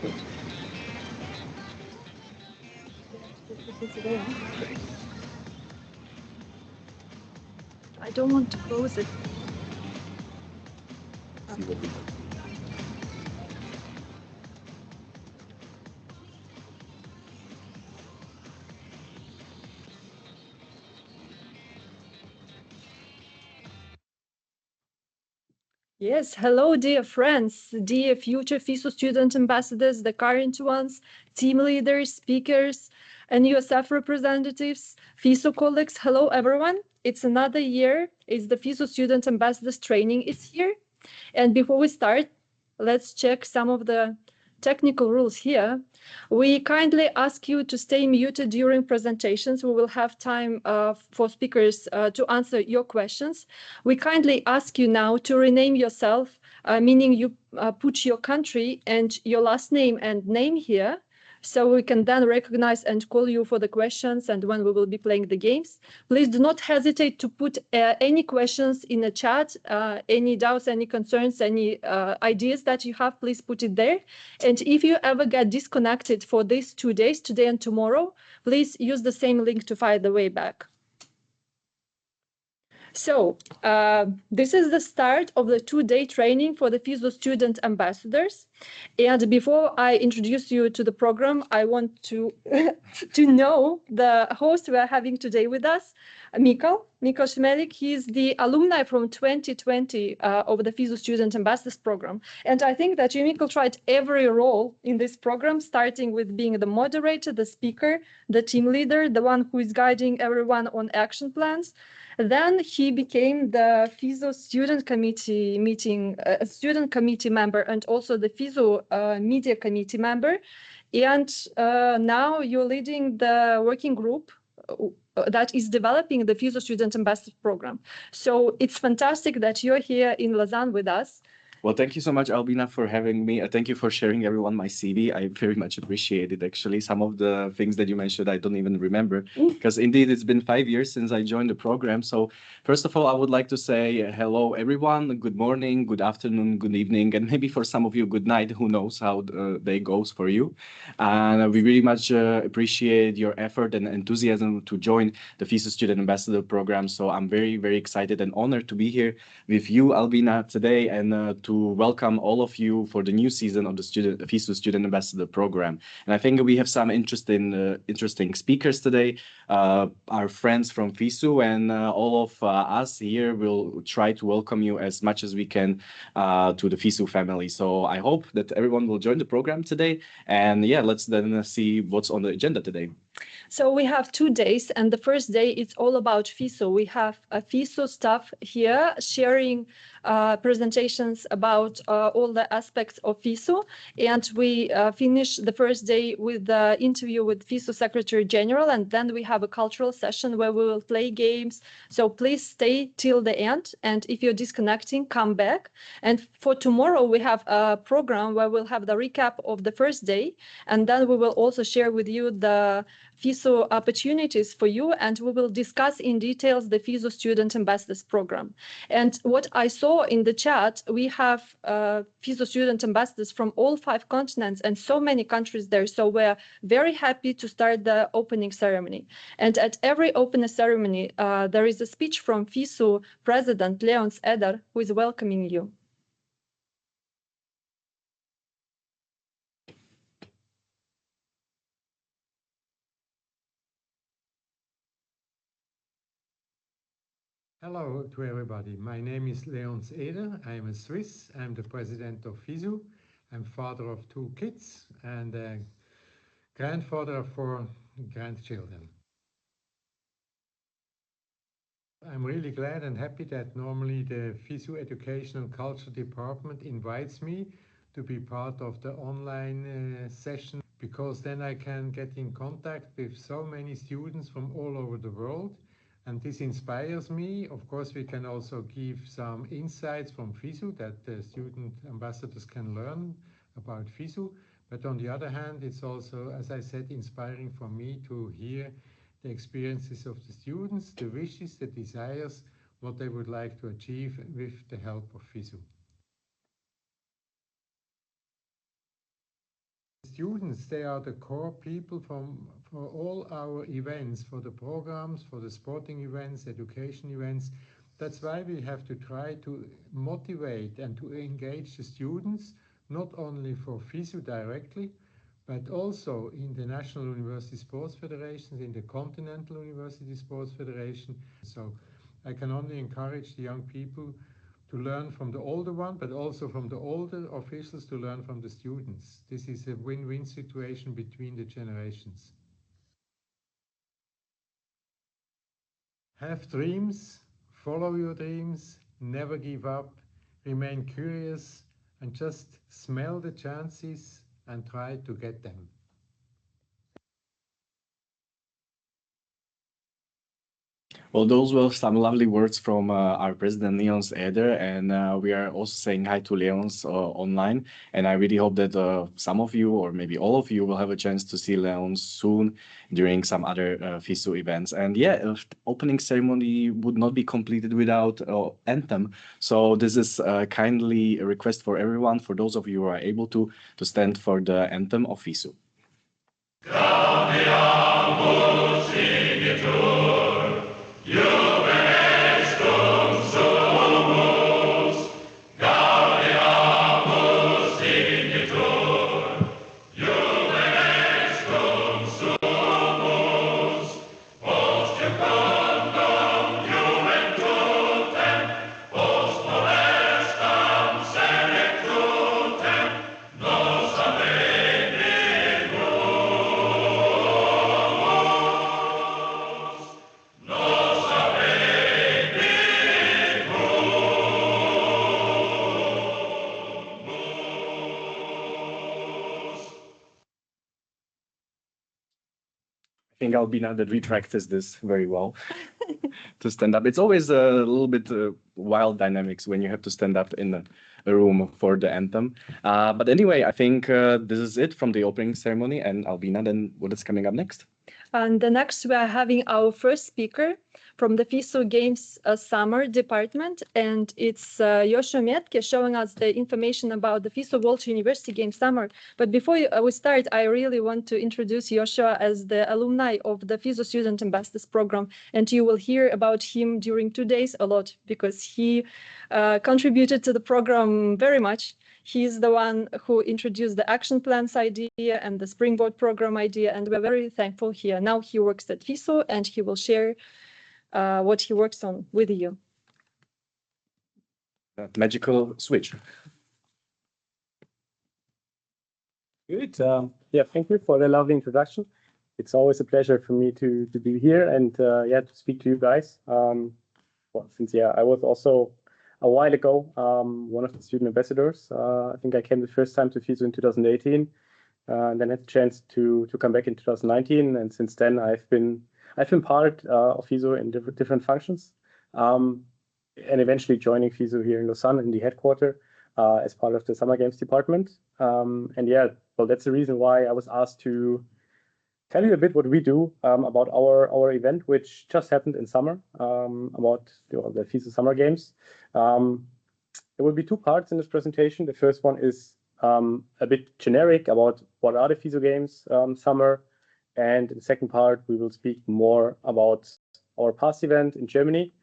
Good. I don't want to close it. See what we do. Yes, hello, dear friends, dear future FISU student ambassadors, the current ones, team leaders, speakers, and USF representatives, FISU colleagues. Hello, everyone. It's another year. It's the FISU student ambassadors training is here. And before we start, let's check some of the technical rules here. We kindly ask you to stay muted during presentations. We will have time for speakers to answer your questions. We kindly ask you now to rename yourself, meaning you put your country and your last name and name here, so we can then recognize and call you for the questions and when we will be playing the games. Please do not hesitate to put any questions in the chat, any doubts, any concerns, any ideas that you have, please put it there. And if you ever get disconnected for these 2 days, today and tomorrow, please use the same link to find the way back. So this is the start of the 2-day training for the FISU student ambassadors. And before I introduce you to the program, I want to to know the host we are having today with us, Mikko Šmelik. He is the alumni from 2020 of the FISU Student Ambassadors Program. And I think that you, Mikko, tried every role in this program, starting with being the moderator, the speaker, the team leader, the one who is guiding everyone on action plans. Then he became the FISU student committee student committee member, and also the FISU media committee member. And now you're leading the working group that is developing the FISU Student Ambassador Program. So it's fantastic that you're here in Lausanne with us. Well, thank you so much, Albina, for having me. Thank you for sharing everyone my CV. I very much appreciate it. Actually, some of the things that you mentioned, I don't even remember, because indeed it's been 5 years since I joined the program. So first of all, I would like to say hello, everyone. Good morning, good afternoon, good evening, and maybe for some of you, good night. Who knows how the day goes for you? And we really much appreciate your effort and enthusiasm to join the FISU Student Ambassador Program. So I'm very, very excited and honored to be here with you, Albina, today, and to welcome all of you for the new season of the FISU Student Ambassador Program. And I think we have some interesting speakers today, our friends from FISU, and all of us here will try to welcome you as much as we can to the FISU family. So I hope that everyone will join the program today. And yeah, let's then see what's on the agenda today. So we have 2 days, and the first day it's all about FISU. We have a FISU staff here sharing presentations about all the aspects of FISU, and we finish the first day with the interview with FISU Secretary General, and then we have a cultural session where we will play games. So please stay till the end, and if you're disconnecting, come back. And for tomorrow, we have a program where we'll have the recap of the first day, and then we will also share with you the FISU opportunities for you, and we will discuss in details the FISU Student Ambassadors Program. And what I saw in the chat, we have FISU Student Ambassadors from all 5 continents and so many countries there. So we're very happy to start the opening ceremony. And at every opening ceremony, there is a speech from FISU President Leons Eder, who is welcoming you. Hello to everybody. My name is Leons Eder. I am a Swiss. I'm the president of FISU. I'm father of 2 kids and grandfather of 4 grandchildren. I'm really glad and happy that normally the FISU Education and Culture Department invites me to be part of the online session, because then I can get in contact with so many students from all over the world. And this inspires me. Of course, we can also give some insights from FISU that the student ambassadors can learn about FISU. But on the other hand, it's also, as I said, inspiring for me to hear the experiences of the students, the wishes, the desires, what they would like to achieve with the help of FISU. students, they are the core people for all our events, for the programs, for the sporting events, education events. That's why we have to try to motivate and to engage the students, not only for FISU directly, but also in the National University Sports Federations, in the Continental University Sports Federation. So I can only encourage the young people to learn from the older one, but also from the older officials to learn from the students. This is a win-win situation between the generations. Have dreams, follow your dreams, never give up, remain curious, and just smell the chances and try to get them. Well, those were some lovely words from our president, Leons Eder, and we are also saying hi to Leons online. And I really hope that some of you, or maybe all of you, will have a chance to see Leons soon during some other FISU events. And yeah, opening ceremony would not be completed without anthem. So this is kindly a request for everyone, for those of you who are able to stand for the anthem of FISU. I think Albina that we practice this very well to stand up. It's always a little bit wild dynamics when you have to stand up in a room for the anthem. But anyway, I think this is it from the opening ceremony. And Albina, then what is coming up next? And the next, we are having our first speaker from the FISU Games Summer Department, and it's Joshua Metke showing us the information about the FISU World University Games Summer. But before we start, I really want to introduce Joshua as the alumni of the FISU Student Ambassadors Program, and you will hear about him during 2 days a lot, because he contributed to the program very much. He's the one who introduced the action plans idea and the Springboard program idea, and we're very thankful here. Now he works at FISU, and he will share what he works on with you. That magical switch. Good. Yeah, thank you for the lovely introduction. It's always a pleasure for me to be here and yeah, to speak to you guys. Well, since I was also a while ago one of the student ambassadors. I think I came the first time to FISU in 2018, and then had the chance to come back in 2019. And since then, I've been part of FISU in different functions, and eventually joining FISU here in Lausanne in the headquarters as part of the Summer Games department. And yeah, well, that's the reason why I was asked to tell you a bit what we do about our event, which just happened in summer, about the FISU Summer Games. There will be two parts in this presentation. The first one is a bit generic about what are the FISU Games summer, and in the second part we will speak more about our past event in Germany.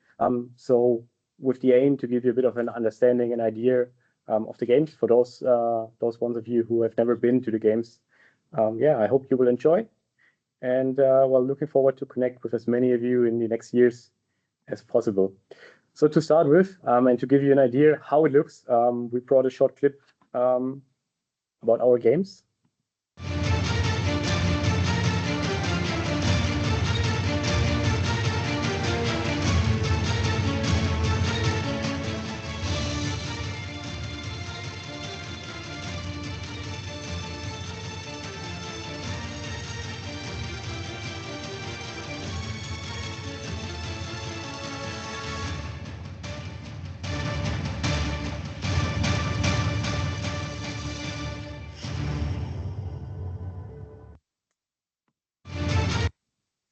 So with the aim to give you a bit of an understanding and idea of the games for those ones of you who have never been to the games. Yeah, I hope you will enjoy. And well, looking forward to connect with as many of you in the next years as possible. So to start with, and to give you an idea how it looks, we brought a short clip about our games.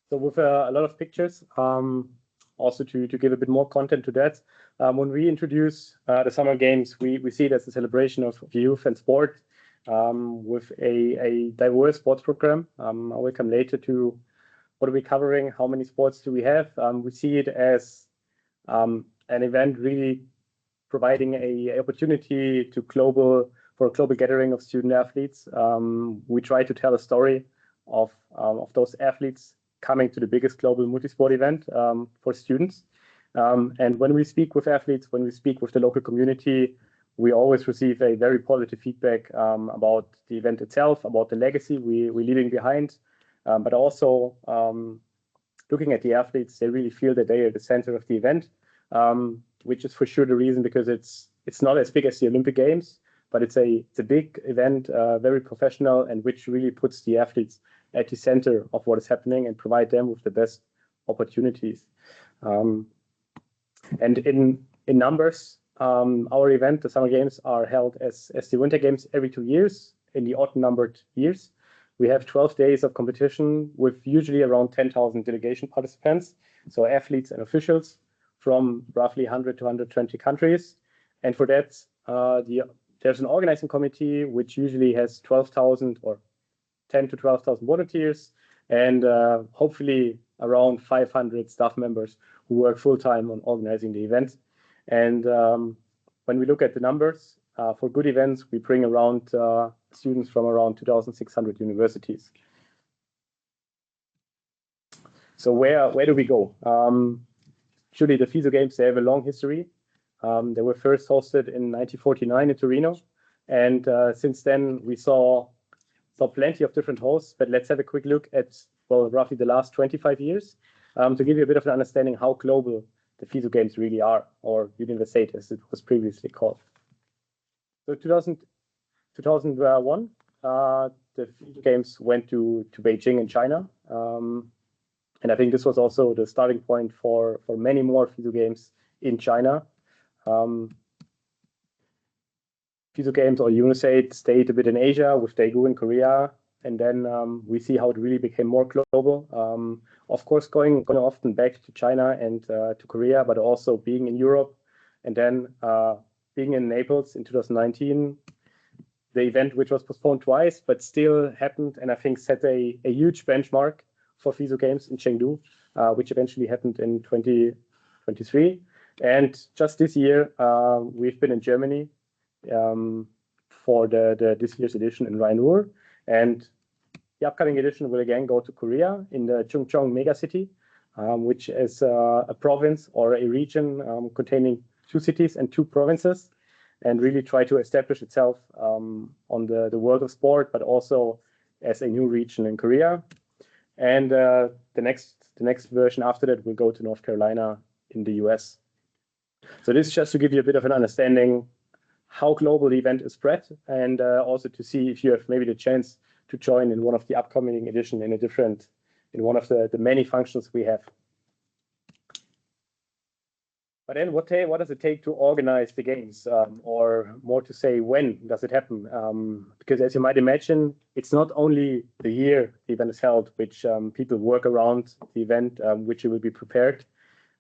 So with a lot of pictures, also to give a bit more content to that, when we introduce the Summer Games, we see it as a celebration of youth and sport. with a diverse sports program. I will come later to what are we covering, how many sports do we have. We see it as an event really providing a opportunity for a global gathering of student athletes. We try to tell a story of those athletes coming to the biggest global multi-sport event for students. And when we speak with athletes, when we speak with the local community, we always receive a very positive feedback about the event itself, about the legacy we're leaving behind, but also looking at the athletes, they really feel that they are the center of the event, which is for sure the reason, because it's not as big as the Olympic Games, but it's a big event, very professional, and which really puts the athletes at the center of what is happening and provide them with the best opportunities. And in numbers, our event, the Summer Games, are held as the Winter Games every 2 years in the odd-numbered years. We have 12 days of competition with usually around 10,000 delegation participants, so athletes and officials from roughly 100 to 120 countries. And for that, there's an organizing committee which usually has 12,000 or 10 to 12,000 volunteers, and hopefully around 500 staff members who work full-time on organizing the event. And when we look at the numbers, for good events, we bring around students from around 2,600 universities. So where do we go? Actually, the FISU Games, they have a long history. They were first hosted in 1949 in Torino. And since then, we saw plenty of different hosts. But let's have a quick look at, well, roughly the last 25 years to give you a bit of an understanding how global the FISU Games really are, or Universität as it was previously called. So 2001, the FISU Games went to Beijing in China. And I think this was also the starting point for many more FISU Games in China. FISU Games or Universität stayed a bit in Asia with Daegu in Korea. And then we see how it really became more global. Of course, going often back to China and to Korea, but also being in Europe. And then being in Naples in 2019, the event, which was postponed twice, but still happened, and I think set a huge benchmark for FISU Games in Chengdu, which eventually happened in 2023. And just this year, we've been in Germany for this year's edition in Rhine-Ruhr. And the upcoming edition will again go to Korea in the Chungcheong megacity, which is a province or a region containing 2 cities and 2 provinces, and really try to establish itself on the world of sport, but also as a new region in Korea. And the next version after that will go to North Carolina in the US. So this is just to give you a bit of an understanding how global the event is spread, and also to see if you have maybe the chance to join in one of the upcoming edition in one of the many functions we have. But then what does it take to organize the games, or more to say, when does it happen? Because as you might imagine, it's not only the year the event is held, which people work around the event, which will be prepared.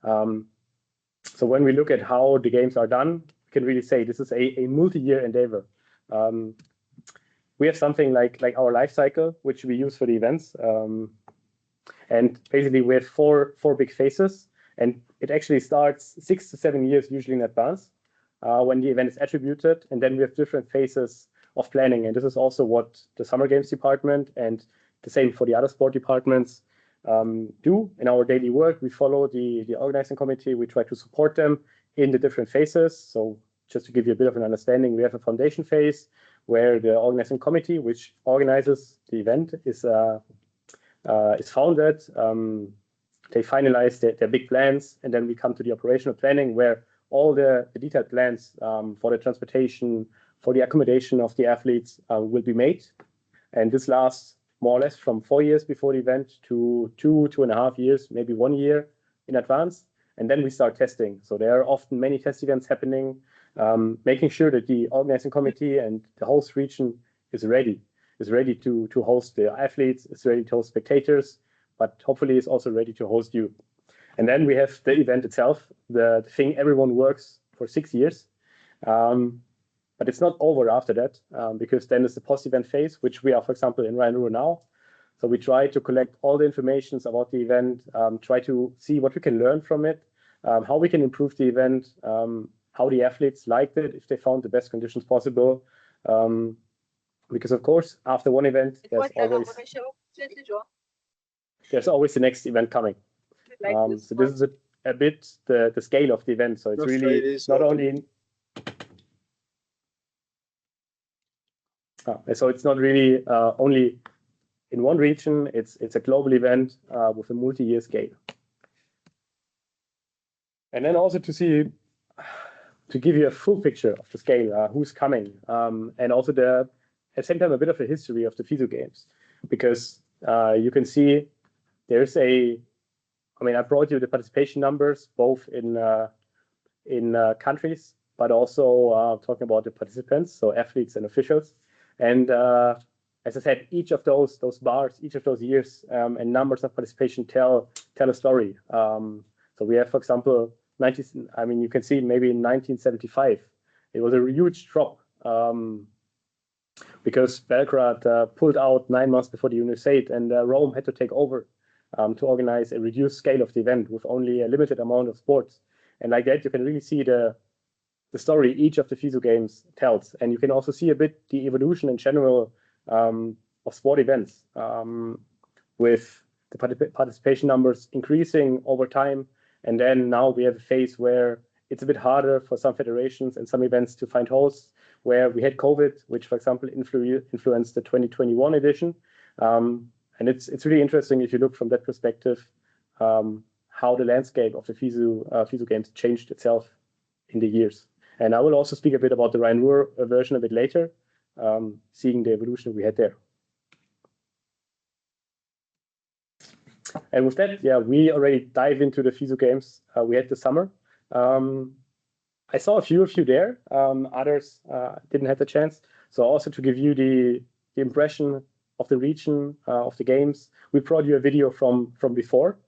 So when we look at how the games are done, we can really say this is a multi-year endeavor. We have something like our life cycle, which we use for the events. And basically we have four big phases, and it actually starts 6 to 7 years usually in advance when the event is attributed. And then we have different phases of planning. And this is also what the Summer Games department and the same for the other sport departments do in our daily work. We follow the organizing committee. We try to support them in the different phases. So just to give you a bit of an understanding, we have a foundation phase where the organizing committee, which organizes the event, is founded. They finalize their big plans, and then we come to the operational planning, where all the detailed plans for the transportation, for the accommodation of the athletes will be made. And this lasts more or less from 4 years before the event to 2.5 years, maybe 1 year in advance. And then we start testing. So there are often many test events happening, making sure that the organizing committee and the host region is ready to host the athletes, is ready to host spectators, but hopefully is also ready to host you. And then we have the event itself, the thing everyone works for 6 years. But it's not over after that, because then there's the post-event phase, which we are, for example, in Rhine-Ruhr now. So we try to collect all the information about the event, try to see what we can learn from it, how we can improve the event, how the athletes liked it, if they found the best conditions possible. Because of course, after one event, there's always the next event coming. So this is a bit the scale of the event. So it's really not only so it's not really only in one region. It's a global event with a multi-year scale. And then also to give you a full picture of the scale, who's coming, and also at the same time a bit of a history of the FISU games, because you can see there's I brought you the participation numbers both in countries, but also talking about the participants, so athletes and officials. And as I said, each of those bars, each of those years and numbers of participation tell a story. So we have, for example, you can see maybe in 1975, it was a huge drop because Belgrade pulled out 9 months before the UNICEF, and Rome had to take over to organize a reduced scale of the event with only a limited amount of sports. And like that, you can really see the story each of the FISU games tells. And you can also see a bit the evolution in general of sport events, with the participation numbers increasing over time. And then now we have a phase where it's a bit harder for some federations and some events to find hosts, where we had COVID, which, for example, influenced the 2021 edition. And it's really interesting if you look from that perspective, how the landscape of the FISU games changed itself in the years. And I will also speak a bit about the Rhine-Ruhr version a bit later, seeing the evolution we had there. And with that, we already dive into the FISU games we had this summer. I saw a few of you there, others didn't have the chance. So also to give you the impression of the region, of the games, we brought you a video from before.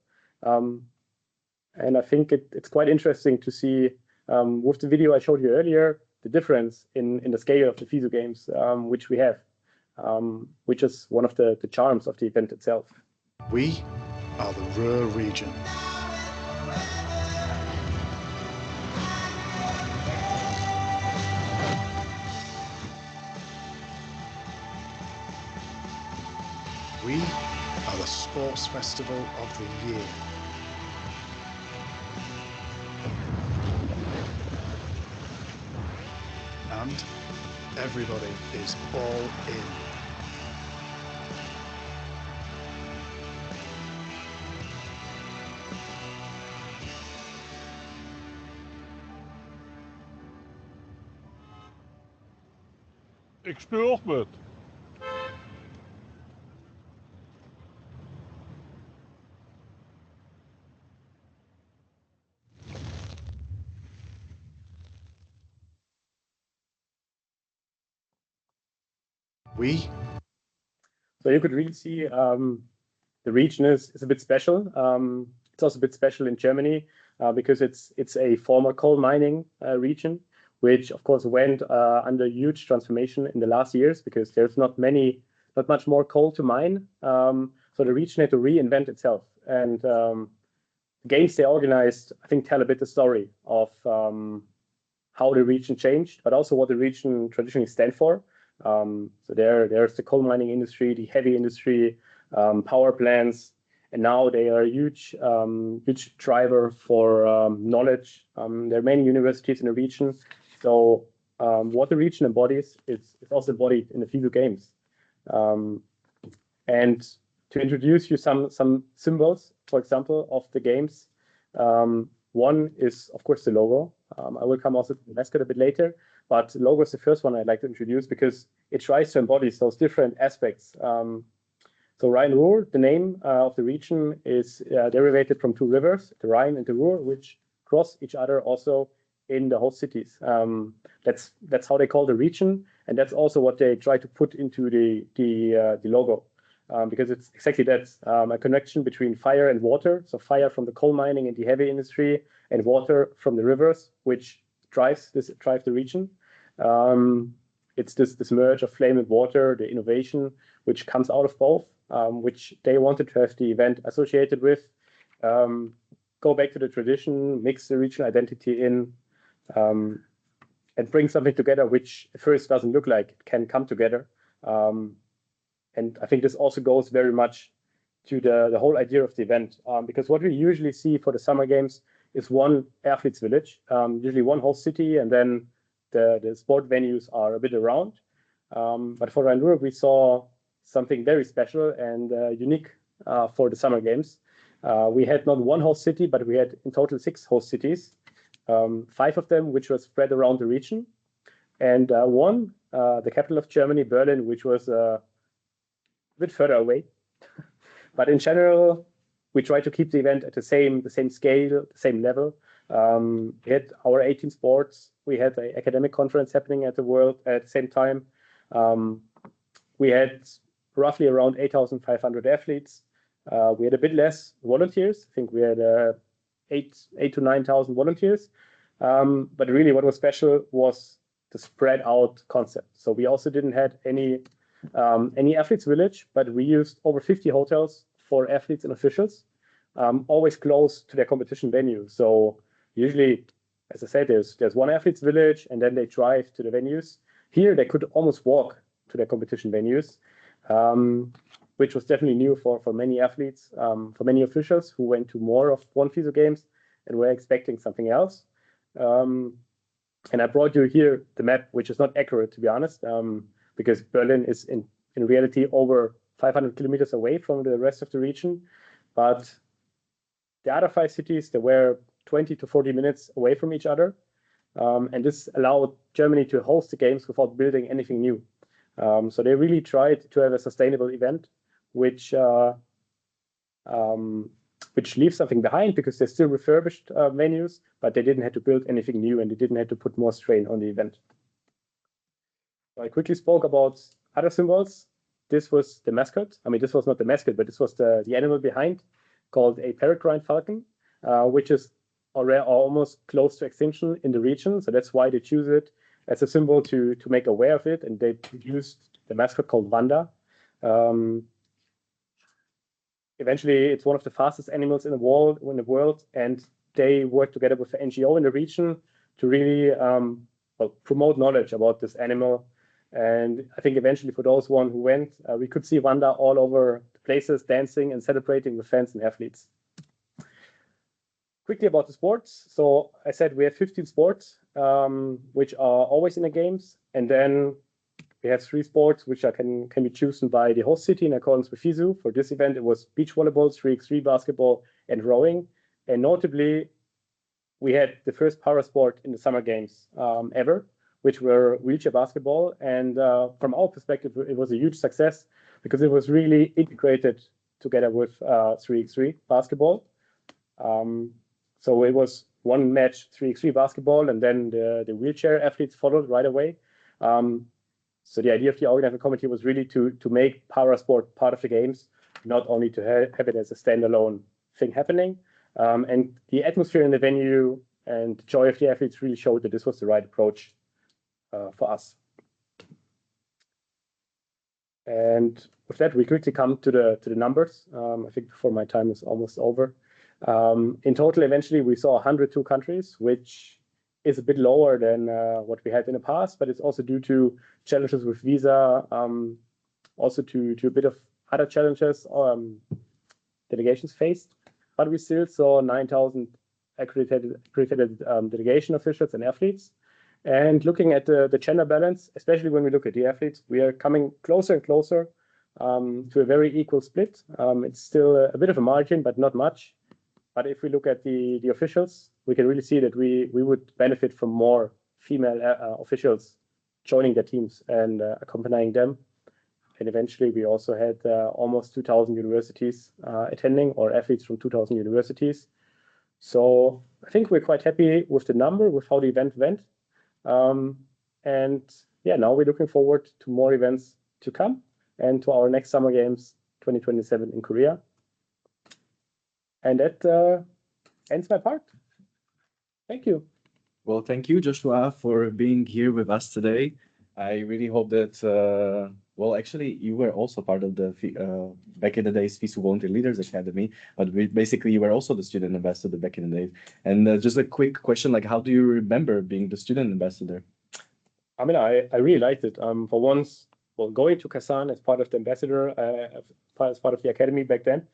And I think it's quite interesting to see with the video I showed you earlier, the difference in the scale of the FISU games, which we have, which is one of the charms of the event itself. We are the Ruhr region. We are the sports festival of the year. And everybody is all in. Ik speel met. So you could really see the region is a bit special. It's also a bit special in Germany because it's a former coal mining region, which of course went under huge transformation in the last years because there's not much more coal to mine. So the region had to reinvent itself. And the games they organized, I think, tell a bit the story of how the region changed, but also what the region traditionally stand for. So there's the coal mining industry, the heavy industry, power plants, and now they are a huge driver for knowledge. There are many universities in the region. So what the region embodies is also embodied in the FISU games. And to introduce you some symbols, for example, of the games. One is, of course, the logo. I will come also to the mascot a bit later, but the logo is the first one I'd like to introduce because it tries to embody those different aspects. So Rhine-Ruhr, the name of the region, is derivated from two rivers, the Rhine and the Ruhr, which cross each other also in the host cities. That's how they call the region, and that's also what they try to put into the logo. Because it's exactly that, a connection between fire and water. So fire from the coal mining and the heavy industry, and water from the rivers, which drive the region. It's this merge of flame and water, the innovation which comes out of both, which they wanted to have the event associated with. Go back to the tradition, mix the regional identity in, and bring something together which at first doesn't look like it can come together. And I think this also goes very much to the whole idea of the event, because what we usually see for the summer games is one athletes village, usually one host city, and then the sport venues are a bit around. But for Rhine-Ruhr, we saw something very special and unique for the summer games. We had not one host city, but we had in total 6 host cities, 5 of them which were spread around the region, and one, the capital of Germany, Berlin, which was a bit further away. But in general, we try to keep the event at the same scale, the same level. We had our 18 sports. We had an academic conference happening at the same time. We had roughly around 8,500 athletes. We had a bit less volunteers. I think we had 8,000 to 9,000 volunteers. But really, what was special was the spread out concept. So we also didn't have any athletes village, but we used over 50 hotels for athletes and officials, always close to their competition venue. So usually, as I said, there's one athletes village, and then they drive to the venues. Here, they could almost walk to their competition venues, which was definitely new for many athletes, for many officials who went to more of one FISU games and were expecting something else. And I brought you here the map, which is not accurate, to be honest, because Berlin is in reality over 500 kilometers away from the rest of the region. But the other 5 cities, they were 20 to 40 minutes away from each other. And this allowed Germany to host the games without building anything new. So they really tried to have a sustainable event, which leaves something behind because they still refurbished venues, but they didn't have to build anything new and they didn't have to put more strain on the event. So I quickly spoke about other symbols. This was the mascot. I mean, this was not the mascot, but this was the animal behind, called a peregrine falcon, which is already almost close to extinction in the region. So that's why they choose it as a symbol to make aware of it. And they produced the mascot called Wanda. Eventually, it's one of the fastest animals in the world, and they work together with the NGO in the region to really promote knowledge about this animal. And I think eventually, for those who went, we could see Wanda all over the places, dancing and celebrating with fans and athletes. Quickly about the sports. So I said we have 15 sports, which are always in the games, and then we have 3 sports which can be chosen by the host city in accordance with FISU. For this event, it was beach volleyball, 3x3 basketball, and rowing. And notably, we had the first para sport in the summer games ever, which were wheelchair basketball. And from our perspective, it was a huge success because it was really integrated together with 3x3 basketball. So it was one match, 3x3 basketball, and then the wheelchair athletes followed right away. So the idea of the organizing committee was really to make para sport part of the games, not only to have it as a standalone thing happening. And the atmosphere in the venue and the joy of the athletes really showed that this was the right approach for us. And with that, we quickly come to the numbers. I think before my time is almost over. In total, eventually, we saw 102 countries, which is a bit lower than what we had in the past, but it's also due to challenges with visa, also to a bit of other challenges delegations faced. But we still saw 9,000 accredited delegation officials and athletes. And looking at the gender balance, especially when we look at the athletes, we are coming closer and closer to a very equal split. It's still a bit of a margin, but not much. But if we look at the officials, we can really see that we would benefit from more female officials joining their teams and accompanying them. And eventually, we also had almost 2,000 universities attending, or athletes from 2,000 universities. So I think we're quite happy with the number, with how the event went. And yeah, now we're looking forward to more events to come and to our next Summer Games 2027 in Korea. And that ends my part. Thank you. Well, thank you, Joshua, for being here with us today. I really hope that, well, actually, you were also part of the back in the days FISU Volunteer Leaders Academy, but basically you were also the student ambassador back in the days. And just a quick question, like, how do you remember being the student ambassador? I mean, I really liked it. For once, well, going to Kazan as part of the ambassador, as part of the academy back then,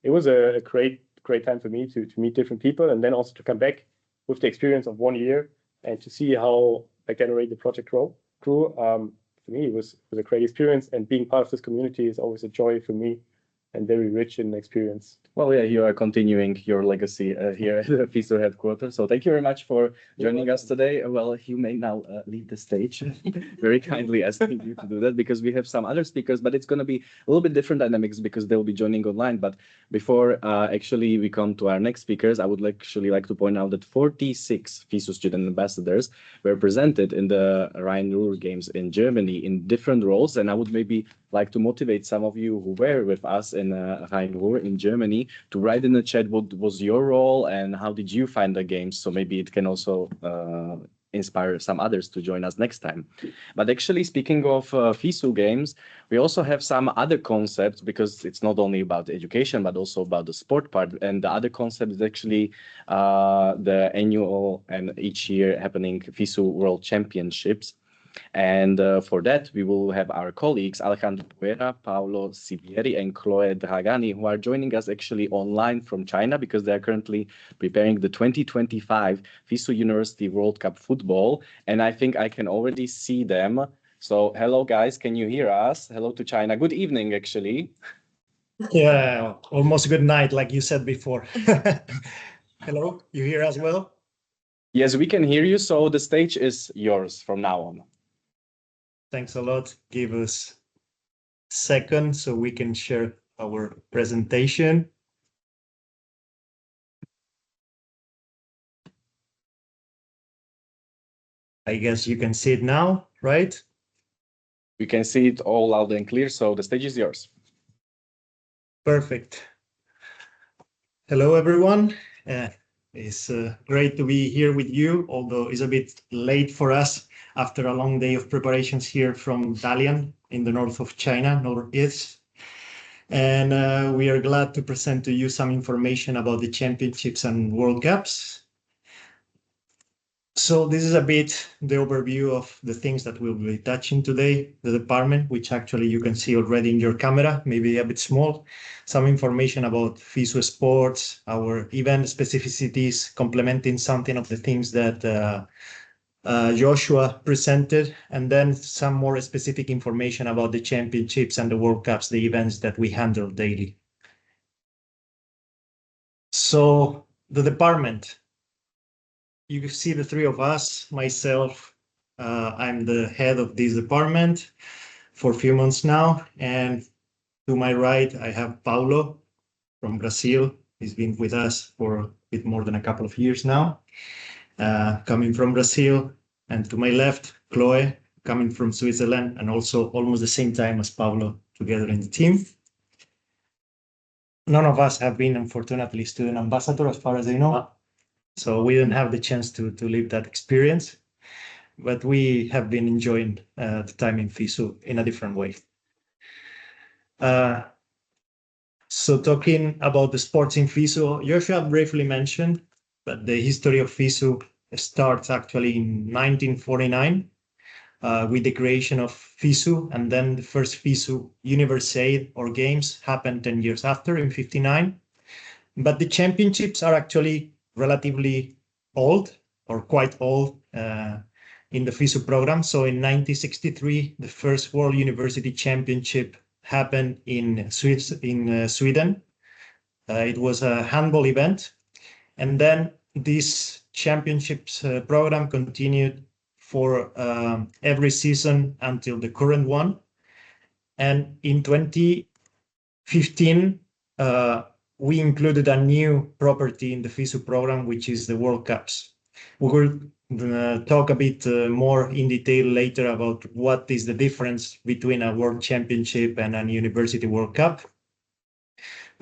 it was a great time for me to meet different people, and then also to come back with the experience of 1 year and to see how back then already the project grew. For me, it was a great experience, and being part of this community is always a joy for me and very rich in experience. Well, yeah, you are continuing your legacy here at the FISU headquarters. So thank you very much for joining us today. Well, you may now leave the stage. Very kindly asking you to do that because we have some other speakers, but it's going to be a little bit different dynamics because they'll be joining online. But before actually we come to our next speakers, I would actually like to point out that 46 FISU student ambassadors were presented in the Rhine-Ruhr games in Germany in different roles. And I would maybe like to motivate some of you who were with us in Rhine-Ruhr in Germany to write in the chat what was your role and how did you find the games, so maybe it can also inspire some others to join us next time. But actually, speaking of FISU games, we also have some other concepts because it's not only about education but also about the sport part, and the other concept is actually the annual and each year happening FISU World Championships. And for that, we will have our colleagues Alejandro Puera, Paolo Sivieri, and Chloe Dragani, who are joining us actually online from China because they are currently preparing the 2025 FISU University World Cup football. And I think I can already see them. So hello, guys. Can you hear us? Hello to China. Good evening, actually. Yeah, almost good night, like you said before. Hello, you hear us well? Yes, we can hear you. So the stage is yours from now on. Thanks a lot. Give us a second so we can share our presentation. I guess you can see it now, right? We can see it all loud and clear, so the stage is yours. Perfect. Hello, everyone. It's great to be here with you, although it's a bit late for us after a long day of preparations here from Dalian in the north of China, northeast. And we are glad to present to you some information about the championships and World Cups. So this is a bit the overview of the things that we'll be touching today. The department, which actually you can see already in your camera, maybe a bit small. Some information about FISU sports, our event specificities, complementing something of the things that Joshua presented, and then some more specific information about the championships and the World Cups, the events that we handle daily. So the department. You see the three of us, myself, I'm the head of this department for a few months now. And to my right, I have Paulo from Brazil. He's been with us for a bit more than a couple of years now, coming from Brazil. And to my left, Chloe, coming from Switzerland, and also almost the same time as Paulo, together in the team. None of us have been, unfortunately, student ambassador, as far as I know. So we didn't have the chance to live that experience, but we have been enjoying the time in FISU in a different way. So talking about the sports in FISU, Joshua briefly mentioned, but the history of FISU starts actually in 1949 with the creation of FISU, and then the first FISU Universiade or Games happened 10 years after in 59. But the championships are actually relatively old or quite old in the FISU program. So in 1963, the first World University Championship happened in Sweden. It was a handball event. And then this championships program continued for every season until the current one. And in 2015, we included a new property in the FISU program, which is the World Cups. We will talk a bit more in detail later about what is the difference between a World Championship and a University World Cup.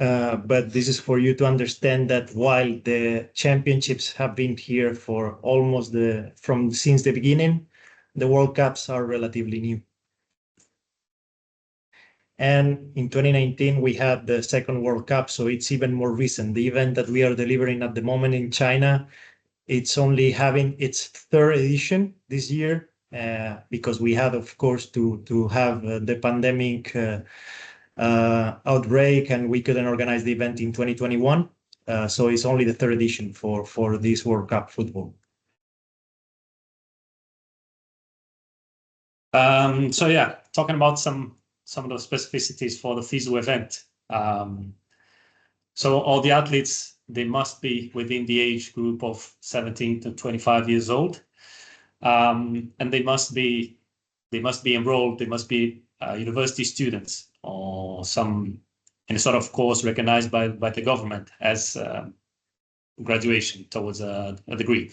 but this is for you to understand that while the championships have been here for almost since the beginning, the World Cups are relatively new. And in 2019, we had the second World Cup, so it's even more recent. The event that we are delivering at the moment in China, it's only having its third edition this year, because we had, of course, to have the pandemic outbreak, and we couldn't organize the event in 2021. So it's only the third edition for this World Cup football. So yeah, talking about some of the specificities for the FISU event. So all the athletes, they must be within the age group of 17 to 25 years old, and they must be enrolled. They must be university students or any sort of course recognized by the government as graduation towards a degree.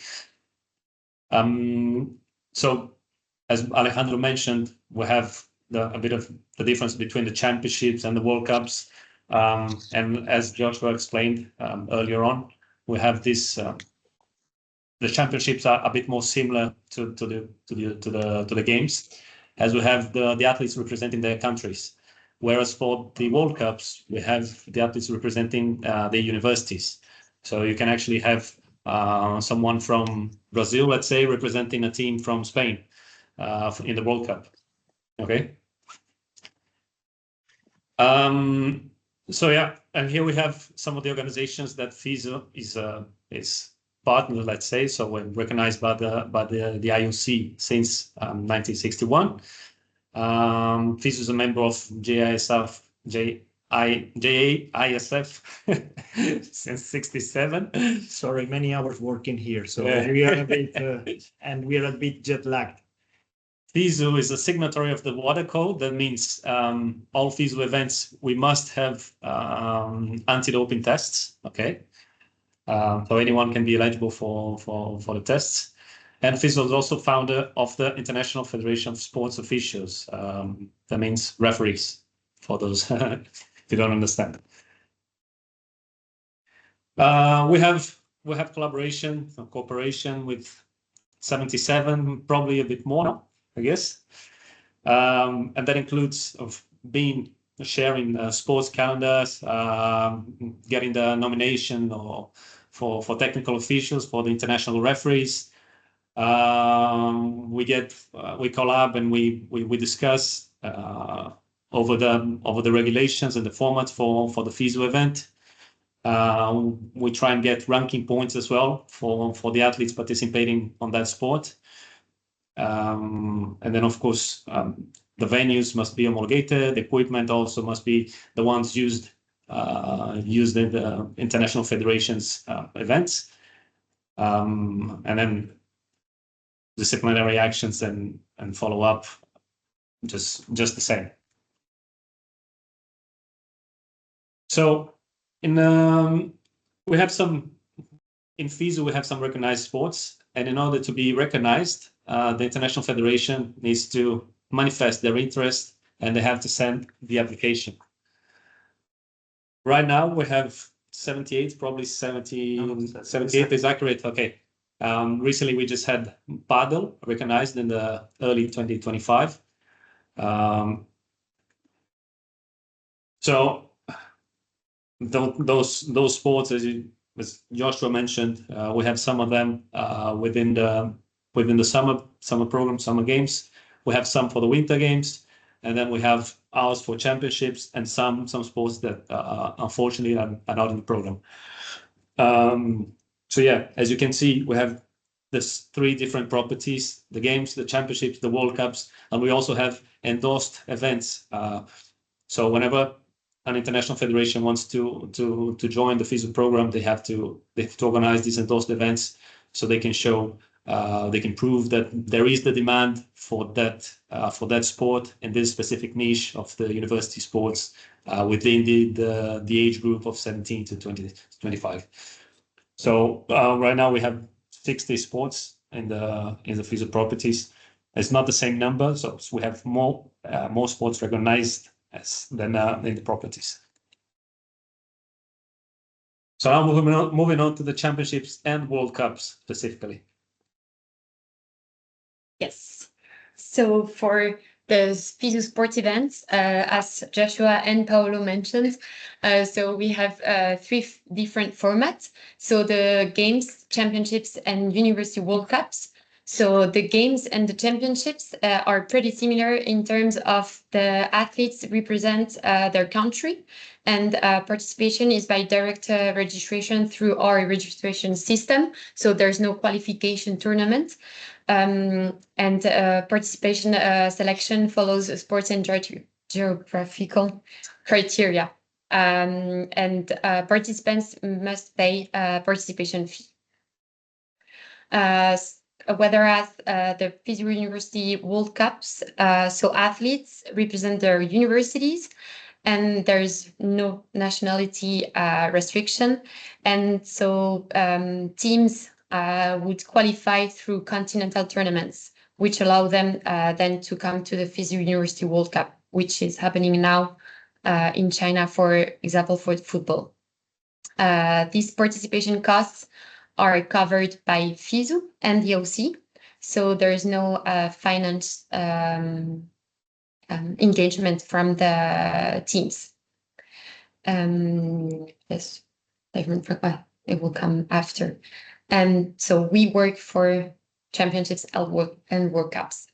So as Alejandro mentioned, we have a bit of the difference between the championships and the World Cups. And as Joshua explained earlier on, we have this. The championships are a bit more similar to the games, as we have the athletes representing their countries. Whereas for the World Cups, we have the athletes representing their universities. So you can actually have someone from Brazil, let's say, representing a team from Spain in the World Cup. Okay. So yeah, and here we have some of the organizations that FISU is partner, let's say. So we're recognized by the IOC since 1961. FISU is a member of JISF since 67. Sorry, many hours working here, so Yeah. we are a bit and we are a bit jet lagged. FISU is a signatory of the water code. That means all FISU events, we must have anti-doping tests. Okay, so anyone can be eligible for the tests. And FISU is also founder of the International Federation of Sports Officials. That means referees, for those if you don't understand. We have collaboration, cooperation with 77, probably a bit more now, I guess. And that includes sharing sports calendars, getting the nomination for technical officials, for the international referees. We collab and we discuss over the regulations and the format for the FISU event. We try and get ranking points as well for the athletes participating on that sport. And then, of course, the venues must be homologated. The equipment also must be the ones used in the international federations events. And then disciplinary actions and follow up, just the same. So in FISU we have some recognized sports, and in order to be recognized, the International Federation needs to manifest their interest, and they have to send the application. Right now we have 78, probably 78 is accurate. Okay. Recently we just had paddle recognized in the early 2025. So those sports, as Joshua mentioned, we have some of them within the summer program, summer games. We have some for the winter games, and then we have ours for championships and some sports that unfortunately are not in the program. So yeah, as you can see, we have this 3 different properties: the games, the championships, the World Cups, and we also have endorsed events. So whenever an international federation wants to join the FISU program, they have to organize these endorsed events, so they can show, they can prove that there is the demand for that sport in this specific niche of the university sports within the age group of 17 to 25. So right now we have 60 sports in the FISU properties. It's not the same number, so we have more sports recognized than in the properties. So now moving on to the championships and World Cups specifically. Yes. So for the FISU sports events, as Joshua and Paolo mentioned, so we have three different formats. So the games, championships, and university World Cups. So the games and the championships are pretty similar in terms of the athletes represent their country, and participation is by direct registration through our registration system. So there's no qualification tournament. And participation selection follows sports and geographical criteria. And participants must pay a participation fee. Whereas the FISU University World Cups, so athletes represent their universities, and there's no nationality restriction. And so teams would qualify through continental tournaments, which allow them then to come to the FISU University World Cup, which is happening now in China, for example, for football. These participation costs are covered by FISU and the OC, so there is no finance engagement from the teams. Yes, it will come after. And so we work for championships and World Cups.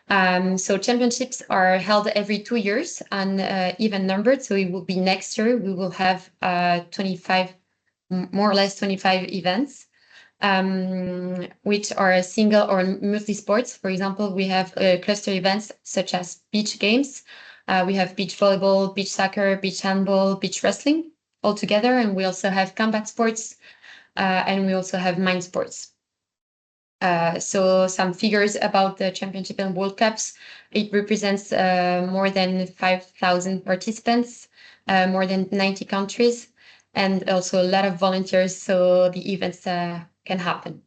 So championships are held every 2 years and even numbered. So it will be next year. We will have 25, more or less 25 events, which are single or multi-sports. For example, we have cluster events such as beach games. We have beach volleyball, beach soccer, beach handball, beach wrestling all together. And we also have combat sports, and we also have mind sports. So some figures about the championship and World Cups. It represents more than 5,000 participants, more than 90 countries, and also a lot of volunteers, so the events can happen.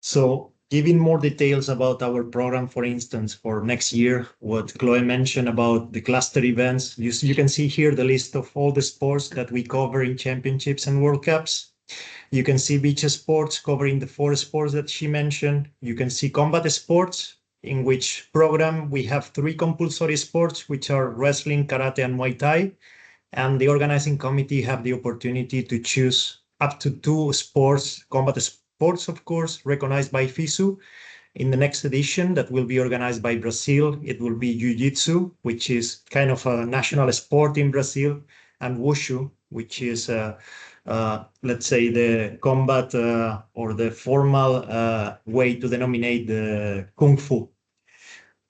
So giving more details about our program, for instance, for next year, what Chloe mentioned about the cluster events, you can see here the list of all the sports that we cover in championships and World Cups. You can see beach sports covering the 4 sports that she mentioned. You can see combat sports, in which program we have 3 compulsory sports, which are wrestling, karate, and Muay Thai. And the organizing committee have the opportunity to choose up to 2 sports, combat sports, of course, recognized by FISU. In the next edition that will be organized by Brazil, it will be Jiu-Jitsu, which is kind of a national sport in Brazil, and Wushu, which is, let's say, the combat or the formal way to denominate the Kung Fu.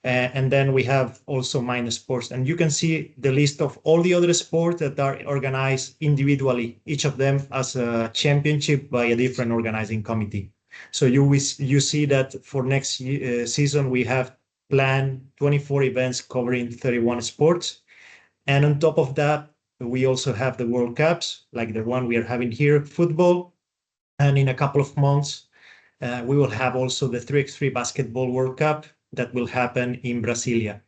And then we have also mind sports. And you can see the list of all the other sports that are organized individually, each of them as a championship by a different organizing committee. So you see that for next season, we have planned 24 events covering 31 sports. And on top of that, we also have the World Cups, like the one we are having here, football. And in a couple of months, we will have also the 3x3 basketball World Cup that will happen in Brasilia.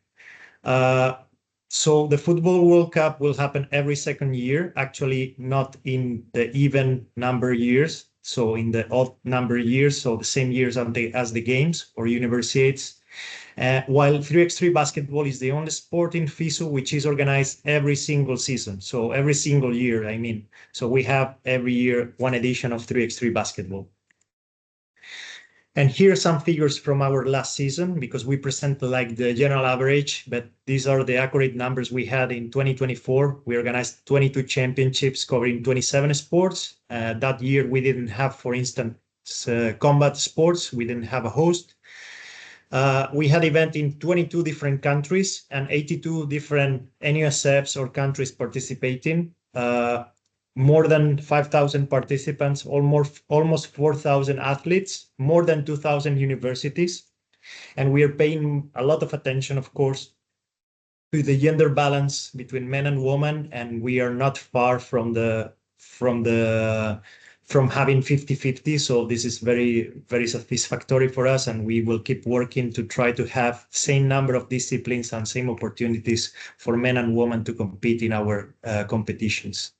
So the football World Cup will happen every second year, actually not in the even number years, so in the odd number years, so the same years as the games or universiades. While 3x3 basketball is the only sport in FISU which is organized every single season, so every single year, I mean. So we have every year 1 edition of 3x3 basketball. And here are some figures from our last season, because we present like the general average, but these are the accurate numbers we had in 2024. We organized 22 championships covering 27 sports. That year we didn't have, for instance, combat sports. We didn't have a host. We had events in 22 different countries and 82 different NUSFs or countries participating. More than 5,000 participants, almost 4,000 athletes, more than 2,000 universities. And we are paying a lot of attention, of course, to the gender balance between men and women. And we are not far from having 50-50. So this is very, very satisfactory for us. And we will keep working to try to have same number of disciplines and same opportunities for men and women to compete in our competitions.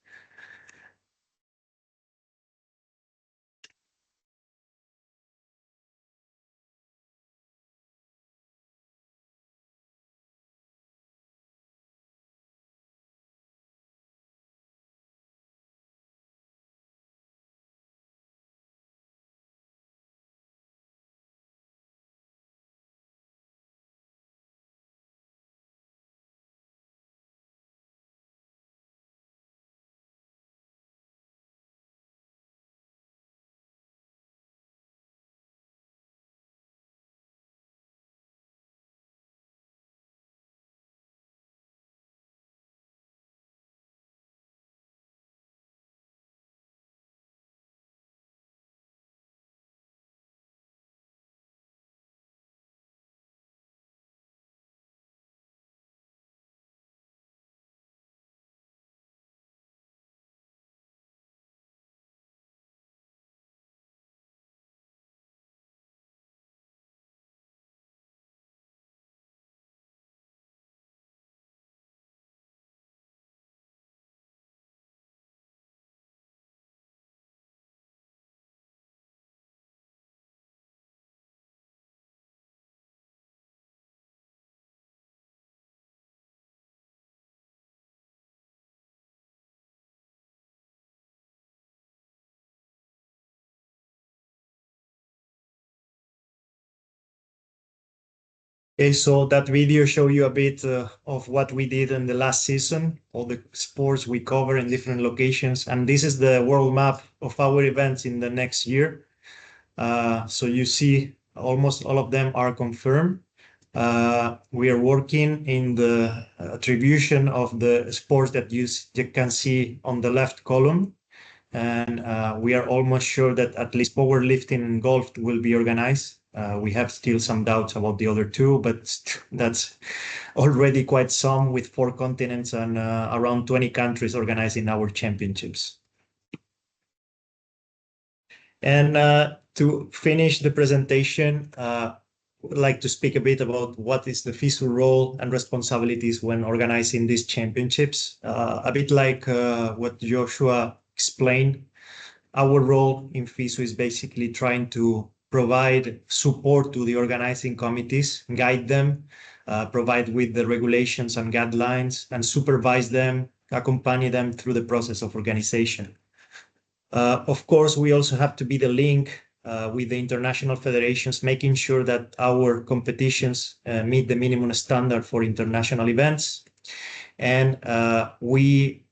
Okay, so that video show you a bit of what we did in the last season, all the sports we cover in different locations, and this is the world map of our events in the next year. So you see almost all of them are confirmed. We are working in the attribution of the sports that you can see on the left column. And we are almost sure that at least powerlifting and golf will be organized. We have still some doubts about the other two, but that's already quite some with 4 continents and around 20 countries organizing our championships. And to finish the presentation, would like to speak a bit about what is the FISU role and responsibilities when organizing these championships. A bit like what Joshua explained, our role in FISU is basically trying to provide support to the organizing committees, guide them, provide with the regulations and guidelines, and supervise them, accompany them through the process of organization. Of course, we also have to be the link with the international federations, making sure that our competitions meet the minimum standard for international events. And we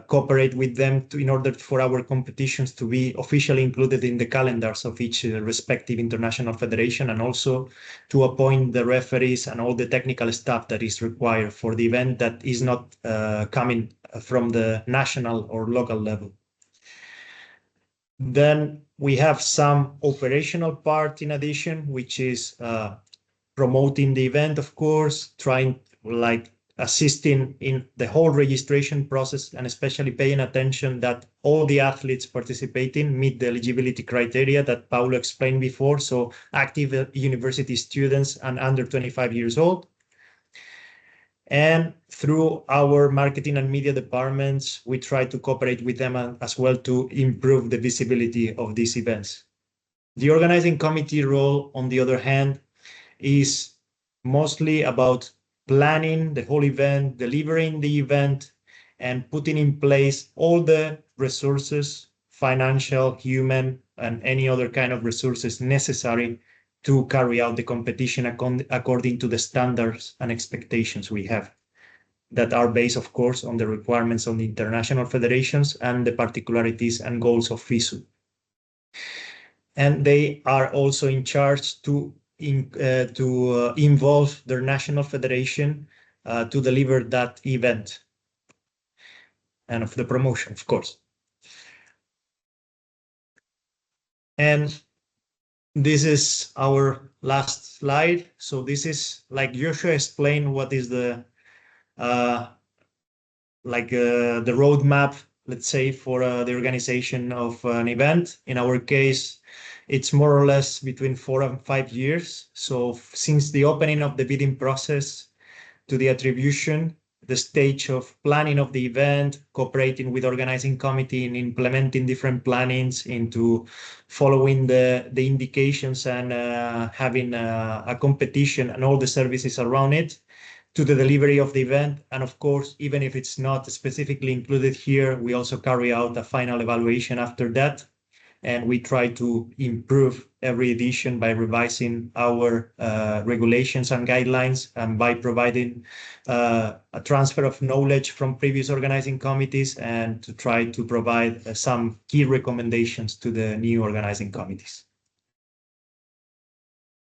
cooperate with them in order for our competitions to be officially included in the calendars of each respective international federation, and also to appoint the referees and all the technical staff that is required for the event that is not coming from the national or local level. Then we have some operational part in addition, which is promoting the event, of course, trying like assisting in the whole registration process, and especially paying attention that all the athletes participating meet the eligibility criteria that Paulo explained before. So active university students and under 25 years old. And through our marketing and media departments, we try to cooperate with them as well to improve the visibility of these events. The organizing committee role, on the other hand, is mostly about planning the whole event, delivering the event, and putting in place all the resources, financial, human, and any other kind of resources necessary to carry out the competition according to the standards and expectations we have, that are based, of course, on the requirements of the international federations and the particularities and goals of FISU. And they are also in charge to involve their national federation to deliver that event and of the promotion, of course. And this is our last slide. So this is, like Joshua explained, what is the the roadmap, let's say, for the organization of an event. In our case, it's more or less between 4 and 5 years. So since the opening of the bidding process to the attribution, the stage of planning of the event, cooperating with organizing committee in implementing different plannings, into following the indications and having a competition and all the services around it, to the delivery of the event. And of course, even if it's not specifically included here, we also carry out a final evaluation after that. And we try to improve every edition by revising our regulations and guidelines, and by providing a transfer of knowledge from previous organizing committees, and to try to provide some key recommendations to the new organizing committees.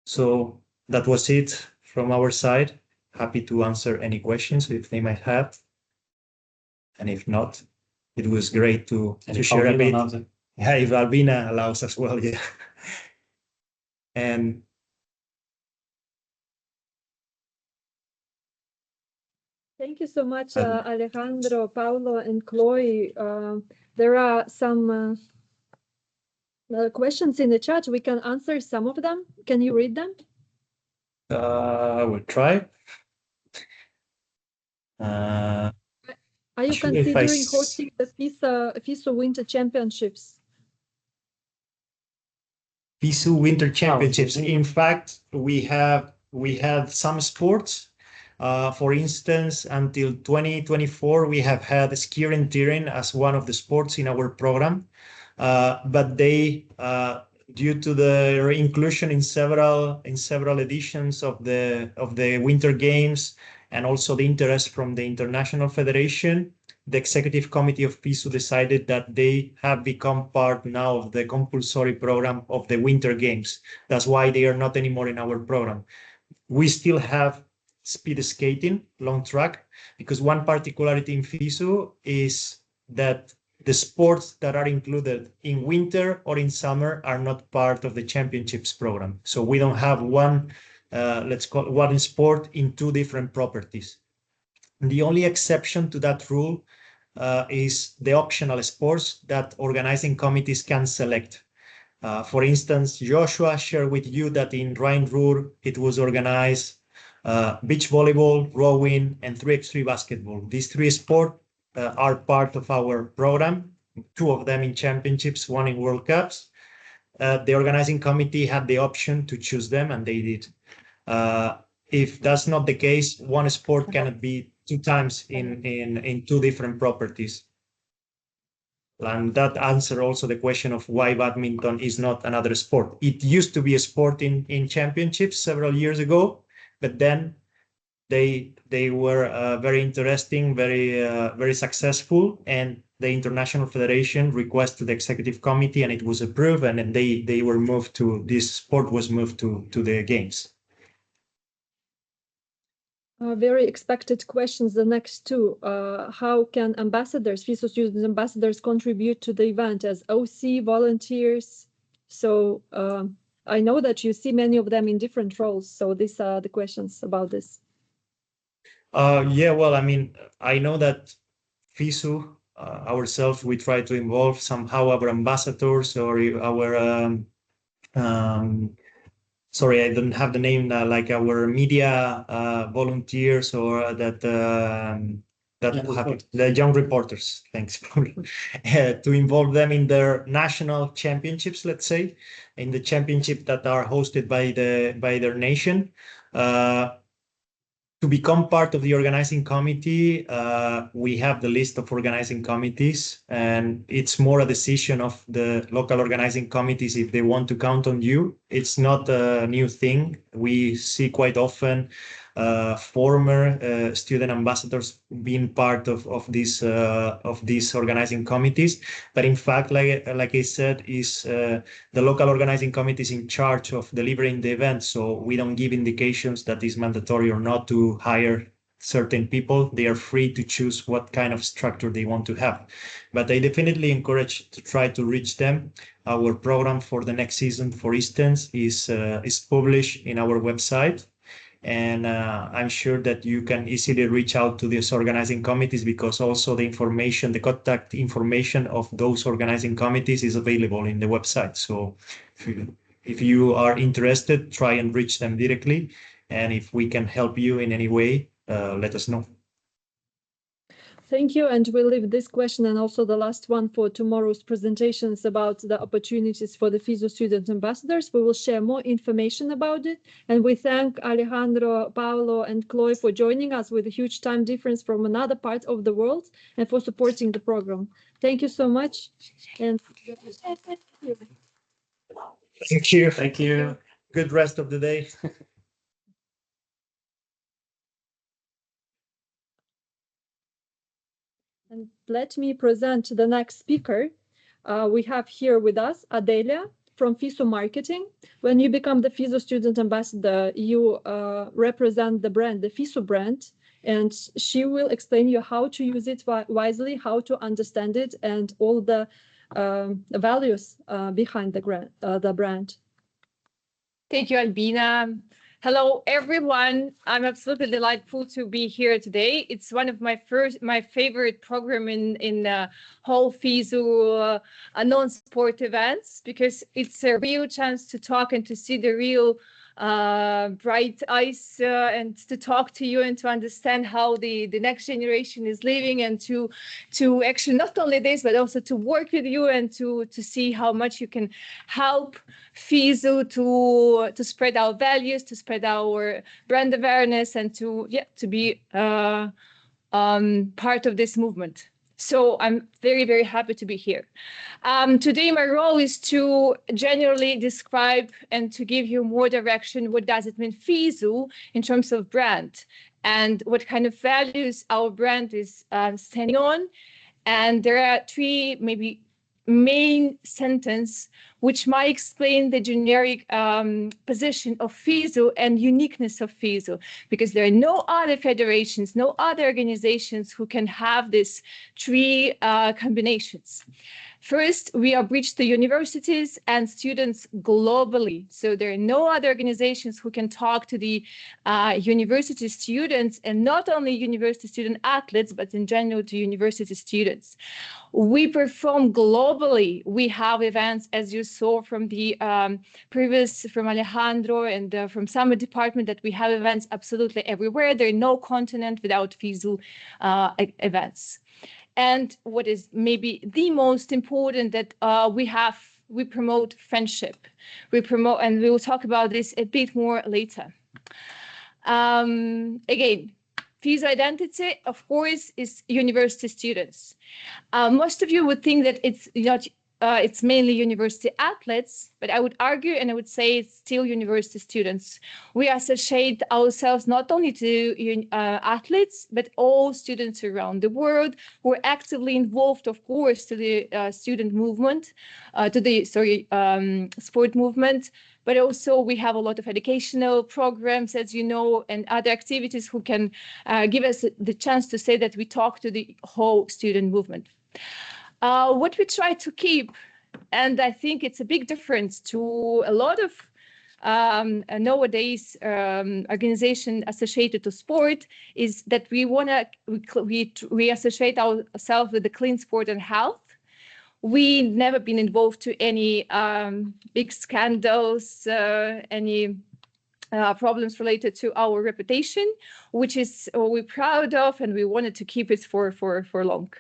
So that was it from our side. Happy to answer any questions if they might have. And if not, it was great to share a bit. Yeah, if Albina allows as well, yeah. And thank you so much, Alejandro, Paulo, and Chloe. There are some questions in the chat. We can answer some of them. Can you read them? I will try. Are you considering hosting the FISU Winter Championships? FISU Winter Championships. In fact, we had some sports. For instance, until 2024, we have had skiing and tearing as one of the sports in our program, but they due to the inclusion in several editions of the Winter Games and also the interest from the International Federation, the Executive Committee of FISU decided that they have become part now of the compulsory program of the Winter Games. That's why they are not anymore in our program. We still have speed skating, long track, because one particularity in FISU is that the sports that are included in winter or in summer are not part of the championships program. So we don't have one, let's call it one sport in two different properties. The only exception to that rule is the optional sports that organizing committees can select. For instance, Joshua shared with you that in Rhine-Ruhr, it was organized beach volleyball, rowing, and 3x3 basketball. These three sports are part of our program, two of them in championships, one in World Cups. The organizing committee had the option to choose them, and they did. If that's not the case, one sport cannot be two times in two different properties. And that answers also the question of why badminton is not another sport. It used to be a sport in championships several years ago, but then they were very interesting, very successful, and the International Federation requested the executive committee, and it was approved, and then they were moved to, this sport was moved to the games. Very expected questions, the next two. How can ambassadors, FISU student ambassadors, contribute to the event as OC, volunteers? So I know that you see many of them in different roles. So these are the questions about this. Yeah, well, I mean, I know that FISU, ourselves, we try to involve somehow our ambassadors or our sorry, I don't have the name, like our media volunteers or that the young reporters, thanks, to involve them in their national championships, let's say, in the championship that are hosted by their nation. To become part of the organizing committee, we have the list of organizing committees, and it's more a decision of the local organizing committees if they want to count on you. It's not a new thing. We see quite often former student ambassadors being part of these organizing committees. But in fact, like I said, is the local organizing committee is in charge of delivering the event. So we don't give indications that is mandatory or not to hire certain people. They are free to choose what kind of structure they want to have. But I definitely encourage to try to reach them. Our program for the next season, for instance, is published in our website. And I'm sure that you can easily reach out to these organizing committees because also the information, the contact information of those organizing committees is available in the website. So if you are interested, try and reach them directly. And if we can help you in any way, let us know. Thank you. And we'll leave this question and also the last one for tomorrow's presentations about the opportunities for the FISU student ambassadors. We will share more information about it. And we thank Alejandro, Paolo, and Chloe for joining us with a huge time difference from another part of the world and for supporting the program. Thank you so much. And thank you. Thank you. Good rest of the day. And let me present the next speaker. We have here with us Adelia from FISU Marketing. When you become the FISU student ambassador, you represent the brand, the FISU brand, and she will explain you how to use it wisely, how to understand it, and all the values behind the brand. Thank you, Albina. Hello, everyone. I'm absolutely delightful to be here today. It's one of my favorite program in whole FISU non-sport events because it's a real chance to talk and to see the real bright eyes and to talk to you and to understand how the next generation is living and to actually not only this but also to work with you and to see how much you can help FISU to spread our values, to spread our brand awareness, and to be part of this movement. So I'm very, very happy to be here. Today, my role is to generally describe and to give you more direction. What does it mean, FISU, in terms of brand, and what kind of values our brand is standing on. And there are three maybe main sentence which might explain the generic position of FISU and uniqueness of FISU, because there are no other federations, no other organizations who can have these three combinations. First, we outreach to universities and students globally. So there are no other organizations who can talk to the university students, and not only university student athletes, but in general to university students. We perform globally. We have events, as you saw from the previous, from Alejandro and from summer department, that we have events absolutely everywhere. There are no continent without FISU events. And what is maybe the most important, that we promote friendship. We promote, and we will talk about this a bit more later. Again, FISU identity, of course, is university students. Most of you would think that it's not. It's mainly university athletes, but I would argue and I would say it's still university students. We associate ourselves not only to athletes, but all students around the world who are actively involved, of course, to the student movement, sport movement. But also we have a lot of educational programs, as you know, and other activities who can give us the chance to say that we talk to the whole student movement. What we try to keep, and I think it's a big difference to a lot of nowadays organization associated to sport, is that we associate ourselves with the clean sport and health. We never been involved to any big scandals, any problems related to our reputation, which is we're proud of, and we wanted to keep it for long.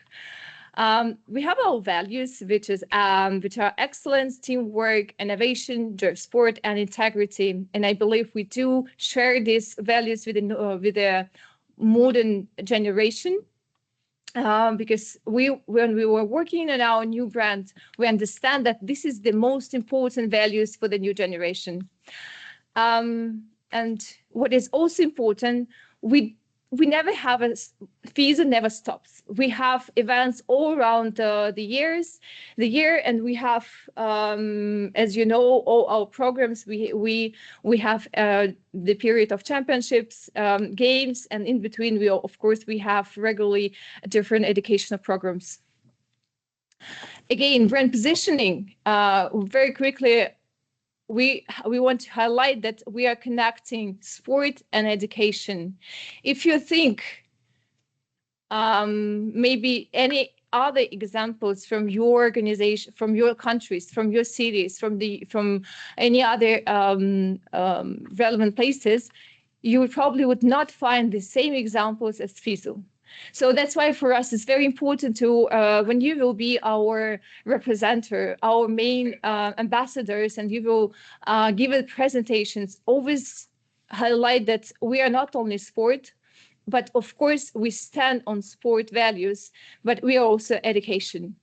We have our values, which are excellence, teamwork, innovation, joy of sport, and integrity. And I believe we do share these values with the modern generation. Because when we were working on our new brand, we understand that this is the most important values for the new generation. And what is also important, we never have FISU never stops. We have events all around the year, and we have, as you know, all our programs. We have the period of championships, games, and in between, we have regularly different educational programs. Again, brand positioning. Very quickly, we want to highlight that we are connecting sport and education. If you think maybe any other examples from your organization, from your countries, from your cities, from any other relevant places, you probably would not find the same examples as FISU. So that's why for us it's very important to, when you will be our representative, our main ambassadors, and you will give presentations, always highlight that we are not only sport, but of course we stand on sport values, but we are also education.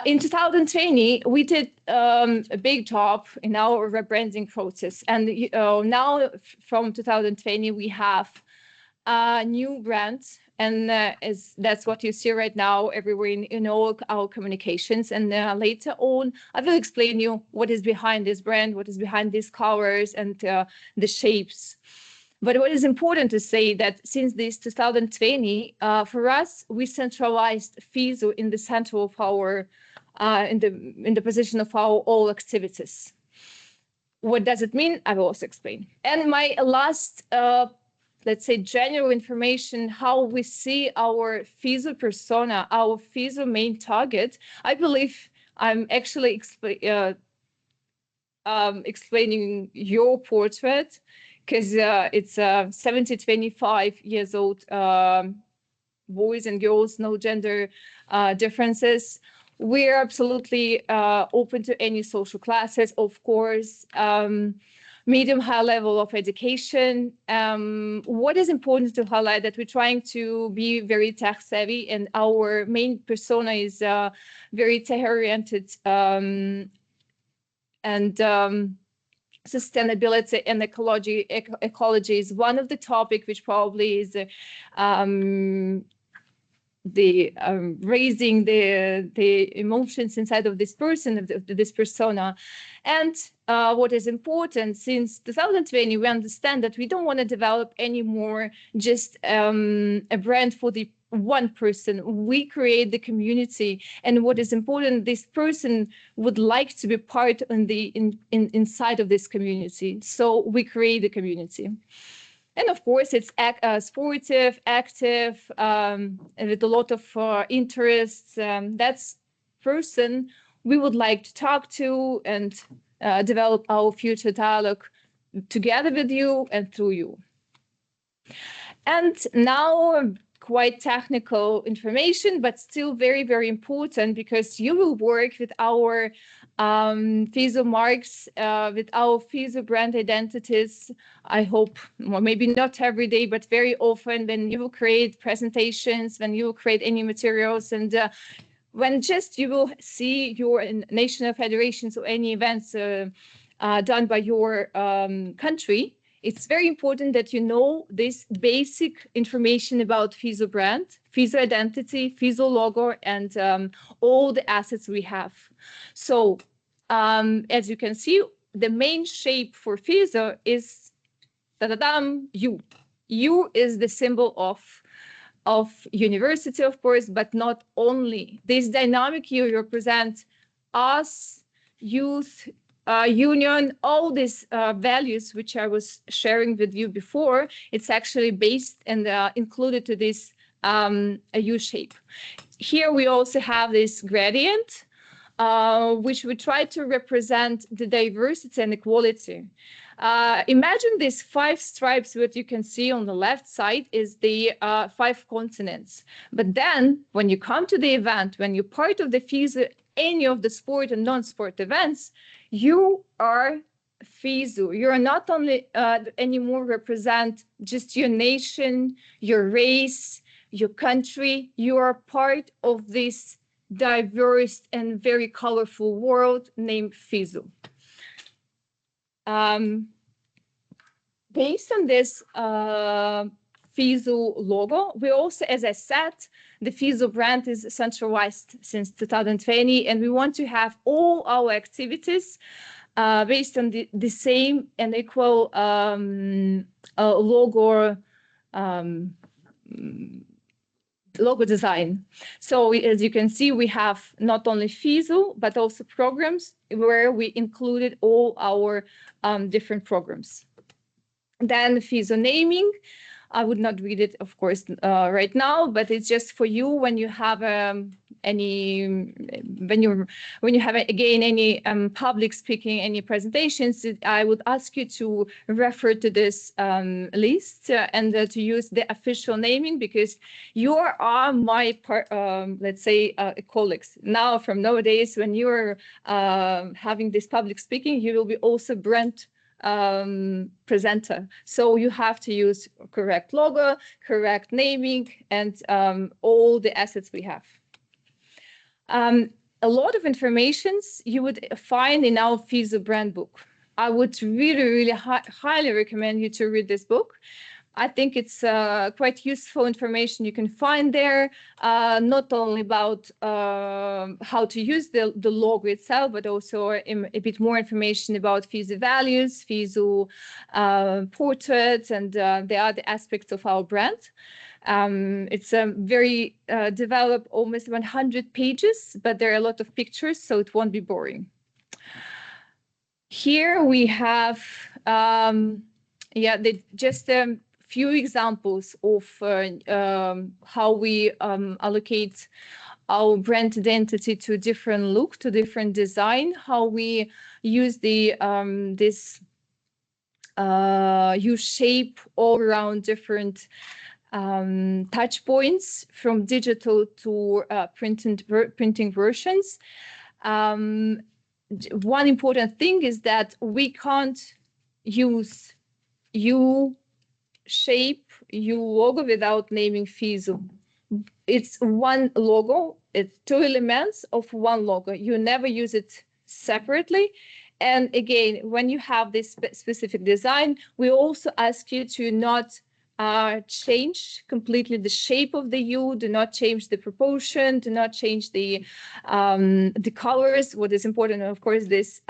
In 2020, we did a big job in our rebranding process. And now from 2020, we have new brands, and that's what you see right now everywhere in all our communications. And later on, I will explain you what is behind this brand, what is behind these colors and the shapes. But what is important to say that since this 2020, for us, we centralized FISU in the center of our, in the position of our all activities. What does it mean? I will also explain. And my last let's say, general information, how we see our FISU persona, our FISU main target. I believe I'm actually explaining your portrait, because it's 70, 25 years old boys and girls, no gender differences. We're absolutely open to any social classes, of course. medium high level of education. What is important to highlight that we're trying to be very tech savvy, and our main persona is very tech oriented, and sustainability and ecology is one of the topic which probably is raising the emotions inside of this person, of this persona. And what is important, since 2020, we understand that we don't want to develop anymore just a brand for the one person. We create the community, and what is important, this person would like to be part inside of this community. So we create the community. And of course, it's sportive, active, and with a lot of interests. That's person we would like to talk to and develop our future dialogue together with you and through you. And now, quite technical information, but still very, very important, because you will work with our FISU marks, with our FISU brand identities. I hope, well, maybe not every day, but very often, when you will create presentations, when you will create any materials, and when just you will see your national federations or any events done by your country. It's very important that you know this basic information about FISU brand, FISU identity, FISU logo, and all the assets we have. So as you can see, the main shape for FISU is U. U is the symbol of university, of course, but not only. This dynamic U represents us, youth, union, all these values which I was sharing with you before. It's actually based and included to this U shape. Here we also have this gradient, which we try to represent the diversity and equality. Imagine these 5 stripes that you can see on the left side is the 5 continents. But then when you come to the event, when you're part of the FISU, any of the sport and non-sport events, you are FISU. You're not only anymore represent just your nation, your race, your country. You are part of this diverse and very colorful world named FISU. Based on this FISU logo, we also, as I said, the FISU brand is centralized since 2020, and we want to have all our activities based on the same and equal logo design. So as you can see, we have not only FISU, but also programs where we included all our different programs. Then FISU naming. I would not read it, of course, right now, but it's just for you when you have when you have again any public speaking, any presentations. I would ask you to refer to this list and to use the official naming, because you are my let's say colleagues. Now, from nowadays, when you're having this public speaking, you will be also brand presenter. So you have to use correct logo, correct naming, and all the assets we have. A lot of informations you would find in our FISU brand book. I would really, really highly recommend you to read this book. I think it's quite useful information you can find there, not only about how to use the logo itself, but also a bit more information about FISU values, FISU portraits, and the other aspects of our brand. It's a very developed, almost 100 pages, but there are a lot of pictures, so it won't be boring. Here we have, just few examples of how we allocate our brand identity to different look, to different design, how we use the this U shape all around different touch points, from digital to printing versions. One important thing is that we can't use U shape, U logo without naming FISU. It's one logo. It's two elements of one logo. You never use it separately. And again, when you have this specific design, we also ask you to not change completely the shape of the U, do not change the proportion, do not change the colors. What is important, of course, this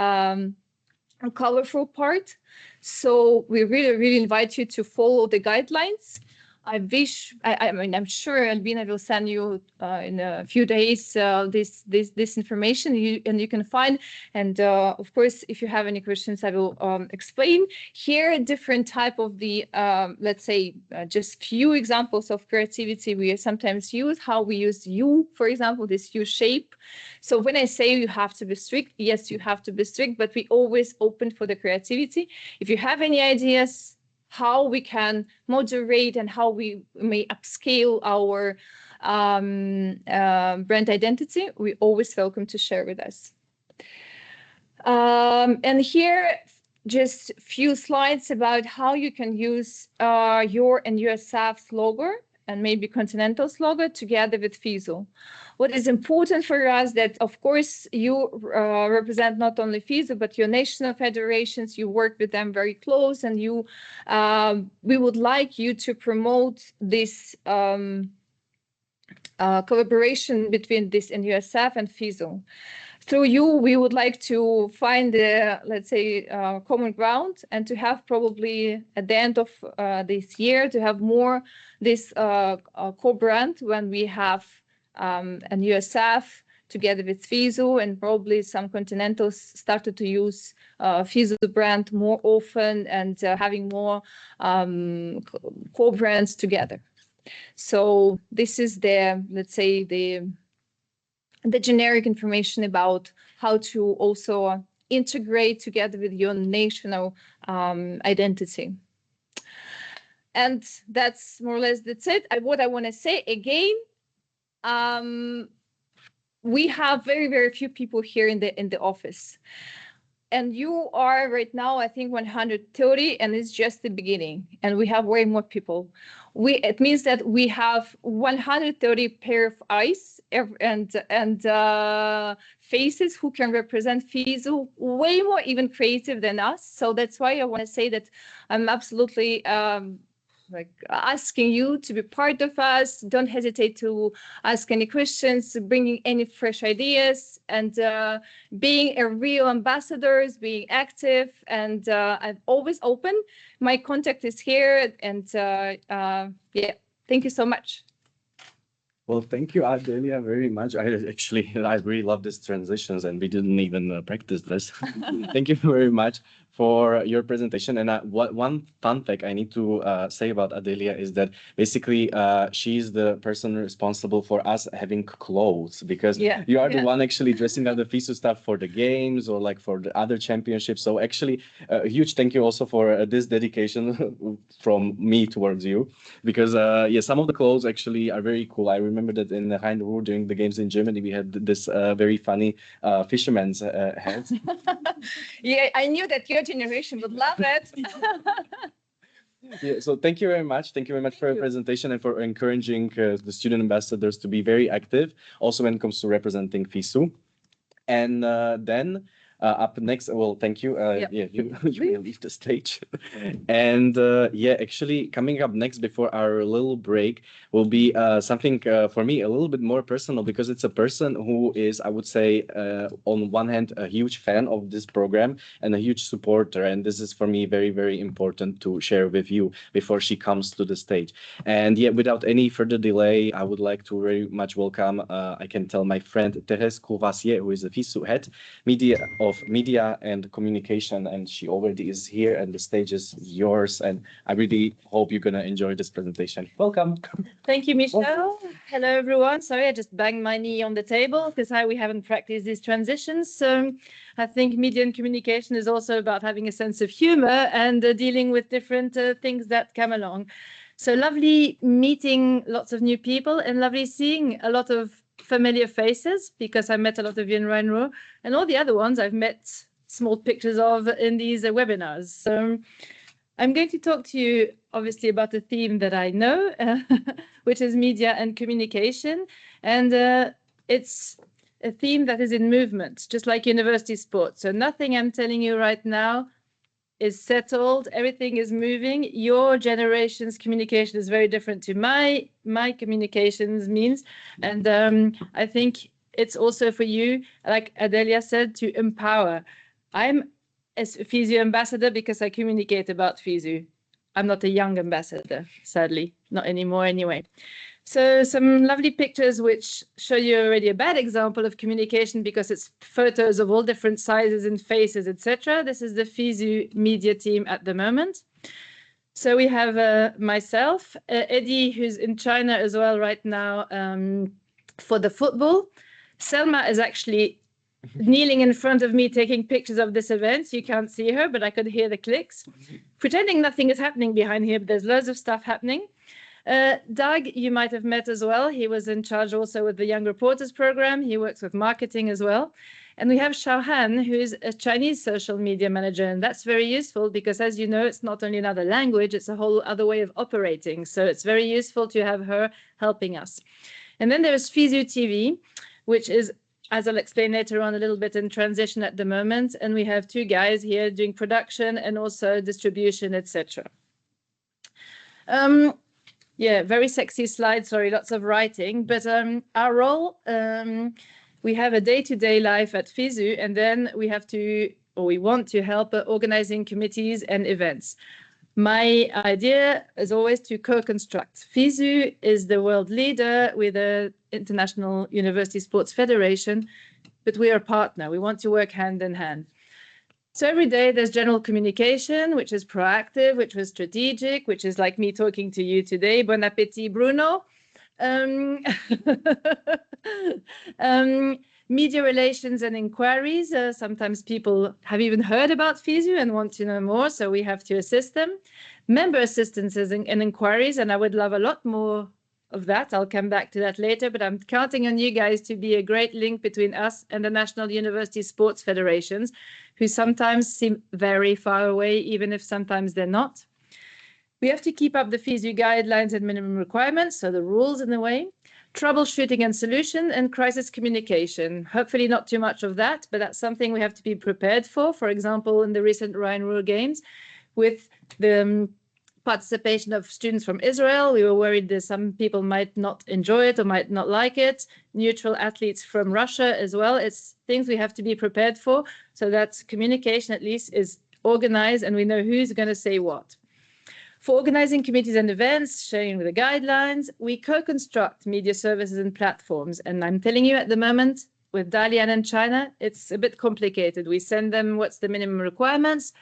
colorful part. So we really, really invite you to follow the guidelines. I mean, I'm sure Albina will send you in a few days this information you can find. And of course, if you have any questions, I will explain here different type of the, let's say, just few examples of creativity we sometimes use, how we use U, for example, this U shape. So when I say you have to be strict, yes, you have to be strict, but we always open for the creativity. If you have any ideas, how we can moderate and how we may upscale our brand identity, we always welcome to share with us. And here, just a few slides about how you can use your and USF's logo and maybe Continental's logo together with FISU. What is important for us that, of course, you represent not only FISU, but your national federations, you work with them very close, and you, we would like you to promote this collaboration between this and USF and FISU. Through you, we would like to find the, let's say, common ground, and to have probably at the end of this year, to have more this co-brand when we have an USF together with FISU, and probably some Continentals started to use FISU brand more often, and having more co-brands together. So this is the, let's say, the generic information about how to also integrate together with your national identity. And that's more or less, that's it. What I want to say again, we have very, very few people here in the office. And you are right now, I think, 130, and it's just the beginning. And we have way more people. It means that we have 130 pair of eyes and faces who can represent FISU, way more even creative than us. So that's why I want to say that I'm absolutely like asking you to be part of us. Don't hesitate to ask any questions, bringing any fresh ideas, and being a real ambassadors, being active, and I'm always open. My contact is here, and yeah, thank you so much. Well, thank you, Adelia, very much. I really love these transitions, and we didn't even practice this. Thank you very much for your presentation. And one fun fact I need to say about Adelia is that basically she's the person responsible for us having clothes, because you are the one actually dressing up the FISU stuff for the games or like for the other championships. So actually a huge thank you also for this dedication from me towards you, because yeah, some of the clothes actually are very cool. I remember that in the Rhine-Ruhr during the games in Germany, we had this very funny fisherman's hat. Yeah, I knew that your generation would love it. Yeah, so thank you very much. Thank you very much for your presentation and for encouraging the student ambassadors to be very active, also when it comes to representing FISU. And then up next, well, thank you. Yeah, you may leave the stage. And yeah, actually coming up next before our little break will be something for me a little bit more personal, because it's a person who is, I would say, on one hand, a huge fan of this program and a huge supporter. And this is for me very, very important to share with you before she comes to the stage. And yeah, without any further delay, I would like to very much welcome, I can tell, my friend Thérèse Courvoisier, who is a FISU head of media and communication, and she already is here, and the stage is yours, and I really hope you're gonna enjoy this presentation. Welcome. Thank you, Michelle. Hello, everyone. Sorry, I just banged my knee on the table because we haven't practiced these transitions. So I think media and communication is also about having a sense of humor and dealing with different things that come along. So lovely meeting lots of new people, and lovely seeing a lot of familiar faces, because I met a lot of you in Rhine-Ruhr, and all the other ones I've met small pictures of in these webinars. So I'm going to talk to you obviously about the theme that I know, which is media and communication. And it's a theme that is in movement, just like university sports. So nothing I'm telling you right now is settled. Everything is moving. Your generation's communication is very different to my communications means. And I think it's also for you, like Adelia said, to empower. I'm a FISU ambassador because I communicate about FISU. I'm not a young ambassador, sadly, not anymore anyway. So some lovely pictures which show you already a bad example of communication because it's photos of all different sizes and faces, etc. This is the FISU media team at the moment. So we have myself, Eddie, who's in China as well right now for the football. Selma is actually kneeling in front of me taking pictures of this event. You can't see her, but I could hear the clicks. Pretending nothing is happening behind here, but there's loads of stuff happening. Doug, you might have met as well. He was in charge also with the Young Reporters program. He works with marketing as well. And we have Xiaohan, who is a Chinese social media manager. And that's very useful because, as you know, it's not only another language, it's a whole other way of operating. So it's very useful to have her helping us. And then there's FISU TV, which is, as I'll explain later on, a little bit in transition at the moment. And we have two guys here doing production and also distribution, etc. Yeah, very sexy slide. Sorry, lots of writing. But our role, we have a day-to-day life at FISU, and then we have to, or we want to help organizing committees and events. My idea is always to co-construct. FISU is the world leader with the International University Sports Federation, but we are a partner. We want to work hand in hand. So every day there's general communication, which is proactive, which was strategic, which is like me talking to you today. Bon appétit, Bruno. Media relations and inquiries. Sometimes people have even heard about FISU and want to know more, so we have to assist them. Member assistances and inquiries, and I would love a lot more of that. I'll come back to that later, but I'm counting on you guys to be a great link between us and the National University Sports Federations, who sometimes seem very far away, even if sometimes they're not. We have to keep up the FISU guidelines and minimum requirements, so the rules in a way. Troubleshooting and solution, and crisis communication. Hopefully not too much of that, but that's something we have to be prepared for. For example, in the recent Rhine-Ruhr games, with the participation of students from Israel, we were worried that some people might not enjoy it or might not like it. Neutral athletes from Russia as well. It's things we have to be prepared for, so that communication at least is organized and we know who's going to say what. For organizing committees and events, sharing the guidelines, we co-construct media services and platforms. And I'm telling you at the moment, with Dalian and China, it's a bit complicated. We send them what's the minimum requirements,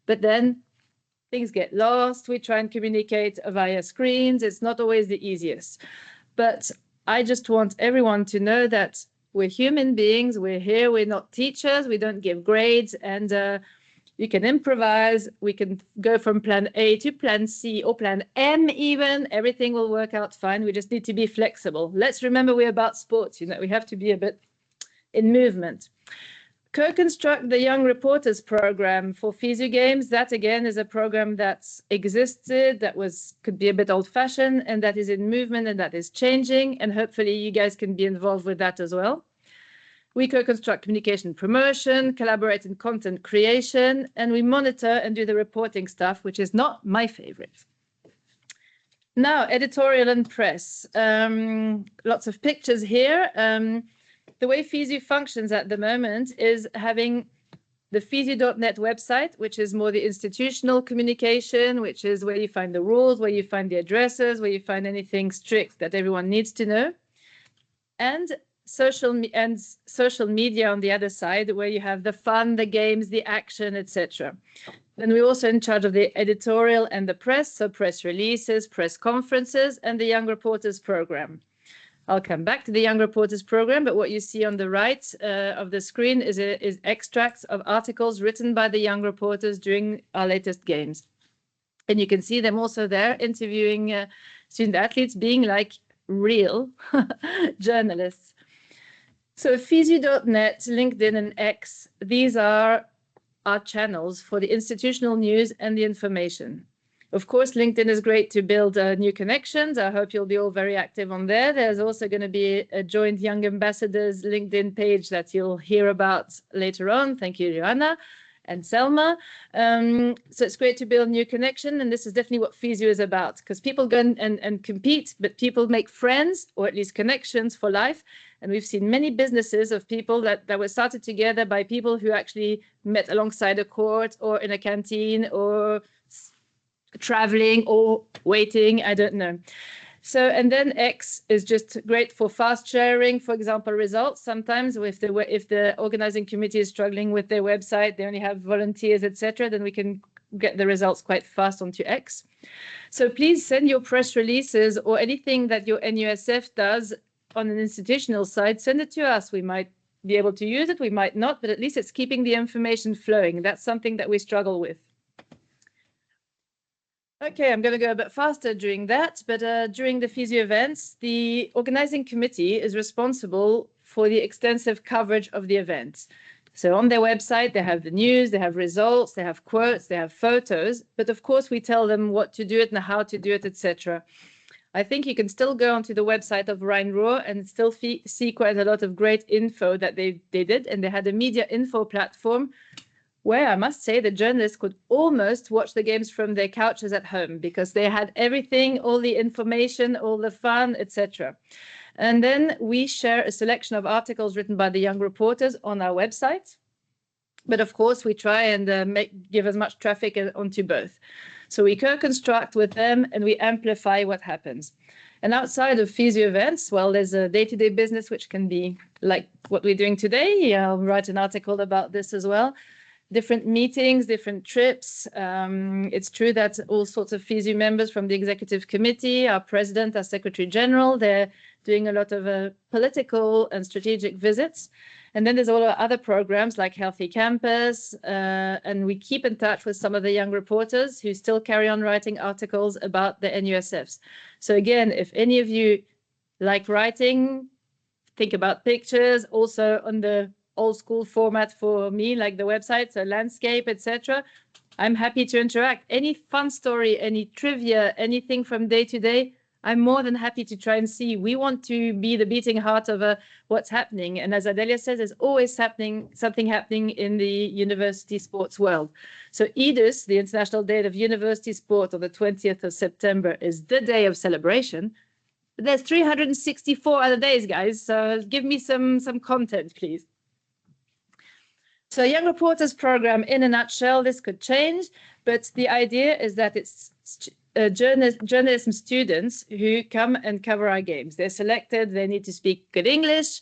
but then things get lost. We try and communicate via screens. It's not always the easiest. But I just want everyone to know that we're human beings. We're here. We're not teachers. We don't give grades. And you can improvise. We can go from plan A to plan C or plan M even. Everything will work out fine. We just need to be flexible. Let's remember we're about sports. You know, we have to be a bit in movement. Co-construct the Young Reporters program for FISU Games. That again is a program that's existed, that could be a bit old-fashioned, and that is in movement and that is changing. And hopefully you guys can be involved with that as well. We co-construct communication promotion, collaborate in content creation, and we monitor and do the reporting stuff, which is not my favorite. Now, editorial and press. Lots of pictures here. The way FISU functions at the moment is having the FISU.net website, which is more the institutional communication, which is where you find the rules, where you find the addresses, where you find anything strict that everyone needs to know. And social media on the other side, where you have the fun, the games, the action, etc. Then we're also in charge of the editorial and the press, so press releases, press conferences, and the Young Reporters program. I'll come back to the Young Reporters program, but what you see on the right of the screen is extracts of articles written by the Young Reporters during our latest games. And you can see them also there interviewing student athletes, being like real journalists. So FISU.net, LinkedIn, and X, these are our channels for the institutional news and the information. Of course, LinkedIn is great to build new connections. I hope you'll be all very active on there. There's also going to be a joint Young Ambassadors LinkedIn page that you'll hear about later on. Thank you, Joanna and Selma. So it's great to build new connection. And this is definitely what FISU is about, because people go and compete, but people make friends, or at least connections for life. And we've seen many businesses of people that were started together by people who actually met alongside a court or in a canteen or traveling or waiting, I don't know. So, and then X is just great for fast sharing, for example, results. Sometimes if the organizing committee is struggling with their website, they only have volunteers, etc., then we can get the results quite fast onto X. So please send your press releases or anything that your NUSF does on an institutional side, send it to us. We might be able to use it, we might not, but at least it's keeping the information flowing. That's something that we struggle with. Okay, I'm going to go a bit faster during that, but during the FISU events, the organizing committee is responsible for the extensive coverage of the events. So on their website, they have the news, they have results, they have quotes, they have photos, but of course we tell them what to do it and how to do it, etc. I think you can still go onto the website of Rhine-Ruhr and still see quite a lot of great info that they did, and they had a media info platform where I must say the journalists could almost watch the games from their couches at home, because they had everything, all the information, all the fun, etc. And then we share a selection of articles written by the young reporters on our website. But of course, we try and give as much traffic onto both. So we co-construct with them and we amplify what happens. And outside of FISU events, well, there's a day-to-day business, which can be like what we're doing today. I'll write an article about this as well. Different meetings, different trips. It's true that all sorts of FISU members from the executive committee, our president, our secretary general, they're doing a lot of political and strategic visits. And then there's all our other programs like Healthy Campus, and we keep in touch with some of the young reporters who still carry on writing articles about the NUSFs. So again, if any of you like writing, think about pictures, also on the old school format for me, like the website, so landscape, etc. I'm happy to interact. Any fun story, any trivia, anything from day to day, I'm more than happy to try and see. We want to be the beating heart of what's happening. And as Adelia says, there's always something happening in the university sports world. So EDUS, the International Day of University Sport on the 20th of September, is the day of celebration. But there's 364 other days, guys. So give me some content, please. So Young Reporters program, in a nutshell, this could change, but the idea is that it's journalism students who come and cover our games. They're selected, they need to speak good English,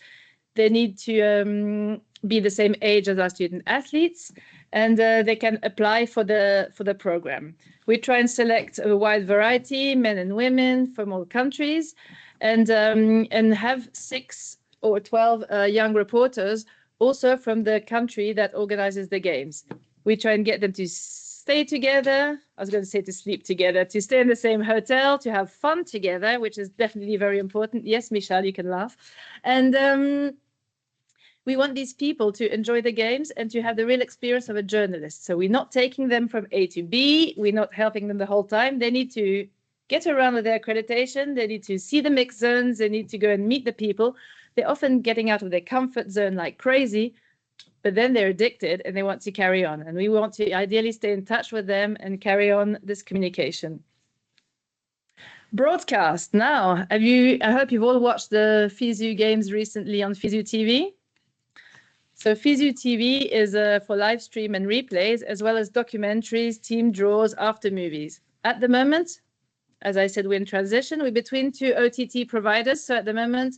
they need to be the same age as our student athletes, and they can apply for the program. We try and select a wide variety, men and women from all countries, and have 6 or 12 young reporters also from the country that organizes the games. We try and get them to stay together. I was going to say to sleep together, to stay in the same hotel, to have fun together, which is definitely very important. Yes, Michelle, you can laugh. And we want these people to enjoy the games and to have the real experience of a journalist. So we're not taking them from A to B. We're not helping them the whole time. They need to get around with their accreditation. They need to see the mixed zones. They need to go and meet the people. They're often getting out of their comfort zone like crazy, but then they're addicted and they want to carry on. And we want to ideally stay in touch with them and carry on this communication. Broadcast. Now, I hope you've all watched the FISU games recently on FISU TV. So FISU TV is for live stream and replays, as well as documentaries, team draws, after movies. At the moment, as I said, we're in transition. We're between 2 OTT providers. So at the moment,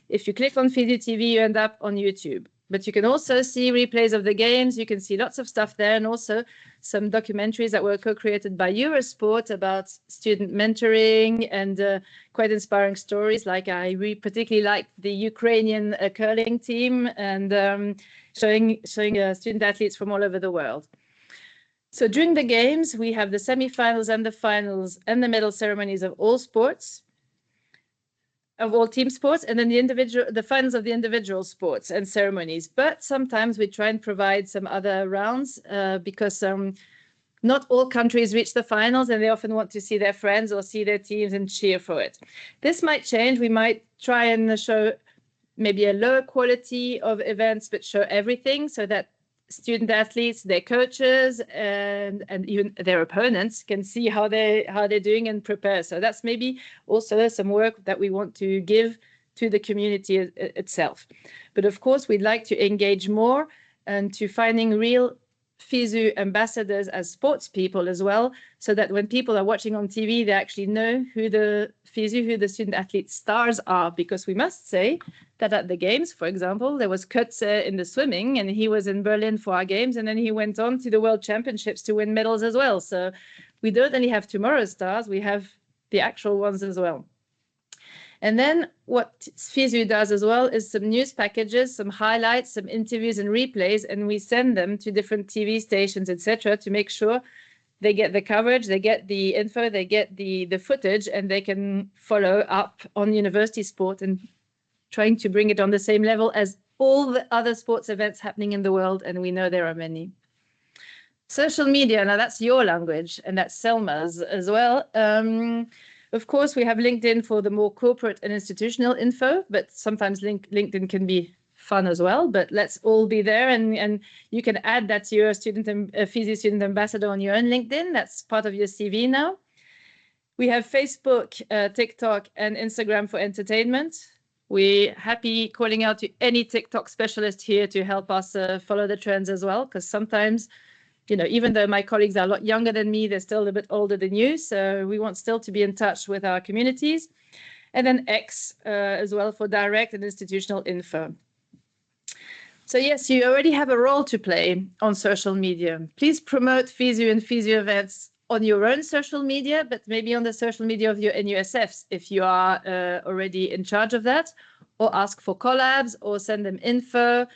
if you click on FISU TV, you end up on YouTube. But you can also see replays of the games. You can see lots of stuff there, and also some documentaries that were co-created by Eurosport about student mentoring and quite inspiring stories. Like I particularly liked the Ukrainian curling team and showing student athletes from all over the world. So during the games, we have the semifinals and the finals and the medal ceremonies of all sports. of all team sports, and then the funds of the individual sports and ceremonies. But sometimes we try and provide some other rounds because not all countries reach the finals, and they often want to see their friends or see their teams and cheer for it. This might change. We might try and show maybe a lower quality of events, but show everything so that student athletes, their coaches, and even their opponents can see how they're doing and prepare. So that's maybe also some work that we want to give to the community itself. But of course, we'd like to engage more and to finding real FISU ambassadors as sports people as well, so that when people are watching on TV, they actually know who the FISU, who the student athlete stars are, because we must say that at the games, for example, there was Kötze in the swimming, and he was in Berlin for our games, and then he went on to the World Championships to win medals as well. So we don't only have tomorrow's stars, we have the actual ones as well. And then what FISU does as well is some news packages, some highlights, some interviews and replays, and we send them to different TV stations, etc., to make sure they get the coverage, they get the info, they get the footage, and they can follow up on university sport and trying to bring it on the same level as all the other sports events happening in the world, and we know there are many. Social media, now that's your language, and that's Selma's as well. Of course, we have LinkedIn for the more corporate and institutional info, but sometimes LinkedIn can be fun as well. But let's all be there, and you can add that to your FISU student ambassador on your own LinkedIn. That's part of your CV now. We have Facebook, TikTok, and Instagram for entertainment. We're happy calling out to any TikTok specialist here to help us follow the trends as well, because sometimes, you know, even though my colleagues are a lot younger than me, they're still a bit older than you. So we want still to be in touch with our communities. And then X as well for direct and institutional info. So yes, you already have a role to play on social media. Please promote FISU and FISU events on your own social media, but maybe on the social media of your NUSFs if you are already in charge of that, or ask for collabs or send them info.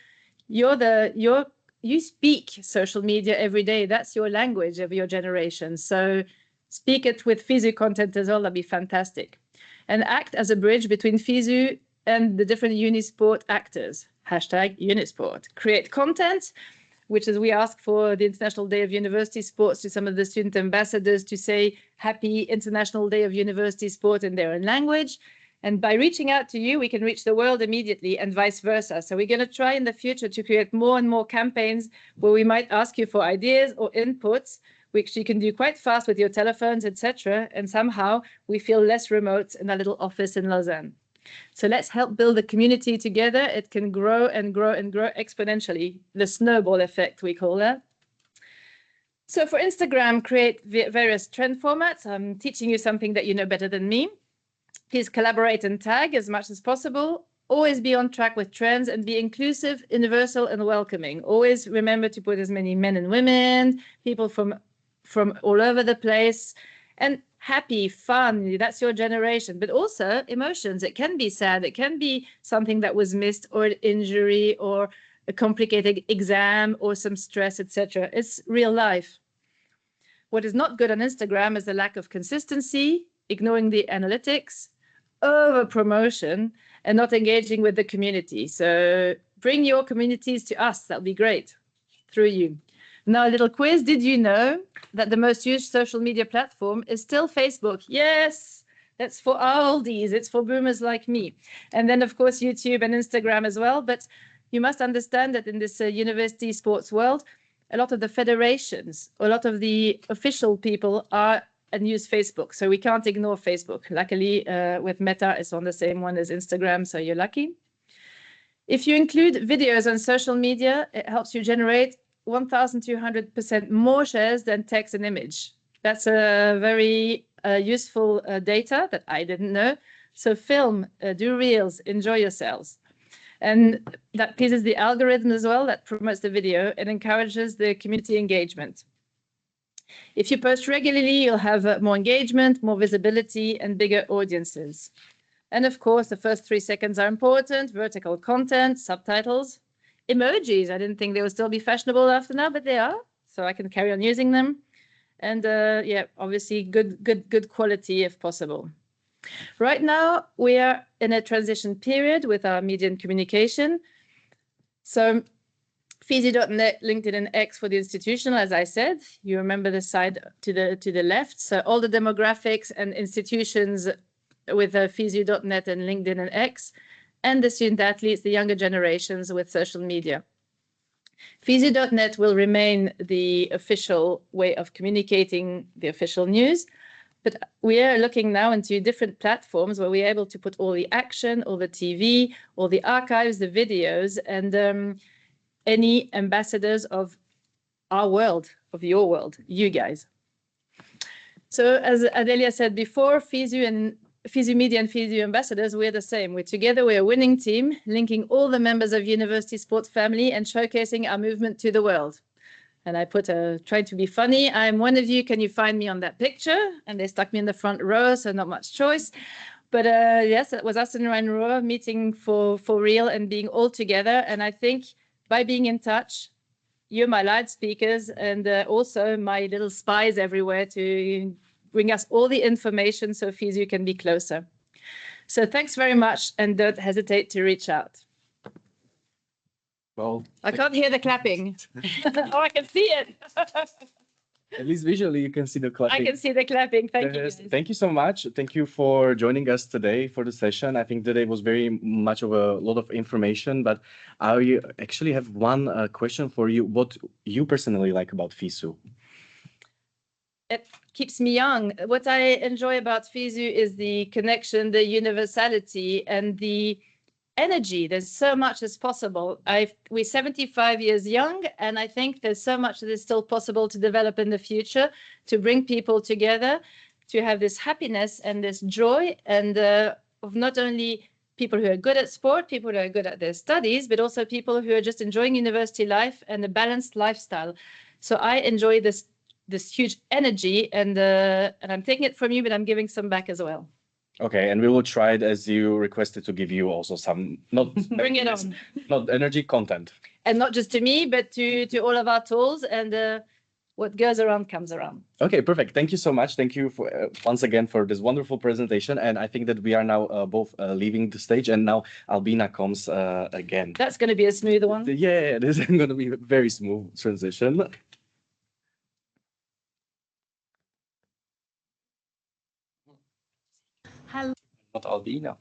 You speak social media every day. That's your language of your generation. So speak it with FISU content as well. That'd be fantastic. And act as a bridge between FISU and the different Unisport actors. #Unisport. Create content, which is we ask for the International Day of University Sports to some of the student ambassadors to say Happy International Day of University Sport in their own language. And by reaching out to you, we can reach the world immediately and vice versa. So we're going to try in the future to create more and more campaigns where we might ask you for ideas or inputs, which you can do quite fast with your telephones, etc. And somehow we feel less remote in a little office in Lausanne. So let's help build the community together. It can grow and grow and grow exponentially. The snowball effect, we call that. So for Instagram, create various trend formats. I'm teaching you something that you know better than me. Please collaborate and tag as much as possible. Always be on track with trends and be inclusive, universal, and welcoming. Always remember to put as many men and women, people from all over the place, and happy, fun. That's your generation. But also emotions. It can be sad. It can be something that was missed, or an injury, or a complicated exam, or some stress, etc. It's real life. What is not good on Instagram is the lack of consistency, ignoring the analytics, over promotion, and not engaging with the community. So bring your communities to us. That'll be great through you. Now, a little quiz. Did you know that the most used social media platform is still Facebook? Yes, that's for our oldies. It's for boomers like me. And then, of course, YouTube and Instagram as well. But you must understand that in this university sports world, a lot of the federations, a lot of the official people are and use Facebook. So we can't ignore Facebook. Luckily, with Meta, it's on the same one as Instagram, so you're lucky. If you include videos on social media, it helps you generate 1,200% more shares than text and image. That's a very useful data that I didn't know. So film, do reels, enjoy yourselves. And that pleases the algorithm as well, that promotes the video and encourages the community engagement. If you post regularly, you'll have more engagement, more visibility, and bigger audiences. And of course, the first 3 seconds are important: vertical content, subtitles, emojis. I didn't think they would still be fashionable after now, but they are. So I can carry on using them. And yeah, obviously good quality if possible. Right now, we are in a transition period with our media and communication. So FISU.net, LinkedIn, and X for the institutional, as I said. You remember the side to the left. So all the demographics and institutions with FISU.net and LinkedIn and X, and the student athletes, the younger generations with social media. FISU.net will remain the official way of communicating the official news, but we are looking now into different platforms where we're able to put all the action, all the TV, all the archives, the videos, and any ambassadors of our world, of your world, you guys. So as Adelia said before, FISU Media and FISU Ambassadors, we're the same. We're together, we're a winning team, linking all the members of University Sports Family and showcasing our movement to the world. And I tried to be funny. I'm one of you, can you find me on that picture? And they stuck me in the front row, so not much choice. But yes, it was us in Rhine-Ruhr meeting for real and being all together. And I think by being in touch, you're my loudspeakers and also my little spies everywhere to bring us all the information so FISU can be closer. So thanks very much, and don't hesitate to reach out. Well, I can't hear the clapping. Oh, I can see it. at least visually you can see the clapping. I can see the clapping. Thank you. Guys. Thank you so much. Thank you for joining us today for the session. I think today was very much of a lot of information, but I actually have one question for you. What you personally like about FISU? It keeps me young. What I enjoy about FISU is the connection, the universality, and the energy. There's so much as possible. We're 75 years young, and I think there's so much that is still possible to develop in the future, to bring people together, to have this happiness and this joy, and of not only people who are good at sport, people who are good at their studies, but also people who are just enjoying university life and a balanced lifestyle. So I enjoy this huge energy, and I'm taking it from you, but I'm giving some back as well. Okay, and we will try it as you requested to give you also some, not bring it on, not energy, content, and not just to me, but to all of our tools, and what goes around comes around. Okay, perfect. Thank you so much. Thank you for once again for this wonderful presentation. And I think that we are now both leaving the stage, and now Albina comes again. That's going to be a smooth one. Yeah, this is going to be a very smooth transition. Hello. Not Albina.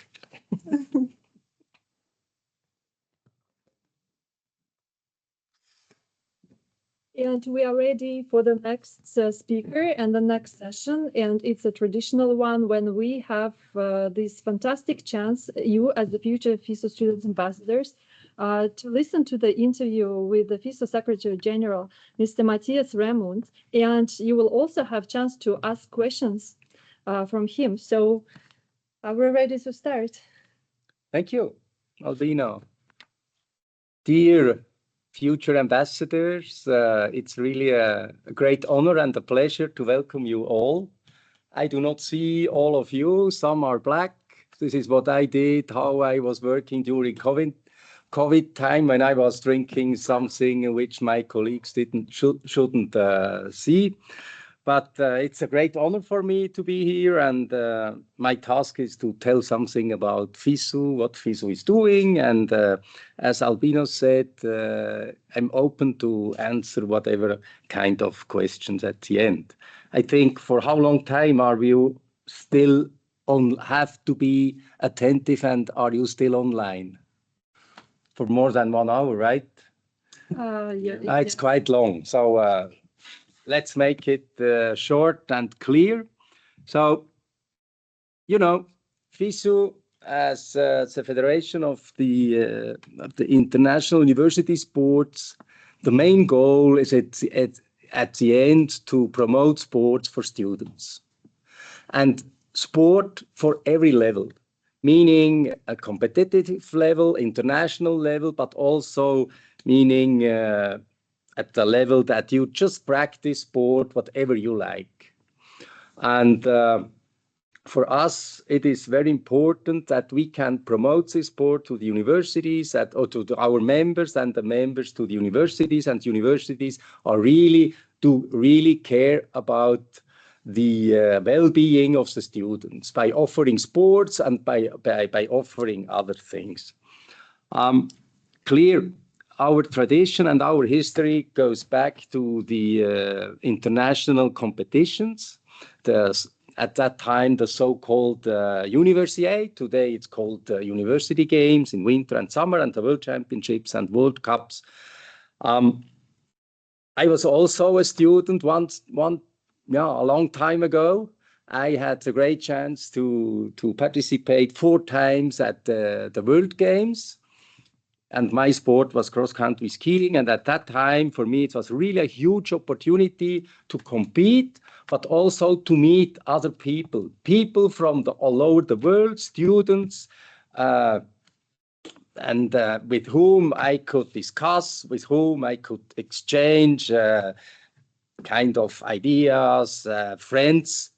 And we are ready for the next speaker and the next session. And it's a traditional one when we have this fantastic chance, you as the future FISU student ambassadors, to listen to the interview with the FISU Secretary General, Mr. Matthias Remund. And you will also have chance to ask questions from him. So we're ready to start. Thank you, Albina. Dear future ambassadors, it's really a great honor and a pleasure to welcome you all. I do not see all of you. Some are black. This is what I did, how I was working during COVID time when I was drinking something which my colleagues shouldn't see. But it's a great honor for me to be here, and my task is to tell something about FISU, what FISU is doing, and as Albino said, I'm open to answer whatever kind of questions at the end. I think for how long time are you still have to be attentive, and are you still online? For more than 1 hour, right? Yeah. It's quite long, so let's make it short and clear. So, you know, FISU as the Federation of the International University Sports, the main goal is at the end to promote sports for students. And sport for every level, meaning a competitive level, international level, but also meaning at the level that you just practice sport, whatever you like. And for us, it is very important that we can promote this sport to the universities, or to our members, and the members to the universities, and universities are really care about the well-being of the students by offering sports and by offering other things. Clear, our tradition and our history goes back to the international competitions. At that time, the so-called Universiade. Today, it's called University Games in winter and summer, and the World Championships and World Cups. I was also a student a long time ago. I had the great chance to participate 4 times at the World Games. And my sport was cross-country skiing. And at that time, for me, it was really a huge opportunity to compete, but also to meet other people from all over the world, students, and with whom I could discuss, with whom I could exchange kind of ideas, friends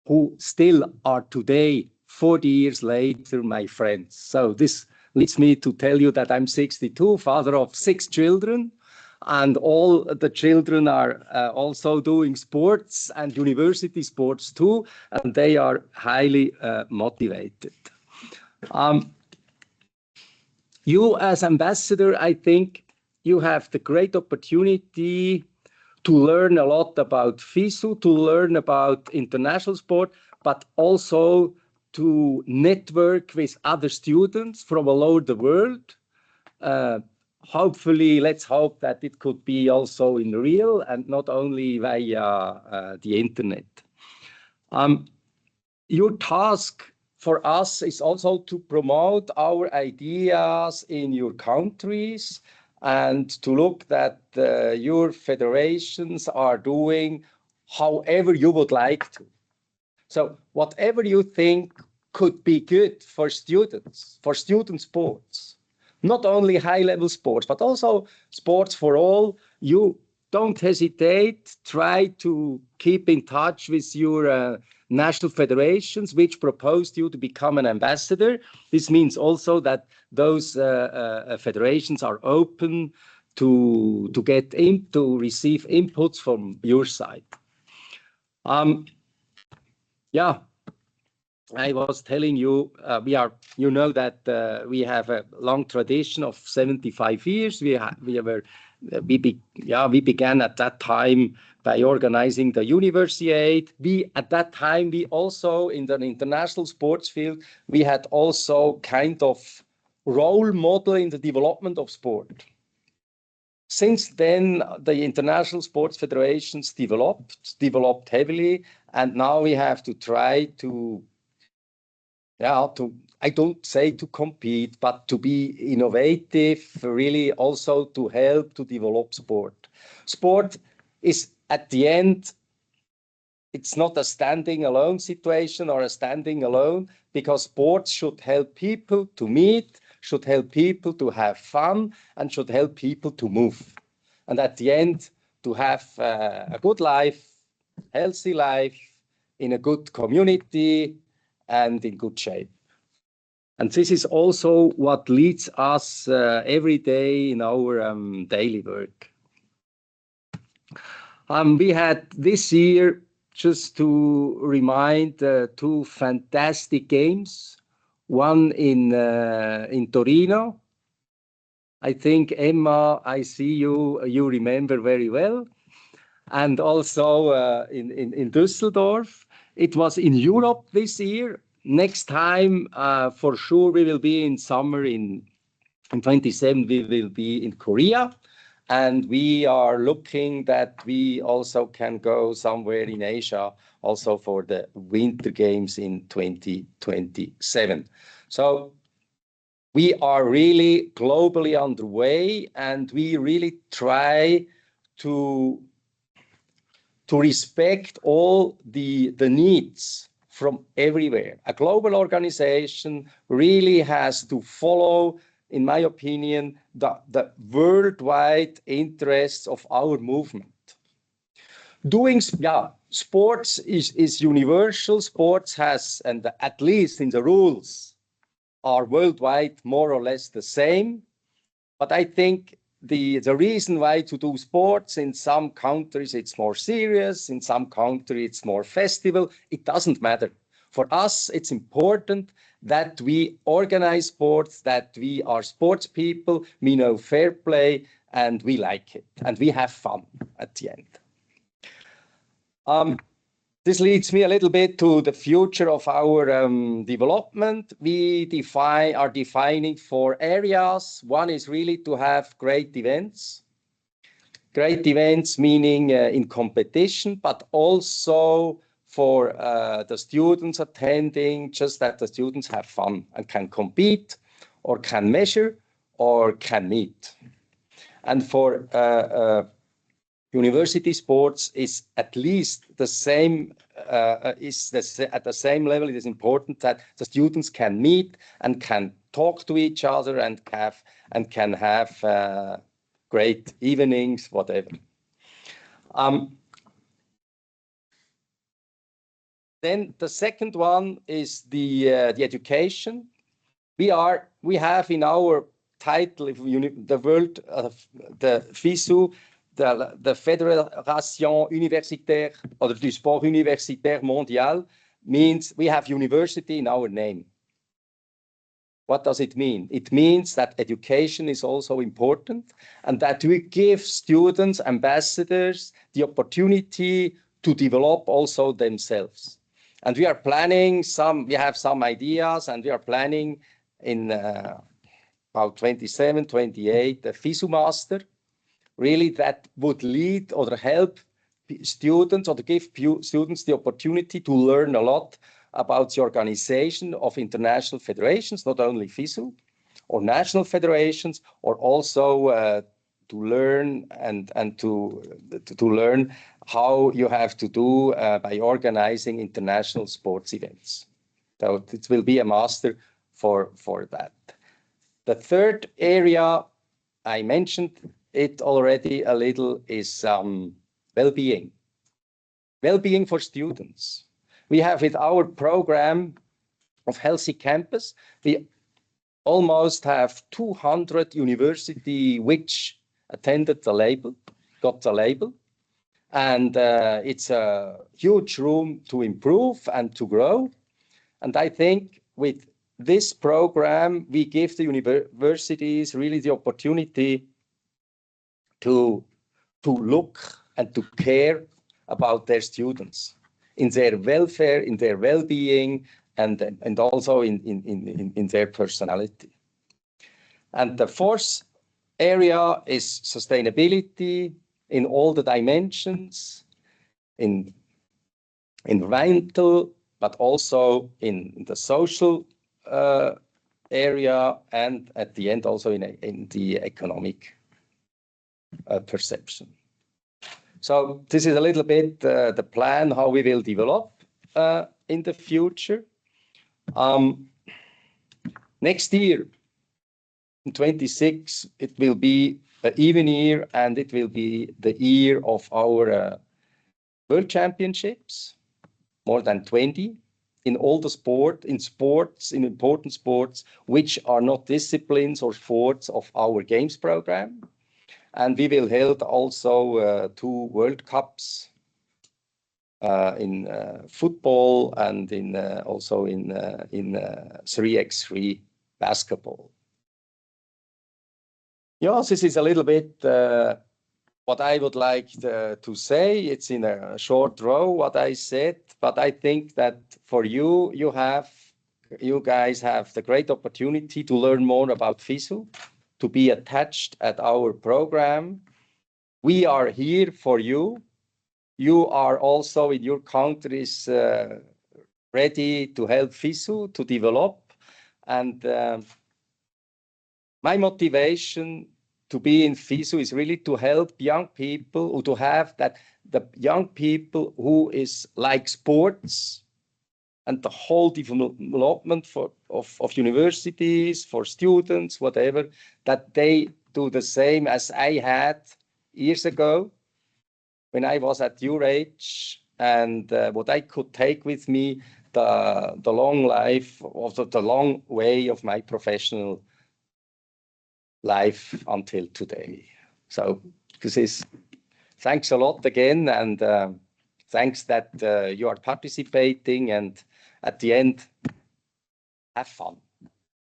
who still are today, 40 years later, my friends. So this leads me to tell you that I'm 62, father of 6 children, and all the children are also doing sports and university sports too, and they are highly motivated. You as ambassador, I think you have the great opportunity to learn a lot about FISU, to learn about international sport, but also to network with other students from all over the world. Hopefully, let's hope that it could be also in real and not only via the internet. Your task for us is also to promote our ideas in your countries and to look that your federations are doing however you would like to. So whatever you think could be good for students, for student sports, not only high-level sports, but also sports for all, you don't hesitate, try to keep in touch with your national federations, which proposed you to become an ambassador. This means also that those federations are open to receive inputs from your side. Yeah, I was telling you, you know that we have a long tradition of 75 years. We began at that time by organizing the Universiade. At that time, we also, in the international sports field, we had also kind of role model in the development of sport. Since then, the international sports federations developed heavily, and now we have to try to, I don't say to compete, but to be innovative, really also to help to develop sport. Sport is at the end, it's not a standing alone situation or a standing alone, because sports should help people to meet, should help people to have fun, and should help people to move. And at the end, to have a good life, healthy life, in a good community, and in good shape. And this is also what leads us every day in our daily work. We had this year, just to remind, 2 fantastic games. One in Torino. I think, Emma, I see you remember very well. And also in Düsseldorf. It was in Europe this year. Next time, for sure, we will be in summer in 27, we will be in Korea. And we are looking that we also can go somewhere in Asia, also for the Winter Games in 2027. So we are really globally underway, and we really try to respect all the needs from everywhere. A global organization really has to follow, in my opinion, the worldwide interests of our movement. Sports is universal. Sports has, and at least in the rules, are worldwide more or less the same. But I think the reason why to do sports. In some countries it's more serious, in some countries it's more festival. It doesn't matter. For us, it's important that we organize sports, that we are sports people, we know fair play, and we like it, and we have fun at the end. This leads me a little bit to the future of our development. We are defining 4 areas. One is really to have great events. Great events meaning in competition, but also for the students attending, just that the students have fun and can compete or can measure or can meet. And for university sports is at least the same, at the same level. It is important that the students can meet and can talk to each other and can have great evenings, whatever. Then the second one is the education. We have in our title, the world, the FISU, the Fédération Universitaire or du Sport Universitaire Mondial, means we have university in our name. What does it mean? It means that education is also important and that we give students, ambassadors, the opportunity to develop also themselves. And we are planning we have some ideas, and we are planning in about 27, 28, the FISU Master, really that would lead or help students or to give students the opportunity to learn a lot about the organization of international federations, not only FISU or national federations, or also to learn and to learn how you have to do by organizing international sports events. So it will be a master for that. The third area, I mentioned it already a little, is well-being. Well-being for students. We have with our program of Healthy Campus, we almost have 200 university which attended the label, got the label. And it's a huge room to improve and to grow. And I think with this program, we give the universities really the opportunity to look and to care about their students, in their welfare, in their well-being, and also in their personality. And the fourth area is sustainability in all the dimensions, in environmental, but also in the social area, and at the end also in the economic perception. So this is a little bit the plan how we will develop in the future. Next year, in 26, it will be an even year, and it will be the year of our World Championships, more than 20 in all the in important sports, which are not disciplines or sports of our games program. And we will hold also 2 World Cups in football and also in 3x3 basketball. Yeah, this is a little bit what I would like to say. It's in a short row what I said, but I think that for you guys have the great opportunity to learn more about FISU, to be attached at our program. We are here for you. You are also in your countries ready to help FISU to develop. And my motivation to be in FISU is really to help young people, or to have the young people who is like sports and the whole development of universities, for students, whatever, that they do the same as I had years ago when I was at your age, and what I could take with me, the long life, of the long way of my professional life until today. So this is thanks a lot again, and thanks that you are participating, and at the end, have fun.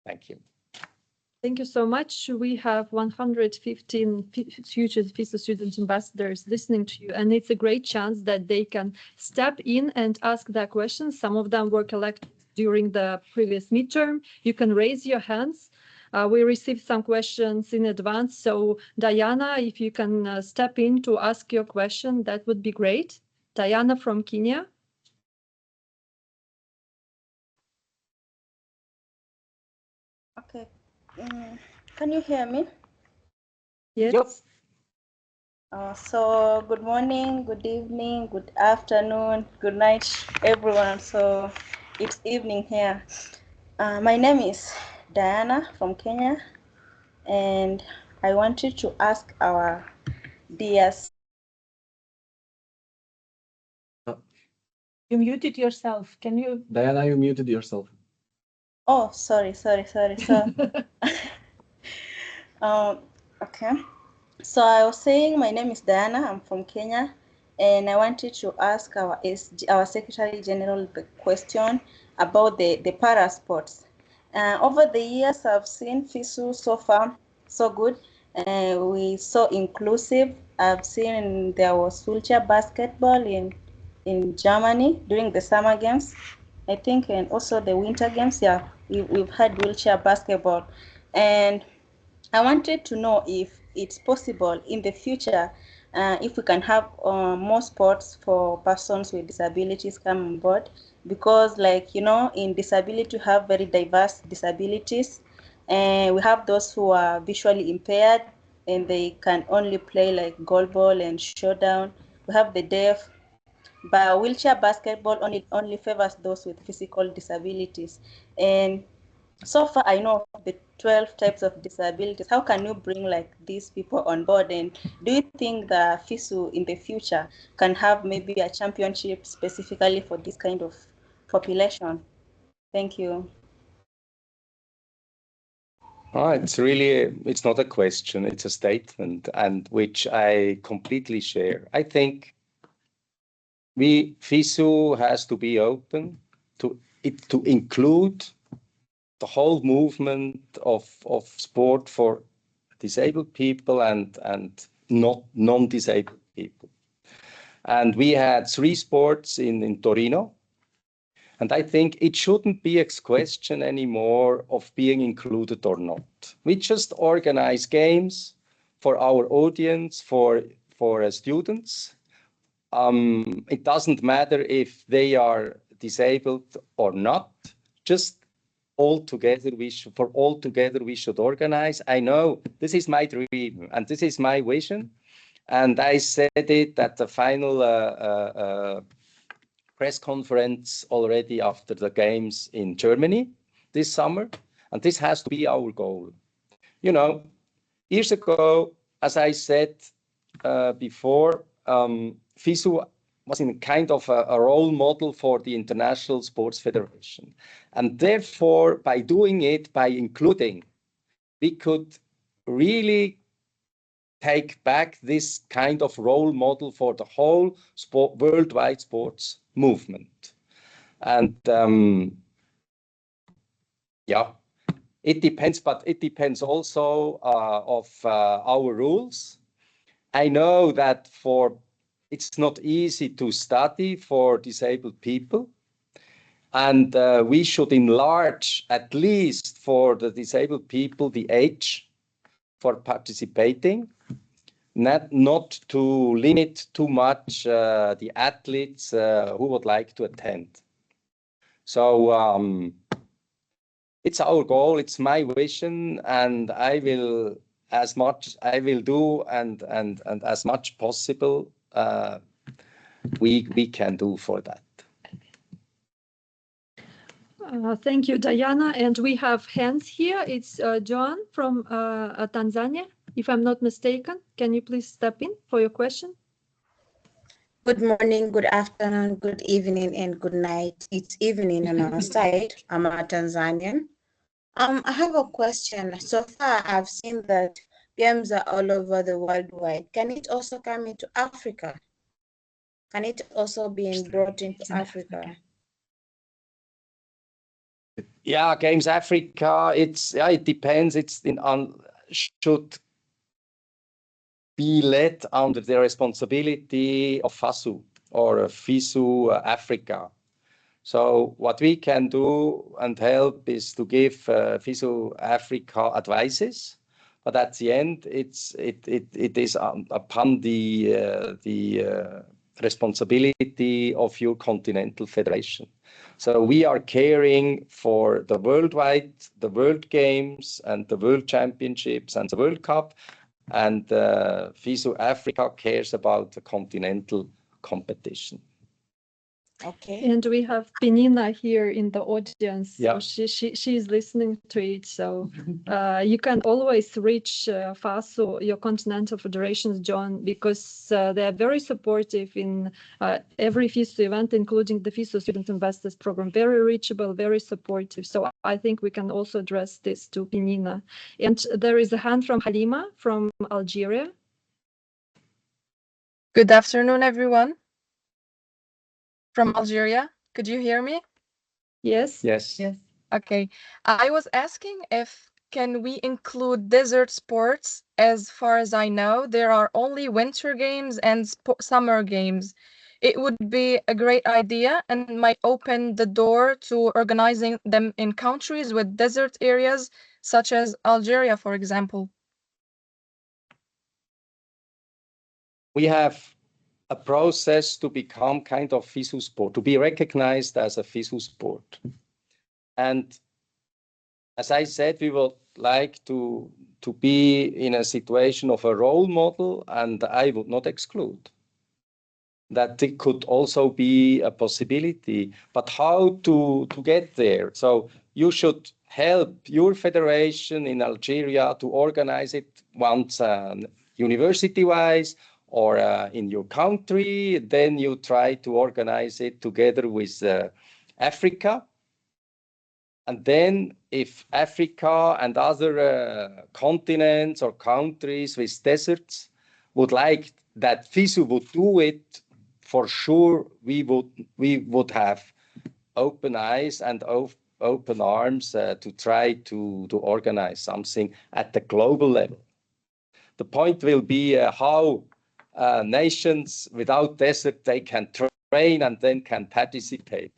Thank you. Thank you so much. We have 115 future FISU student ambassadors listening to you, and it's a great chance that they can step in and ask their questions. Some of them were collected during the previous midterm. You can raise your hands. We received some questions in advance, so Diana, if you can step in to ask your question, that would be great. Diana from Kenya. Okay. Can you hear me? Yes. Yep. So good morning, good evening, good afternoon, good night, everyone. So it's evening here. My name is Diana from Kenya, and I wanted to ask our dear. You muted yourself. Can you? Diana, you muted yourself. Oh, sorry. So, okay. So I was saying my name is Diana. I'm from Kenya, and I wanted to ask our Secretary General the question about the para sports. Over the years, I've seen FISU so far so good. We so inclusive. I've seen there was wheelchair basketball in Germany during the summer games, I think, and also the winter games. Yeah, we've had wheelchair basketball, and I wanted to know if it's possible in the future, if we can have more sports for persons with disabilities come on board, because, like, you know, in disability we have very diverse disabilities, and we have those who are visually impaired and they can only play like goalball and showdown. We have the deaf, but wheelchair basketball only favors those with physical disabilities. And so far I know the 12 types of disabilities. How can you bring like these people on board? And do you think the FISU in the future can have maybe a championship specifically for this kind of population? Thank you. It's not a question, it's a statement, and which I completely share. I think FISU has to be open to include the whole movement of sport for disabled people and not non-disabled people. And we had 3 sports in Torino. And I think it shouldn't be a question anymore of being included or not. We just organize games for our audience, for students. It doesn't matter if they are disabled or not. Just all together we should organize. I know this is my dream and this is my vision. And I said it at the final press conference already after the games in Germany this summer. And this has to be our goal. You know, years ago, as I said before, FISU was in kind of a role model for the International Sports Federation. And therefore, by doing it, by including, we could really take back this kind of role model for the whole worldwide sports movement. And yeah, it depends, but it depends also of our rules. I know that it's not easy to study for disabled people. And we should enlarge, at least for the disabled people, the age for participating, not to limit too much the athletes who would like to attend. So it's our goal, it's my vision, and I will do and as much possible we can do for that. Thank you, Diana. And we have hands here. It's Joan from Tanzania, if I'm not mistaken. Can you please step in for your question? Good morning, good afternoon, good evening, and good night. It's evening on our side. I'm a Tanzanian. I have a question. So far, I've seen that games are all over the worldwide. Can it also come into Africa? Can it also be brought into Africa? Yeah, Games Africa, it depends. Should be led under the responsibility of FASU or FISU Africa. So what we can do and help is to give FISU Africa advices, but at the end, it is upon the responsibility of your continental federation. So we are caring for the worldwide, the World Games and the World Championships and the World Cup, and FISU Africa cares about the continental competition. Okay. And we have Penina here in the audience. Yeah. So she's listening to it. So you can always reach FASO, your continental federations, John, because they are very supportive in every FISU event, including the FISU Student Ambassadors Program. Very reachable, very supportive. So I think we can also address this to Penina. And there is a hand from Halima from Algeria. Good afternoon, everyone. From Algeria. Could you hear me? Yes. Yes. Yes. Okay. I was asking if can we include desert sports? As far as I know, there are only winter games and summer games. It would be a great idea and might open the door to organizing them in countries with desert areas, such as Algeria, for example. We have a process to become kind of FISU sport, to be recognized as a FISU sport. And as I said, we would like to be in a situation of a role model, and I would not exclude that it could also be a possibility. But how to get there? So you should help your federation in Algeria to organize it once university-wise, or in your country. Then you try to organize it together with Africa. And then if Africa and other continents or countries with deserts would like that FISU would do it, for sure we would have open eyes and open arms to try to organize something at the global level. The point will be how nations without desert, they can train and then can participate.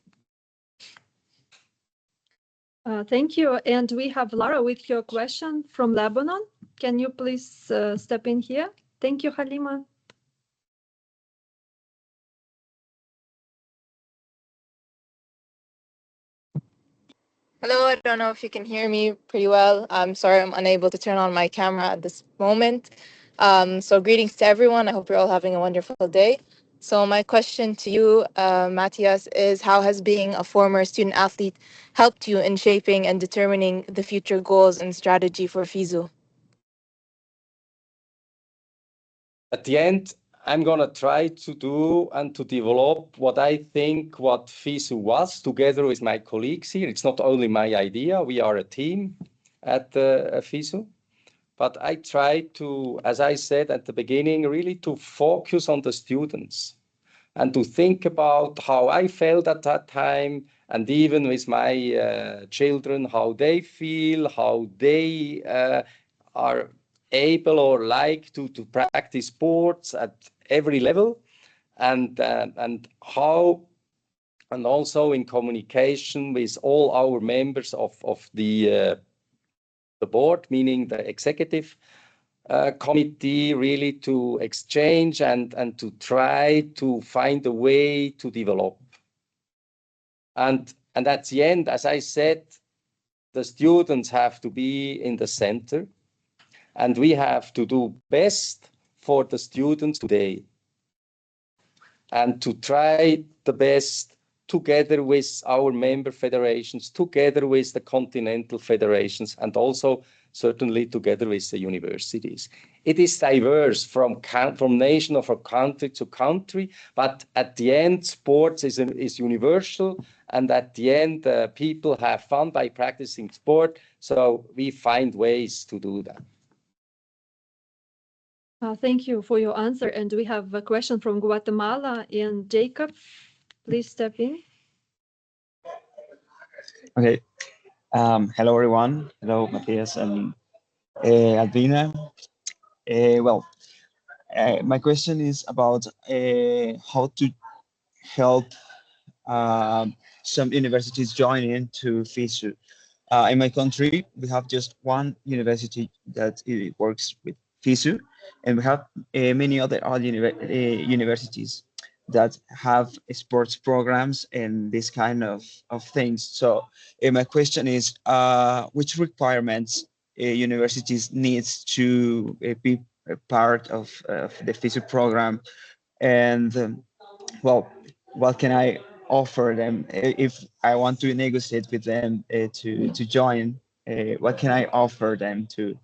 Thank you. And we have Lara with your question from Lebanon. Can you please step in here? Thank you, Halima. Hello, I don't know if you can hear me pretty well. I'm sorry I'm unable to turn on my camera at this moment. So greetings to everyone. I hope you're all having a wonderful day. So my question to you, Matthias, is how has being a former student athlete helped you in shaping and determining the future goals and strategy for FISU? At the end, I'm going to try to do and to develop what I think what FISU was together with my colleagues here. It's not only my idea. We are a team at FISU. But I try to, as I said at the beginning, really to focus on the students and to think about how I felt at that time, and even with my children, how they feel, how they are able or like to practice sports at every level, and how, and also in communication with all our members of the board, meaning the executive committee, really to exchange and to try to find a way to develop. And at the end, as I said, the students have to be in the center, and we have to do best for the students today and to try the best together with our member federations, together with the continental federations, and also certainly together with the universities. It is diverse from nation or from country to country, but at the end, sports is universal, and at the end, people have fun by practicing sport, so we find ways to do that. Thank you for your answer. And we have a question from Guatemala, and Jacob, please step in. Okay. Hello, everyone. Hello, Matthias and Albina. Well, my question is about how to help some universities join into FISU. In my country, we have just one university that works with FISU, and we have many other universities that have sports programs and this kind of things. So my question is, which requirements universities needs to be a part of the FISU program? And well, what can I offer them if I want to negotiate with them to join? What can I offer them to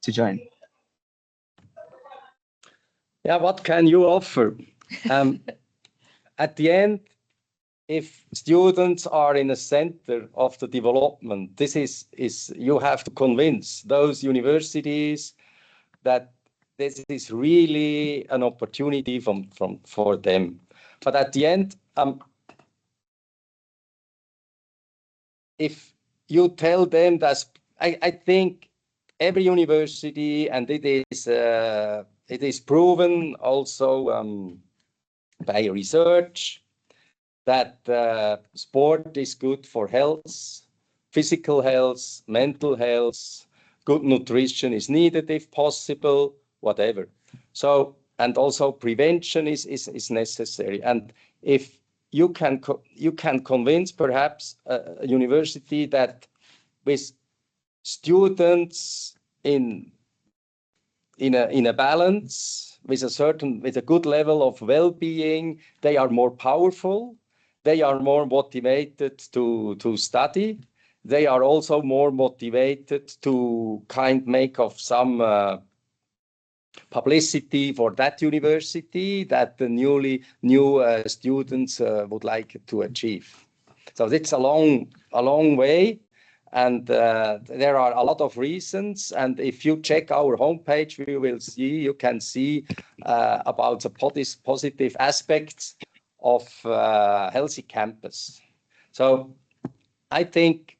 join? Yeah, what can you offer? At the end, if students are in the center of the development, this is you have to convince those universities that this is really an opportunity for them. But at the end, if you tell them that, I think every university, and it is proven also by research that sport is good for health, physical health, mental health, good nutrition is needed if possible, whatever. So, and also prevention is necessary. And if you can convince perhaps a university that with students in a balance, with a good level of well-being, they are more powerful, they are more motivated to study, they are also more motivated to make of some publicity for that university that the new students would like to achieve. So it's a long way, and there are a lot of reasons. And if you check our homepage, you can see about the positive aspects of healthy campus. So I think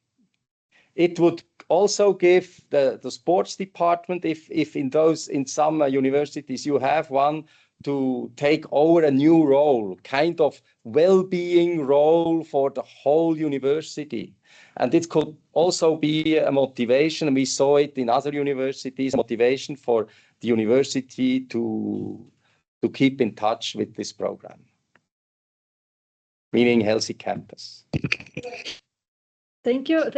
it would also give the sports department, if in some universities you have one, to take over a new role, kind of well-being role for the whole university. And it could also be a motivation. We saw it in other universities, motivation for the university to keep in touch with this program, meaning healthy campus. Thank you,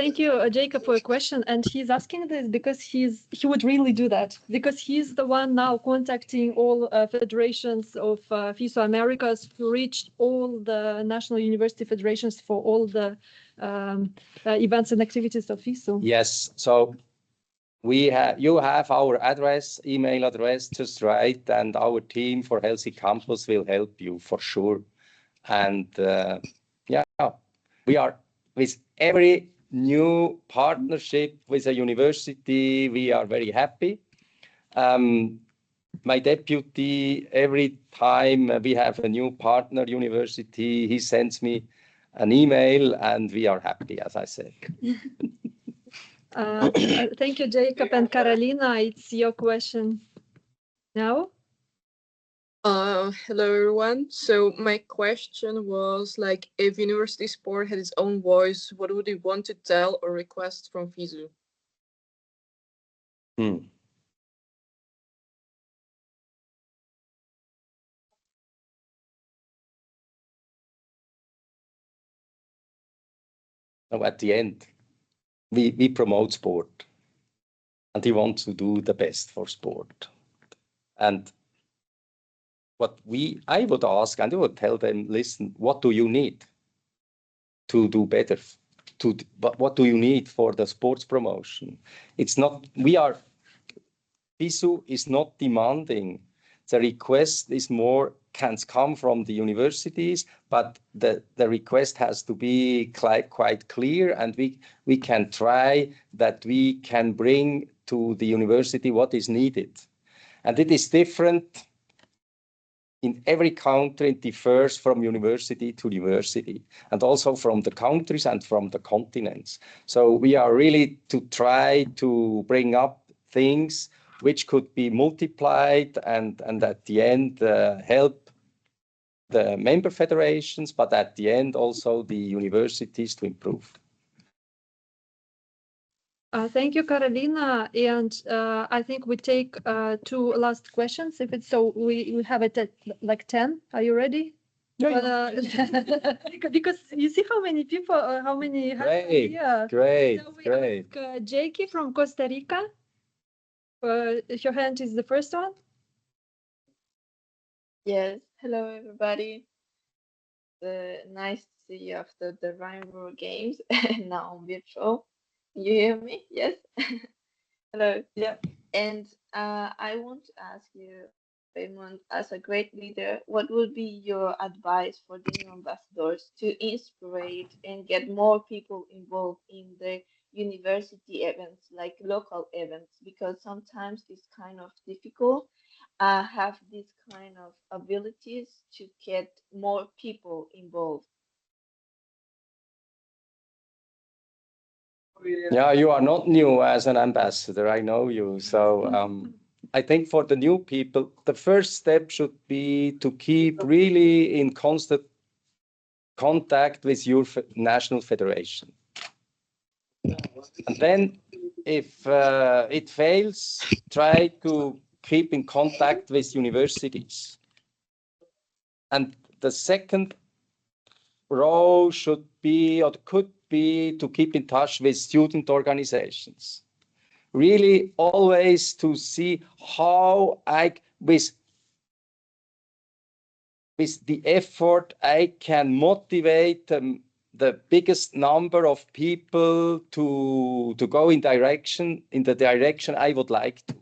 Jacob, for your question. And he's asking this because he would really do that, because he's the one now contacting all federations of FISU Americas to reach all the national university federations for all the events and activities of FISU. Yes, so you have our email address, just write, and our team for Healthy Campus will help you for sure. And yeah, we are with every new partnership with a university, we are very happy. My deputy, every time we have a new partner university, he sends me an email, and we are happy, as I said. Thank you, Jacob. And Carolina, it's your question now. Hello everyone. So my question was, like, if university sport had its own voice, what would you want to tell or request from FISU? Now, at the end, we promote sport, and we want to do the best for sport. And what I would ask, and I would tell them, listen, what do you need to do better? What do you need for the sports promotion? It's not, FISU is not demanding. The request is more, can come from the universities, but the request has to be quite clear, and we can try that we can bring to the university what is needed. And it is different in every country. It differs from university to university, and also from the countries and from the continents. So we are really to try to bring up things which could be multiplied and at the end help the member federations, but at the end also the universities to improve. Thank you, Carolina. And I think we take two last questions. If it's so, we have it at like 10. Are you ready? Yeah. Because you see how many people, how many hands are Great, here. great, So we great. ask Jakey from Costa Rica. Your hand is the first one. Yes, hello everybody. Nice to see you after the Rhine-Ruhr games now on virtual. You hear me? Yes? Hello. Yeah. And I want to ask you, Raymond, as a great leader, what would be your advice for the new ambassadors to inspire and get more people involved in the university events, like local events? Because sometimes it's kind of difficult have these kind of abilities to get more people involved. Yeah, you are not new as an ambassador. I know you. So I think for the new people, the first step should be to keep really in constant contact with your national federation. And then if it fails, try to keep in contact with universities. And the second row should be or could be to keep in touch with student organizations. Really always to see how I, with the effort, I can motivate the biggest number of people to go in the direction I would like to.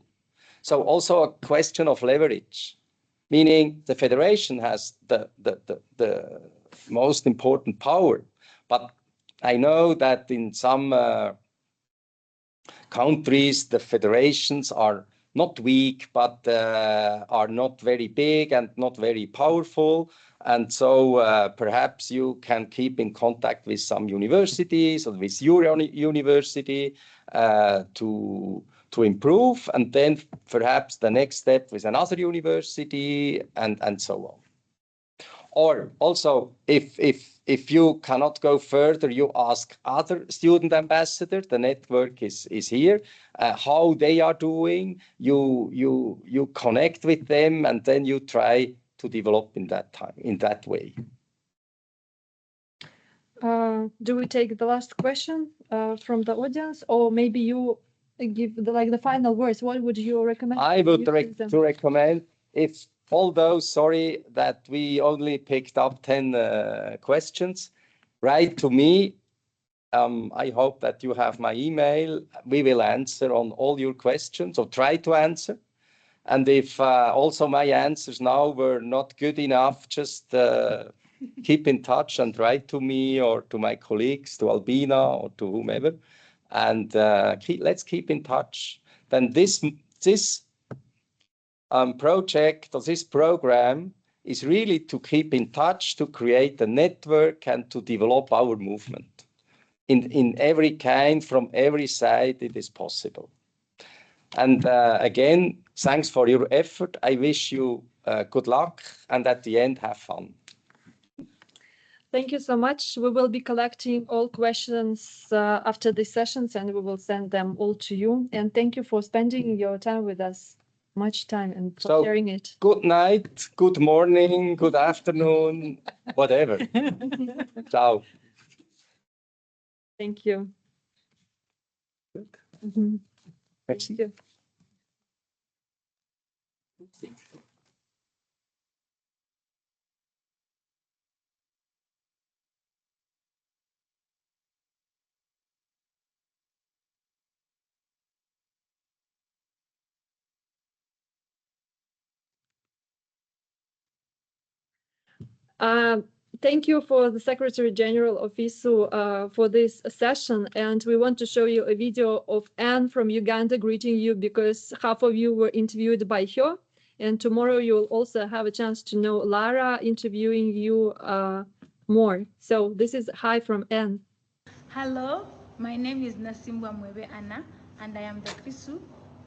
So also a question of leverage, meaning the federation has the most important power. But I know that in some countries, the federations are not weak, but are not very big and not very powerful. And so perhaps you can keep in contact with some universities or with your university to improve. And then perhaps the next step with another university and so on. Or also, if you cannot go further, you ask other student ambassadors. The network is here. How they are doing, you connect with them, and then you try to develop in that way. Do we take the last question from the audience, or maybe you give the final words? What would you recommend? I would recommend, if although sorry that we only picked up 10 questions, write to me. I hope that you have my email. We will answer on all your questions or try to answer. And if also my answers now were not good enough, just keep in touch and write to me or to my colleagues, to Albina or to whomever. And let's keep in touch. Then this project or this program is really to keep in touch, to create a network and to develop our movement. In every kind, from every side, it is possible. And again, thanks for your effort. I wish you good luck and at the end, have fun. Thank you so much. We will be collecting all questions after these sessions and we will send them all to you. And thank you for spending your time with us. Much time and for sharing it. Good night, good morning, good afternoon, whatever. Ciao. Thank you. Good. Mm-hmm. Thank you. thank you for the Secretary General of FISU for this session. And we want to show you a video of Anne from Uganda greeting you because half of you were interviewed by her. And tomorrow you'll also have a chance to know Lara interviewing you more. So this is hi from Anne. Hello, my name is Nasimbwa Mwebe Anna, and I am the FISU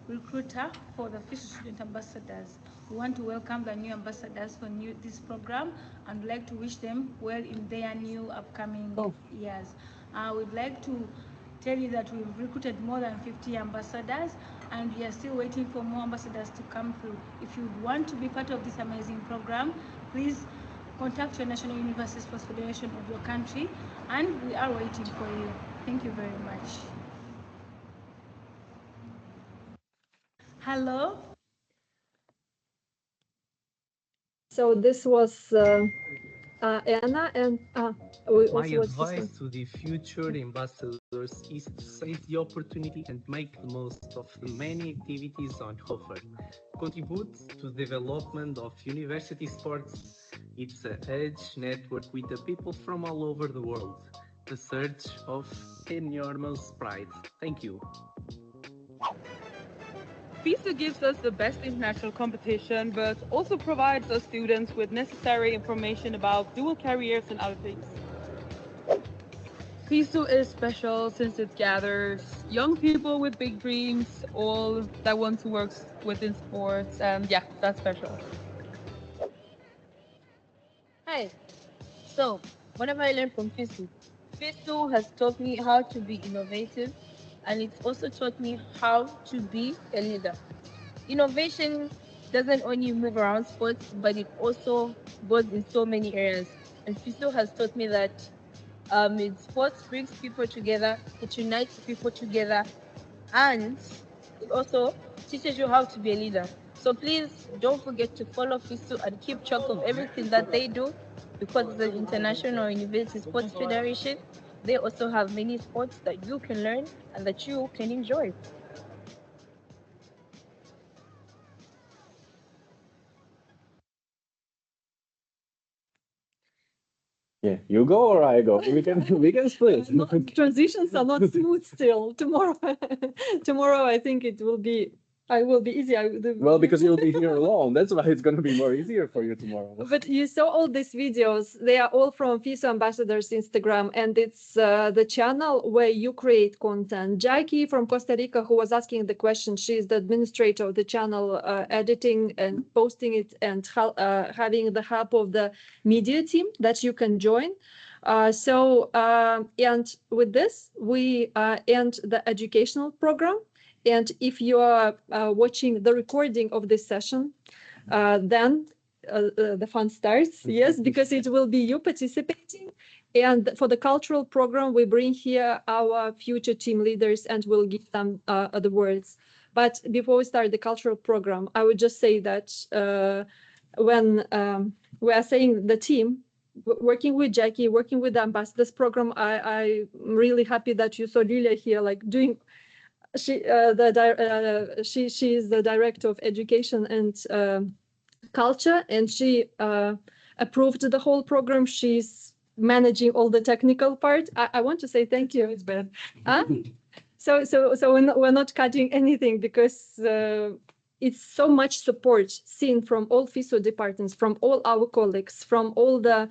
recruiter for the FISU Student Ambassadors. We want to welcome the new ambassadors for this program and would like to wish them well in their new upcoming years. We'd like to tell you that we've recruited more than 50 ambassadors and we are still waiting for more ambassadors to come through. If you want to be part of this amazing program, please contact your National University Sports Federation of your country, and we are waiting for you. Thank you very much. Hello. So this was Anna, and my advice to the future ambassadors is to seize the opportunity and make the most of the many activities on offer. Contribute to the development of university sports. It's a huge network with the people from all over the world. The search of enormous pride. Thank you. FISU gives us the best international competition, but also provides us students with necessary information about dual careers and other things. FISU is special since it gathers young people with big dreams, all that want to work within sports, and yeah, that's special. Hi. So, what have I learned from FISU? FISU has taught me how to be innovative, and it's also taught me how to be a leader. Innovation doesn't only move around sports, but it also goes in so many areas. And FISU has taught me that sports brings people together, it unites people together, and it also teaches you how to be a leader. So please don't forget to follow FISU and keep track of everything that they do, because it's an international university sports federation. They also have many sports that you can learn and that you can enjoy. Yeah, you go or I go. We can split. Transitions are not smooth still. Tomorrow I think I will be easy. Well, because you'll be here alone. That's why it's going to be more easier for you tomorrow. But you saw all these videos. They are all from FISU Ambassadors Instagram, and it's the channel where you create content. Jackie from Costa Rica, who was asking the question, she's the administrator of the channel, editing and posting it, and having the help of the media team that you can join. And with this, we end the educational program. And if you are watching the recording of this session, then the fun starts, yes, because it will be you participating. And for the cultural program, we bring here our future team leaders and we'll give them the words. But before we start the cultural program, I would just say that when we are saying the team, working with Jackie, working with the ambassadors program, I'm really happy that you saw Lilia here, like doing. She is the director of education and culture, and she approved the whole program. She's managing all the technical part. I want to say thank you. It's bad. So we're not cutting anything because it's so much support seen from all FISU departments, from all our colleagues, from all the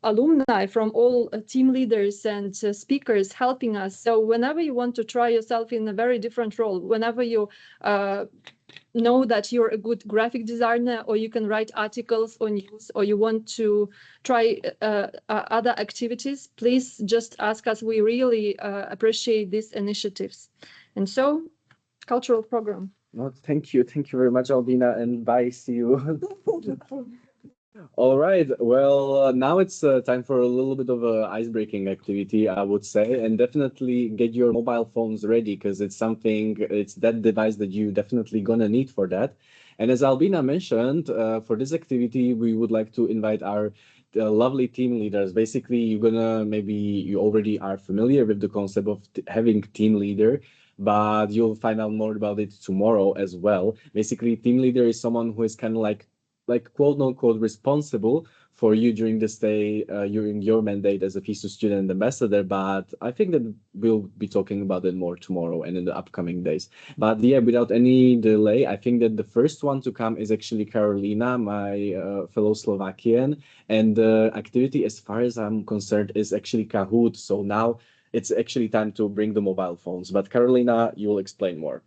alumni, from all team leaders and speakers helping us. So whenever you want to try yourself in a very different role, whenever you know that you're a good graphic designer, or you can write articles or news, or you want to try other activities, please just ask us. We really appreciate these initiatives. And so, cultural program. No, thank you very much, Albina, and bye. See you. All right. Well, now it's time for a little bit of a ice-breaking activity, I would say, and definitely get your mobile phones ready because it's that device that you definitely gonna need for that. And as Albina mentioned, for this activity, we would like to invite our lovely team leaders. Basically, you already are familiar with the concept of having team leader, but you'll find out more about it tomorrow as well. Basically, team leader is someone who is kind of like quote unquote responsible for you during this day, during your mandate as a FISU student ambassador, but I think that we'll be talking about it more tomorrow and in the upcoming days. But yeah, without any delay, I think that the first one to come is actually Carolina, my fellow Slovakian, and the activity, as far as I'm concerned, is actually Kahoot. So now it's actually time to bring the mobile phones. But Carolina, you will explain more.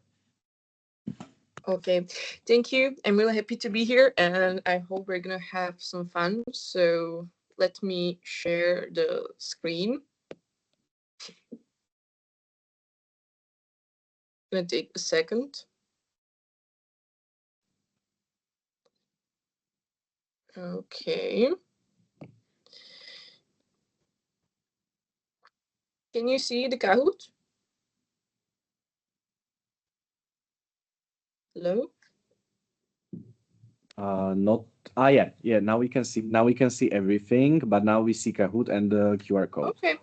Okay, thank you. I'm really happy to be here, and I hope we're gonna have some fun. So let me share the screen. Gonna take a second. Okay. Can you see the Kahoot? Hello? Not yeah. Now we can see everything, but now we see Kahoot and the QR code. Okay.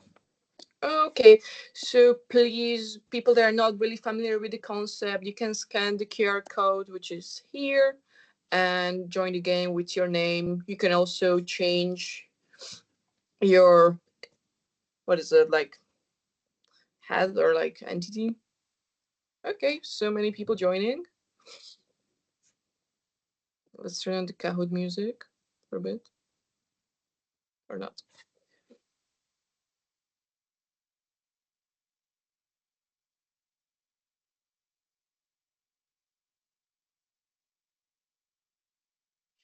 Okay, so please, people that are not really familiar with the concept, you can scan the QR code, which is here, and join the game with your name. You can also change your, what is it, like, head or like entity. Okay, so many people joining. Let's turn on the Kahoot music for a bit. Or not.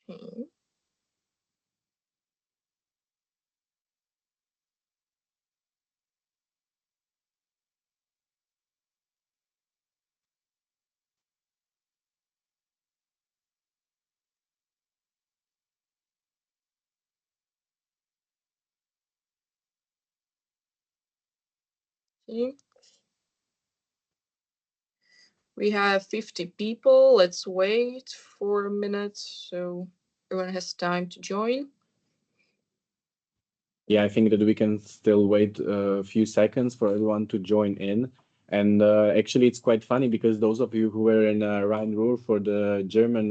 Okay. Okay. We have 50 people. Let's wait for a minute so everyone has time to join. Yeah, I think that we can still wait a few seconds for everyone to join in. And actually, it's quite funny because those of you who were in Rhine-Ruhr for the German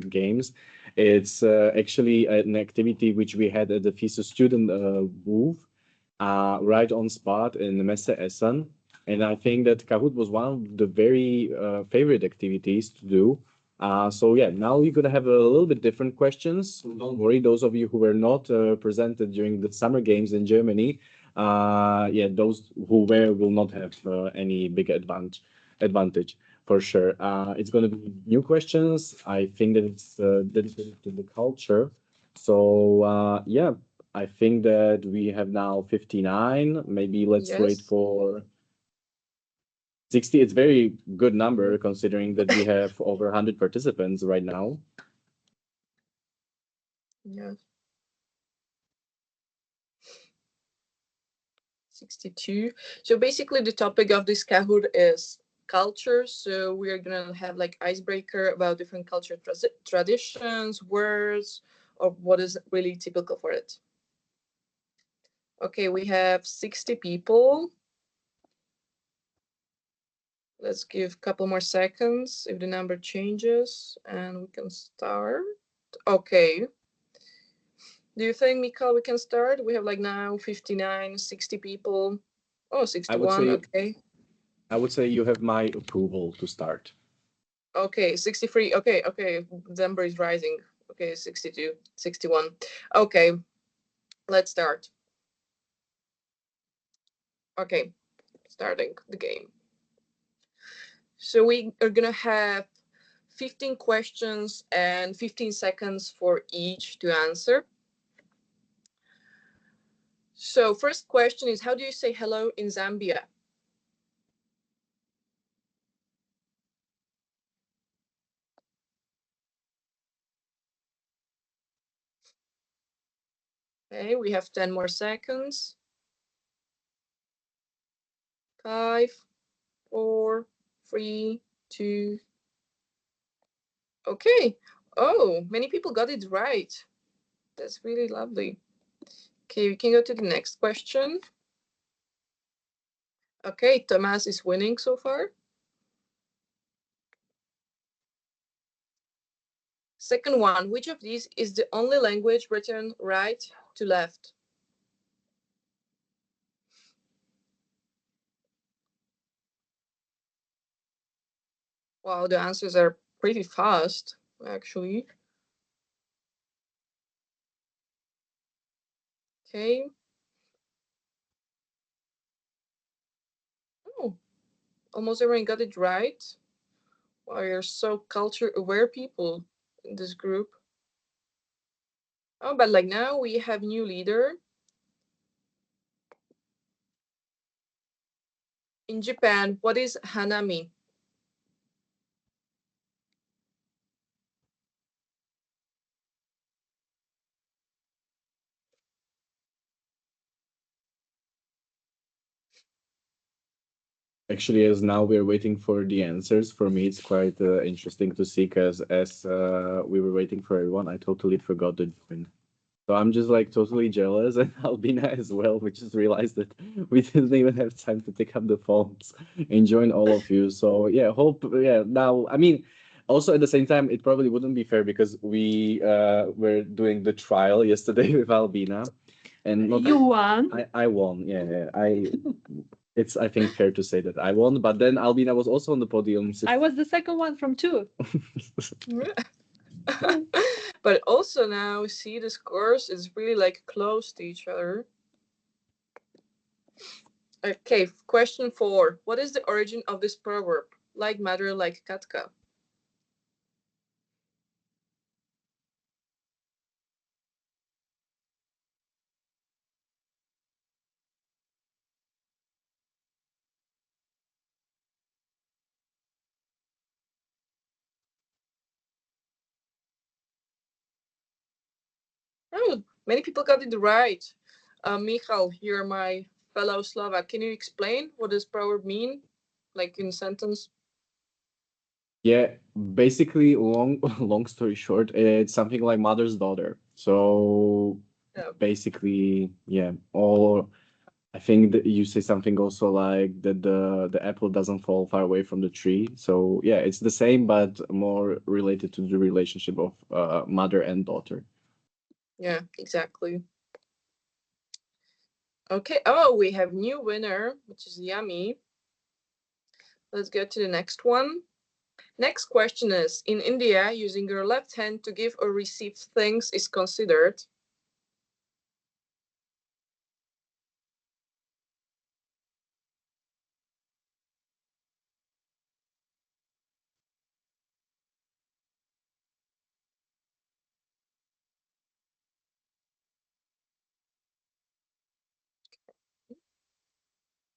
games, it's actually an activity which we had at the FISU student booth right on spot in Messe Essen. And I think that Kahoot was one of the very favorite activities to do. So yeah, now you're gonna have a little bit different questions. So don't worry, those of you who were not presented during the summer games in Germany, yeah, those who were will not have any big advantage for sure. It's gonna be new questions. I think that it's dedicated to the culture. So yeah, I think that we have now 59. Maybe let's wait Yes. for 60. It's very good number considering that we have over 100 participants right now. Yes. 62. So basically the topic of this Kahoot is culture. So we are gonna have like icebreaker about different culture traditions, words, or what is really typical for it. Okay, we have 60 people. Let's give a couple more seconds if the number changes and we can start. Okay. Do you think, Mikael, we can start? We have like now 59, 60 people. Oh, 61, okay. I would say you have my approval to start. Okay, 63. Okay, okay. The number is rising. Okay, 62, 61. Okay, let's start. Okay, starting the game. So we are gonna have 15 questions and 15 seconds for each to answer. So first question is, how do you say hello in Zambia? Okay, we have 10 more seconds. 5, 4, 3, 2. Okay. Oh, many people got it right. That's really lovely. Okay, we can go to the next question. Okay, Thomas is winning so far. Second one, which of these is the only language written right to left? Wow, the answers are pretty fast, actually. Okay. Oh, almost everyone got it right. Wow, you're so culture-aware people in this group. Oh, but like now we have new leader. In Japan, what is hanami? Actually, as now we're waiting for the answers, for me it's quite interesting to see because as we were waiting for everyone, I totally forgot to join. So I'm just like totally jealous, and Albina as well. We just realized that we didn't even have time to pick up the phones and join all of you. So yeah, hope now. I mean, also at the same time, it probably wouldn't be fair because we were doing the trial yesterday with Albina, and not You won. I won. Yeah, it's I think fair to say that I won, but then Albina was also on the podium. I was the second one from two. But also now see the scores is really like close to each other. Okay, question 4. What is the origin of this proverb? Like matter, like Katka. Oh, many people got it right. Michal, you're my fellow Slovak. Can you explain what does proverb mean? Like in a sentence? Yeah, basically, long story short, it's something like mother's daughter. So Yeah. basically, yeah, or I think that you say something also like that the apple doesn't fall far away from the tree. So yeah, it's the same, but more related to the relationship of mother and daughter. Yeah, exactly. Okay. Oh, we have new winner, which is yummy. Let's go to the next one. Next question is, in India, using your left hand to give or receive things is considered.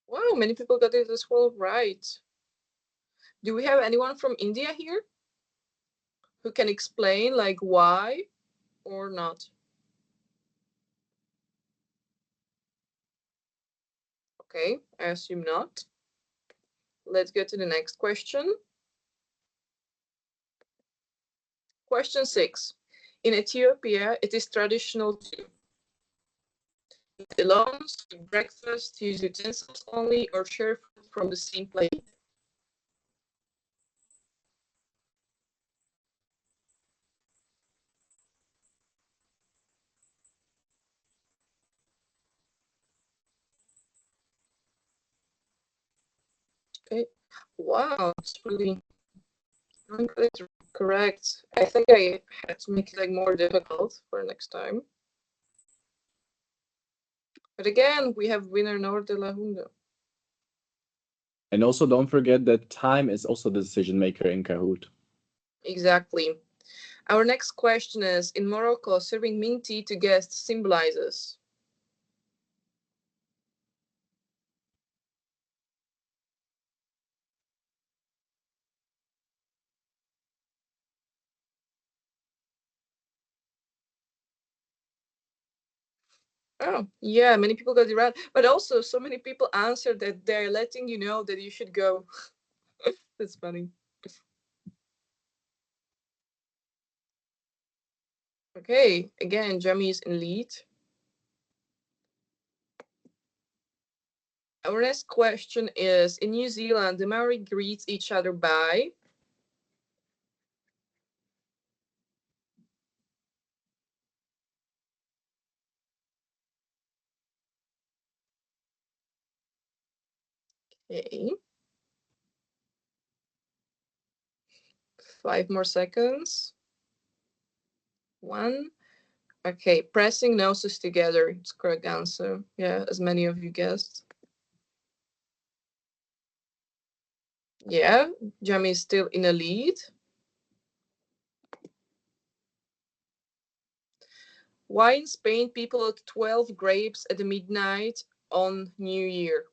Wow, many people got it as well right. Do we have anyone from India here who can explain like why or not? Okay, I assume not. Let's go to the next question. Question 6. In Ethiopia, it is traditional to eat alone, skip breakfast, use utensils only, or share food from the same plate. Okay. Wow, it's really correct. I think I had to make it like more difficult for next time. But again, we have winner Nord de la Hundo. And also don't forget that time is also the decision maker in Kahoot. Exactly. Our next question is, in Morocco, serving mint tea to guests symbolizes. Oh, yeah, many people got it right. But also, so many people answered that they're letting you know that you should go. That's funny. Okay, again, Jamie is in lead. Our next question is, in New Zealand, the Maori greets each other by... Okay. 5 more seconds. 1. Okay, pressing noses together. It's correct answer. Yeah, as many of you guessed. Yeah, Jamie is still in a lead. Why in Spain people eat 12 grapes at midnight on New Year?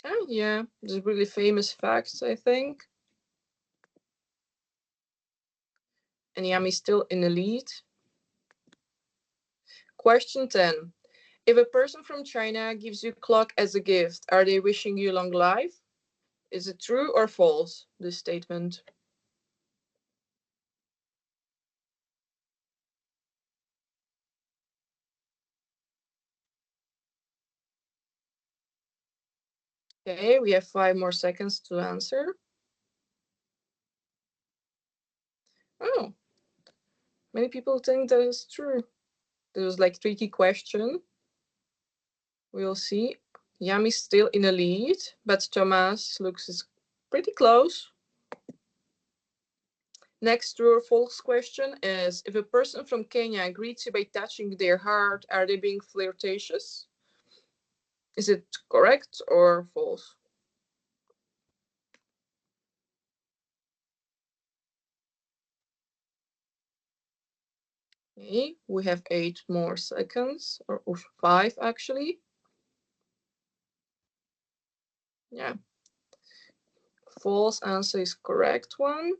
Oh, yeah, there's really famous facts, I think. And Yami's still in the lead. Question 10. If a person from China gives you clock as a gift, are they wishing you long life? Is it true or false, this statement? Okay, we have 5 more seconds to answer. Oh, many people think that is true. This was like tricky question. We'll see. Yami's still in the lead, but Thomas looks is pretty close. Next true or false question is, if a person from Kenya greets you by touching their heart, are they being flirtatious? Is it correct or false? Okay, we have 8 more seconds, or 5 actually. Yeah. False answer is correct one.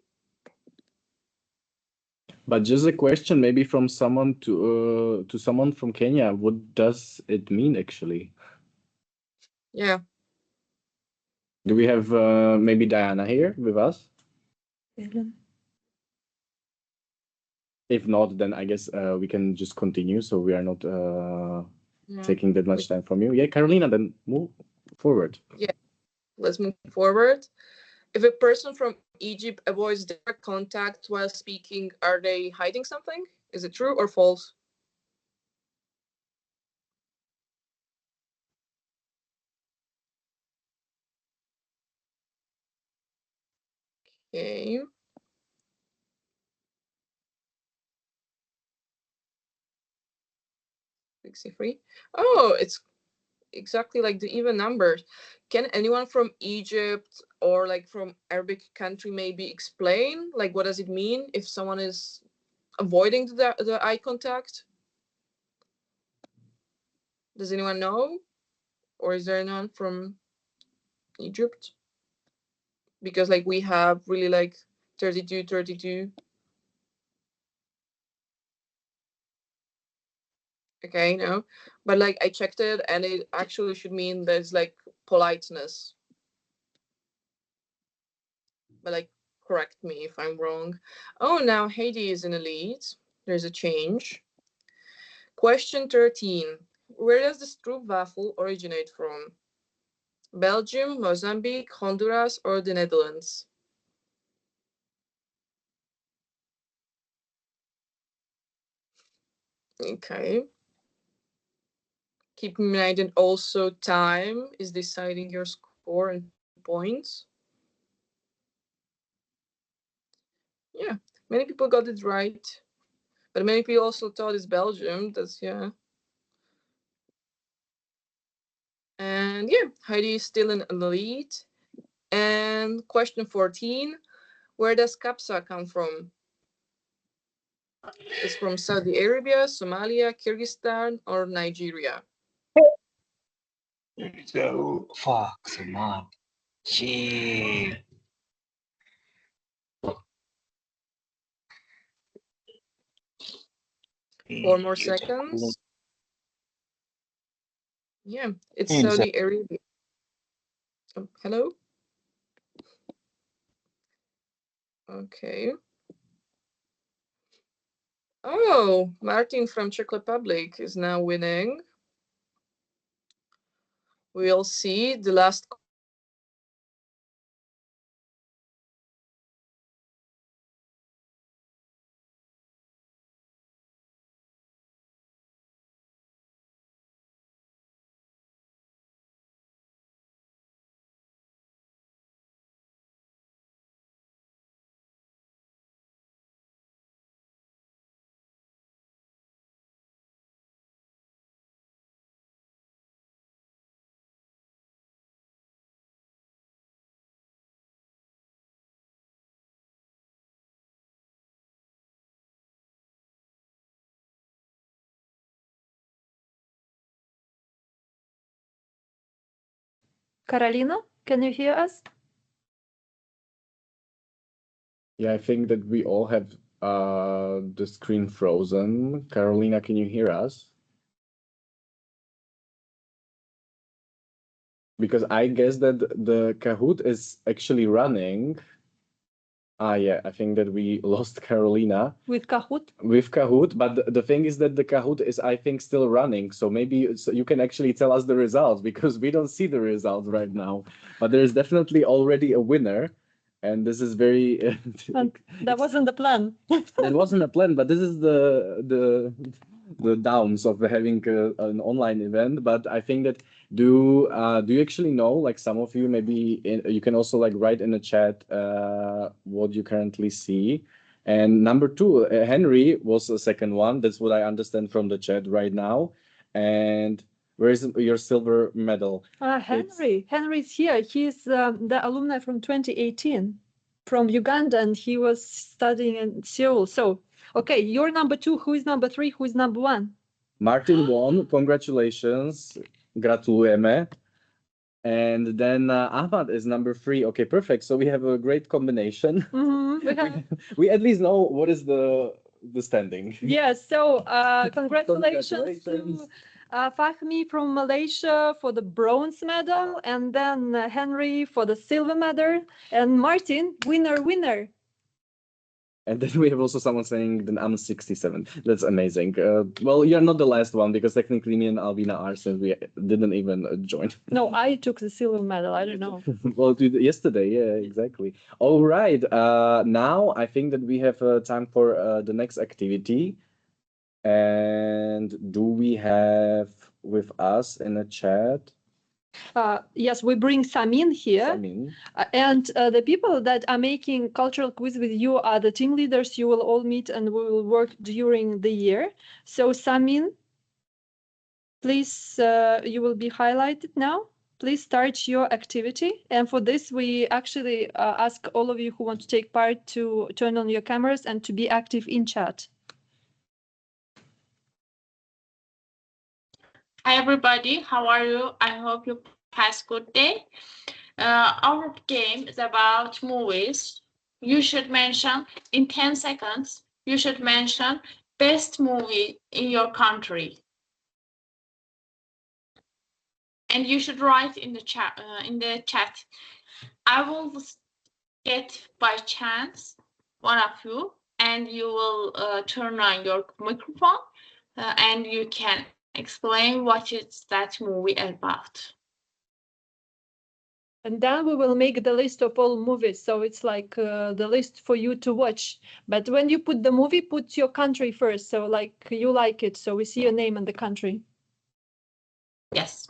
But just a question, maybe from someone to someone from Kenya. What does it mean actually? Yeah. Do we have maybe Diana here with us? If not, then I guess we can just continue, so we are not taking that much time from you. Yeah, Carolina, then move forward. Yeah, let's move forward. If a person from Egypt avoids direct contact while speaking, are they hiding something? Is it true or false? Okay. Free. Oh, it's exactly like the even numbers. Can anyone from Egypt or like from Arabic country maybe explain like what does it mean if someone is avoiding the eye contact? Does anyone know? Or is there anyone from Egypt? Because like we have really like 32. Okay, no, but like I checked it and it actually should mean there's like politeness. But like correct me if I'm wrong. Oh, now Haiti is in the lead. There's a change. Question 13. Where does the stroopwafel originate from? Belgium, Mozambique, Honduras, or the Netherlands? Okay. Keep in mind that also time is deciding your score and points. Yeah, many people got it right. But many people also thought it's Belgium. That's, yeah. And yeah, Heidi is still in the lead. And question 14, where does Kapsa come from? It's from Saudi Arabia, Somalia, Kyrgyzstan, or Nigeria. So, fuck, come on. Shit. 4 more seconds. Yeah, it's Saudi Arabia. Oh, hello? Okay. Oh, Martin from Czech Republic is now winning. we'll see the last Carolina, can you hear us? Yeah, I think that we all have the screen frozen. Carolina, can you hear us? Because I guess that the Kahoot is actually running. Yeah, I think that we lost Carolina With Kahoot? with Kahoot, but the thing is that the Kahoot is, I think, still running. So maybe you can actually tell us the results because we don't see the results right now. But there is definitely already a winner, and this is very. And that wasn't the plan. That wasn't a plan, but this is the downs of having an online event. But I think that do you actually know, like some of you maybe you can also like write in the chat what you currently see. And number two, Henry was the second one. That's what I understand from the chat right now. And where is your silver medal? Henry's here. He's the alumni from 2018 from Uganda, and he was studying in Seoul. So, okay, you're number two. Who is number three? Who is number one? Martin won. Congratulations. Gratulujeme. And then Ahmad is number three. Okay, perfect. So we have a great combination. We at least know what is the standing. Yes, so congratulations to Fahmi from Malaysia for the bronze medal, and then Henry for the silver medal, and Martin, winner. And then we have also someone saying that I'm 67. That's amazing. Well, you're not the last one because technically me and Albina are, since we didn't even join. No, I took the silver medal. I don't know. Well, yesterday, yeah, exactly. All right. Now I think that we have time for the next activity. And do we have with us in the chat? Yes, we bring Samin here. And the people that are making cultural quiz with you are the team leaders you will all meet, and we will work during the year. So Samin, please, you will be highlighted now. Please start your activity. And for this, we actually ask all of you who want to take part to turn on your cameras and to be active in chat. Hi everybody, how are you? I hope you pass good day. Our game is about movies. You should mention in 10 seconds, you should mention best movie in your country. And you should write in the chat. I will get by chance one of you, and you will turn on your microphone and you can explain what is that movie about. And then we will make the list of all movies. So it's like the list for you to watch. But when you put the movie, put your country first. So like you like it. So we see your name and the country. Yes.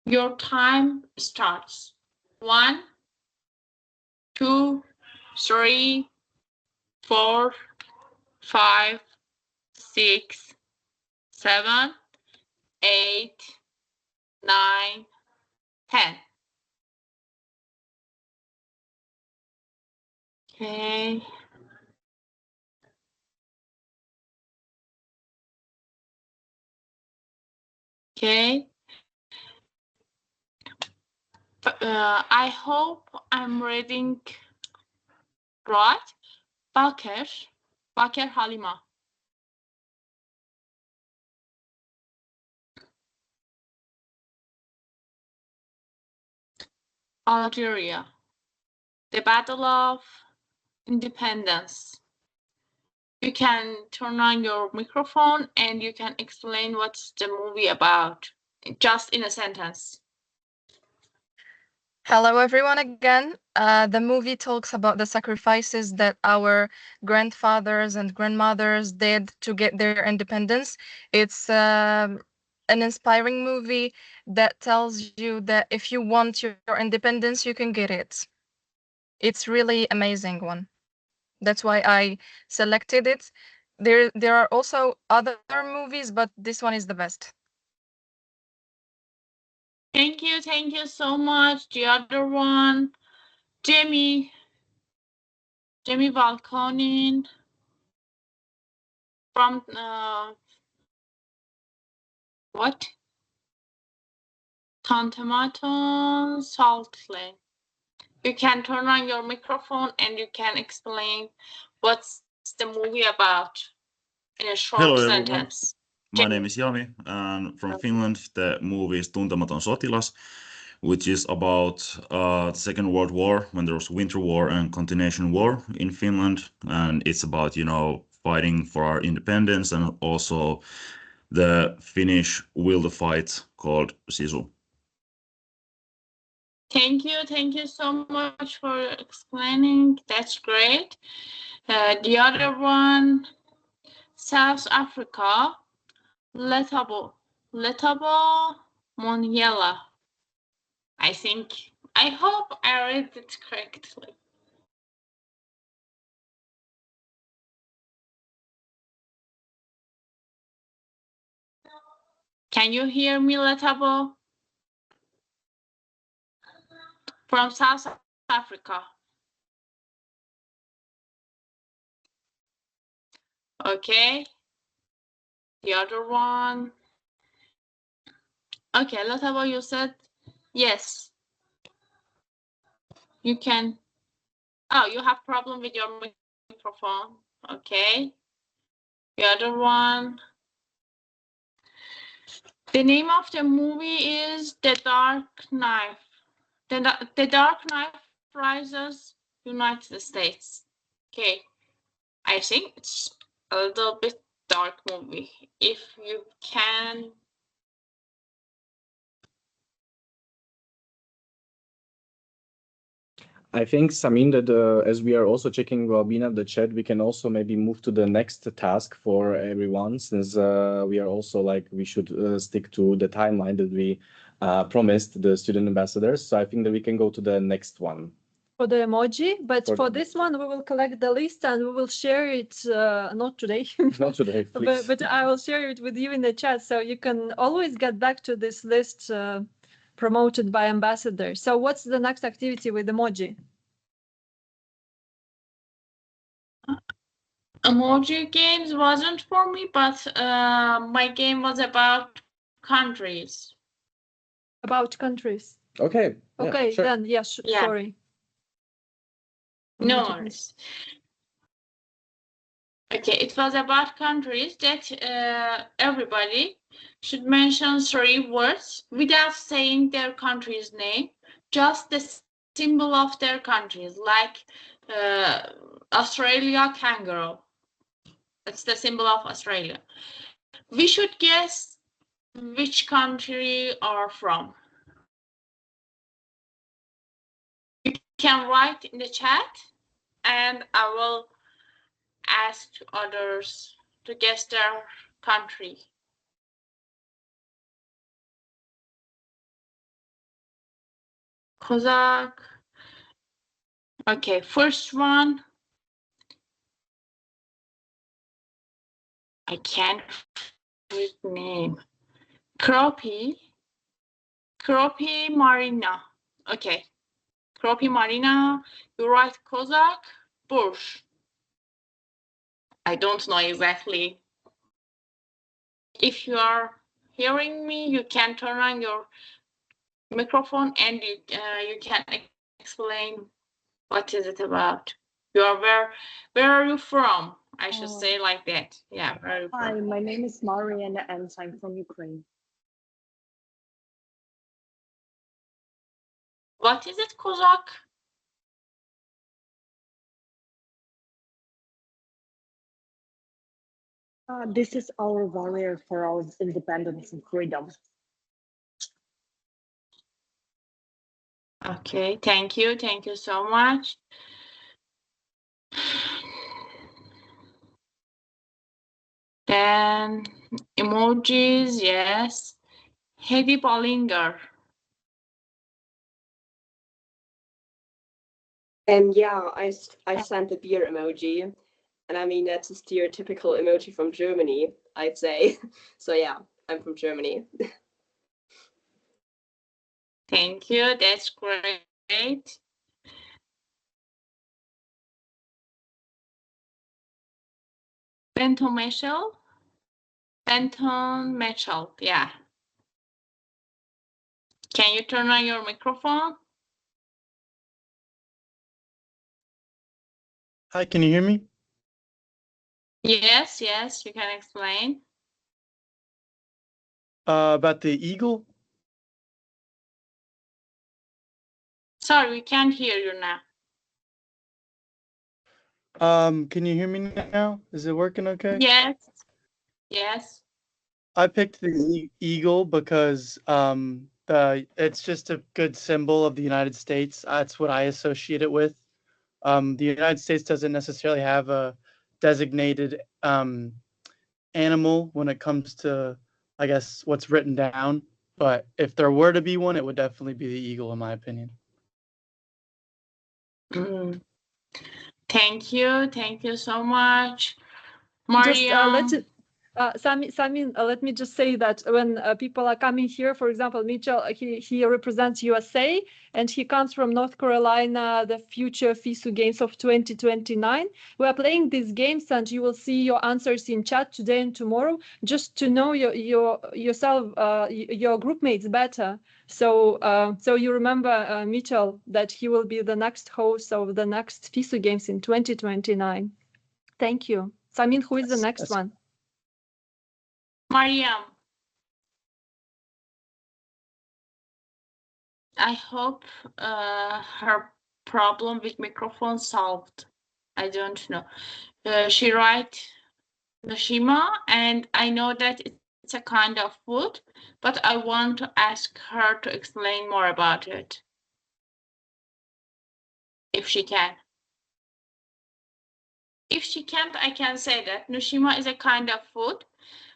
Your time starts. 1, 2, 3, 4, 5, 6, 7, 8, 9, 10. Okay. Okay. I hope I'm reading right. Baker Halima. Algeria. The Battle of Independence. You can turn on your microphone and you can explain what's the movie about, just in a sentence. Hello, everyone, again. The movie talks about the sacrifices that our grandfathers and grandmothers did to get their independence. It's an inspiring movie that tells you that if you want your independence, you can get it. It's really amazing one. That's why I selected it. There are also other movies, but this one is the best. Thank you so much. The other one, Jamie Valkonen from what? Tomato Salt Lake. You can turn on your microphone and you can explain what's the movie about in a short Hello, everyone. sentence. My name is Jami, and from Finland, the movie is Tuntematon sotilas, which is about the Second World War, when there was Winter War and Continuation War in Finland, and it's about, you know, fighting for our independence and also the Finnish will to fight called SISU. Thank you so much for explaining. That's great. The other one, South Africa, Letabo Moniela. I hope I read it correctly. Can you hear me, Letabo? From South Africa. Okay. The other one. Okay, Letabo, you said yes. You can. Oh, you have problem with your microphone. Okay. The other one. The name of the movie is The Dark Knife. The Dark Knight Rises, United States. Okay. I think it's a little bit dark movie. If you can. I think, Samin, that as we are also checking Robina the chat, we can also maybe move to the next task for everyone, since we are also like we should stick to the timeline that we promised the student ambassadors. So I think that we can go to the next one. For the emoji, but For for the- this one, we will collect the list and we will share it, not today, Not today, please. but I will share it with you in the chat, so you can always get back to this list promoted by ambassadors. So what's the next activity with emoji? Emoji games wasn't for me, but my game was about countries. About countries. Okay. Yeah, Okay, sure. then yes, Yeah. sorry. No Emoji worries. Okay, it was about countries that everybody should mention 3 words without saying their country's name, just the symbol of their countries, like Australia kangaroo. That's the symbol of Australia. We should guess which country are from. You can write in the chat and I will ask others to guess their country. Kozak. Okay, first one. I can't read name. Kropi Marina. Okay. Kropi Marina. You write Kozak. Burj. I don't know exactly. If you are hearing me, you can turn on your microphone and you can explain what is it about. You are where are you from? I should say like that. Yeah, where are you Hi, from? my name is Mariana and I'm from Ukraine. What is it, Kozak? This is our warrior for our independence and freedom. Okay, thank you. Thank you so much. Then emojis, yes. Heavy Bollinger. Yeah, I sent the beer emoji, and I mean that's a stereotypical emoji from Germany, I'd say. So yeah, I'm from Germany. Thank you. That's great. Benton Mitchell. Benton Mitchell, yeah. Can you turn on your microphone? Hi, can you hear me? Yes, yes, you can explain. About the eagle? Sorry, we can't hear you now. Can you hear me now? Is it working okay? Yes, yes. I picked the eagle because it's just a good symbol of the United States. That's what I associate it with. The United States doesn't necessarily have a designated animal when it comes to, I guess, what's written down. But if there were to be one, it would definitely be the eagle, in my opinion. Thank you so much. Just Mariam. Samin, let me just say that when people are coming here, for example, Mitchell, he represents USA and he comes from North Carolina, the future FISU Games of 2029. We are playing these games and you will see your answers in chat today and tomorrow, just to know yourself, your group mates better. So you remember, Mitchell, that he will be the next host of the next FISU Games in 2029. Thank you. Samin, who is the next one? Mariam. I hope her problem with microphone solved. I don't know. She write Noshima, and I know that it's a kind of food, but I want to ask her to explain more about it, if she can. If she can't, I can say that Noshima is a kind of food,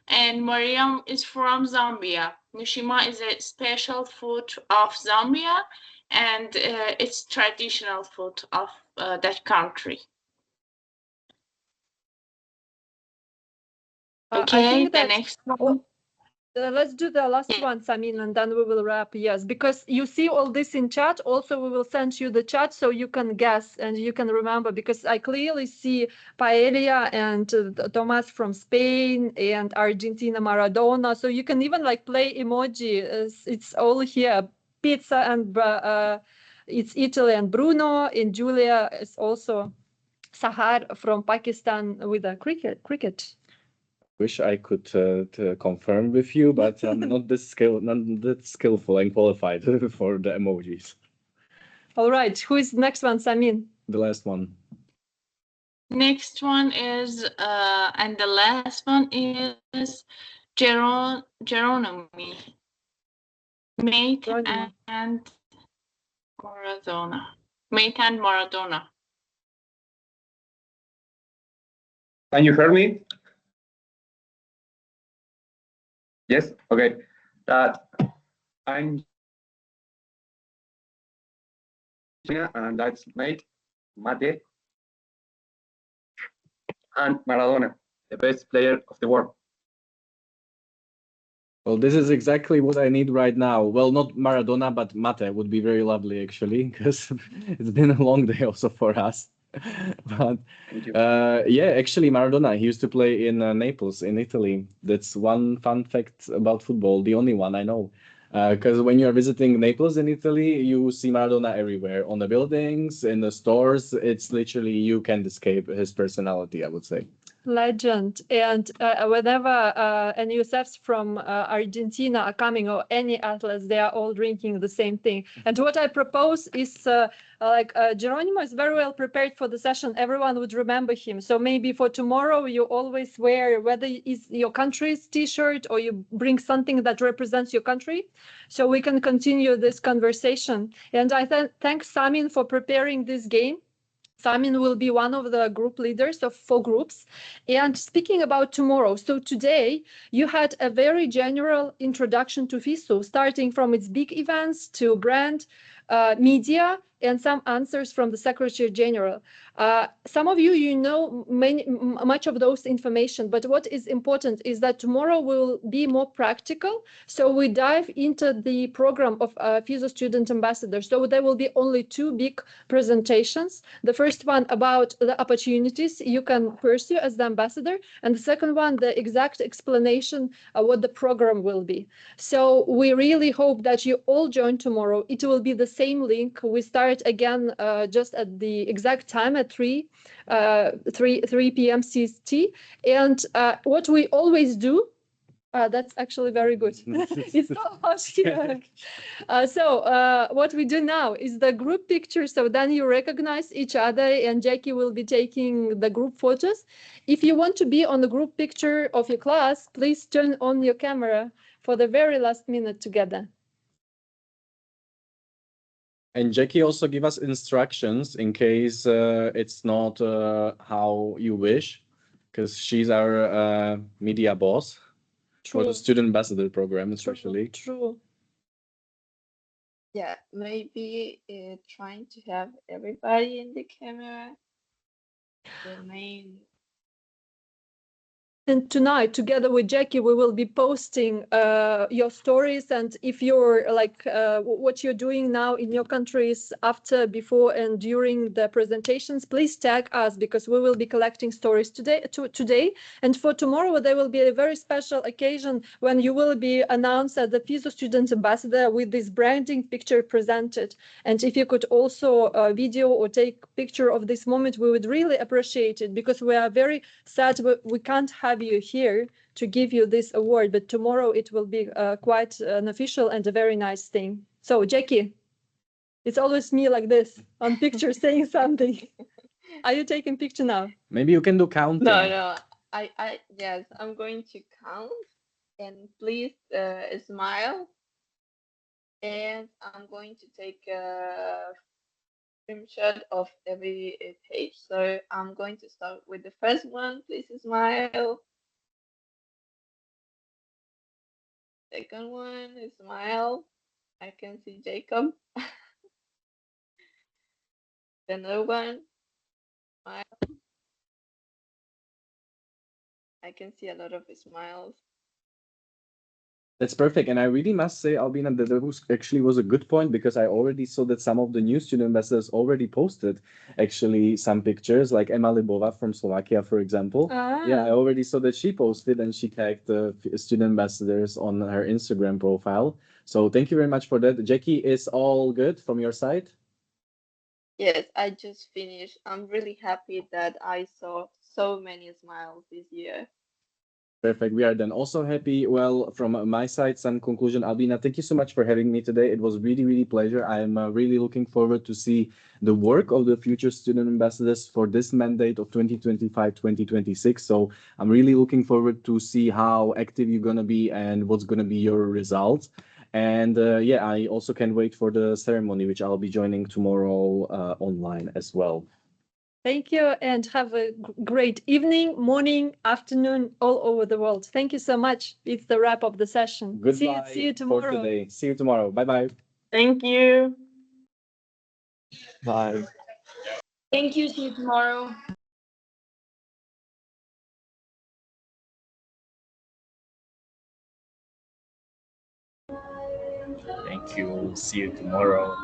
and Mariam is from Zambia. Noshima is a special food of Zambia, and it's traditional food of that country. Okay, the next one. Let's do the last one, Samin, and then we will wrap. Yes, because you see all this in chat. Also, we will send you the chat so you can guess and you can remember. Because I clearly see Paella and Thomas from Spain and Argentina Maradona. So you can even like play emoji. It's all here. Pizza and it's Italy and Bruno. And Julia is also Sahar from Pakistan with a cricket. Wish I could to confirm with you, but I'm not that skillful and qualified for the emojis. All right, who is the next one, Samin? The last one. Next one is, and the last one is Geronimi. Mate and Maradona. Mate and Maradona. Can you hear me? Yes, okay. I'm and that's Mate, Mate, and Maradona, the best player of the world. Well, this is exactly what I need right now. Well, not Maradona, but Mate would be very lovely, actually, because it's been a long day also for us. But yeah, actually, Maradona, he used to play in Naples, in Italy. That's one fun fact about football, the only one I know. Because when you're visiting Naples in Italy, you see Maradona everywhere, on the buildings, in the stores. It's literally, you can't escape his personality, I would say. Legend. And whenever any USFs from Argentina are coming, or any athletes, they are all drinking the same thing. And what I propose is Geronimo is very well prepared for the session. Everyone would remember him. So maybe for tomorrow, you always wear, whether it's your country's t-shirt or you bring something that represents your country. So we can continue this conversation. And I thank Samin for preparing this game. Samin will be one of the group leaders of 4 groups. And speaking about tomorrow, so today you had a very general introduction to FISU, starting from its big events to brand, media, and some answers from the Secretary General. Some of you know much of those information, but what is important is that tomorrow will be more practical. So we dive into the program of FISU Student Ambassador. So there will be only 2 big presentations. The first one about the opportunities you can pursue as the ambassador, and the second one, the exact explanation of what the program will be. So we really hope that you all join tomorrow. It will be the same link. We start again just at the exact time at 3 p.m. CST. And what we always do, that's actually very good. It's so hot here. What we do now is the group picture. So then you recognize each other, and Jackie will be taking the group photos. If you want to be on the group picture of your class, please turn on your camera for the very last minute together. And Jackie also give us instructions in case it's not how you wish, because she's our media boss for the student ambassador program, especially. True. Yeah, maybe trying to have everybody in the camera. The main. And tonight, together with Jackie, we will be posting your stories. And if you're what you're doing now in your countries after, before, and during the presentations, please tag us, because we will be collecting stories today. And for tomorrow, there will be a very special occasion when you will be announced as the FISU Student Ambassador with this branding picture presented. And if you could also video or take picture of this moment, we would really appreciate it, because we are very sad we can't have you here to give you this award, but tomorrow it will be quite an official and a very nice thing. So Jackie, it's always me like this on picture saying something. Are you taking picture now? Maybe you can do counting. No, yes, I'm going to count, and please smile, and I'm going to take a screenshot of every page. So I'm going to start with the first one. Please smile. Second one, smile. I can see Jacob. Another one, smile. I can see a lot of smiles. That's perfect. And I really must say, Albina, that actually was a good point, because I already saw that some of the new student ambassadors already posted actually some pictures, like Emma Libova from Slovakia, for example. Yeah, I already saw that she posted, and she tagged the student ambassadors on her Instagram profile. So thank you very much for that. Jackie, is all good from your side? Yes, I just finished. I'm really happy that I saw so many smiles this year. Perfect. We are then also happy. Well, from my side, some conclusion. Albina, thank you so much for having me today. It was really, really pleasure. I am really looking forward to see the work of the future student ambassadors for this mandate of 2025-2026. So I'm really looking forward to see how active you're going to be and what's going to be your results. And yeah, I also can't wait for the ceremony, which I'll be joining tomorrow online as well. Thank you, and have a great evening, morning, afternoon, all over the world. Thank you so much. It's the wrap of the session. Goodbye. See you tomorrow. For today. See you tomorrow. Bye-bye. Thank you. Bye. Thank you. See you tomorrow. Thank you. See you tomorrow.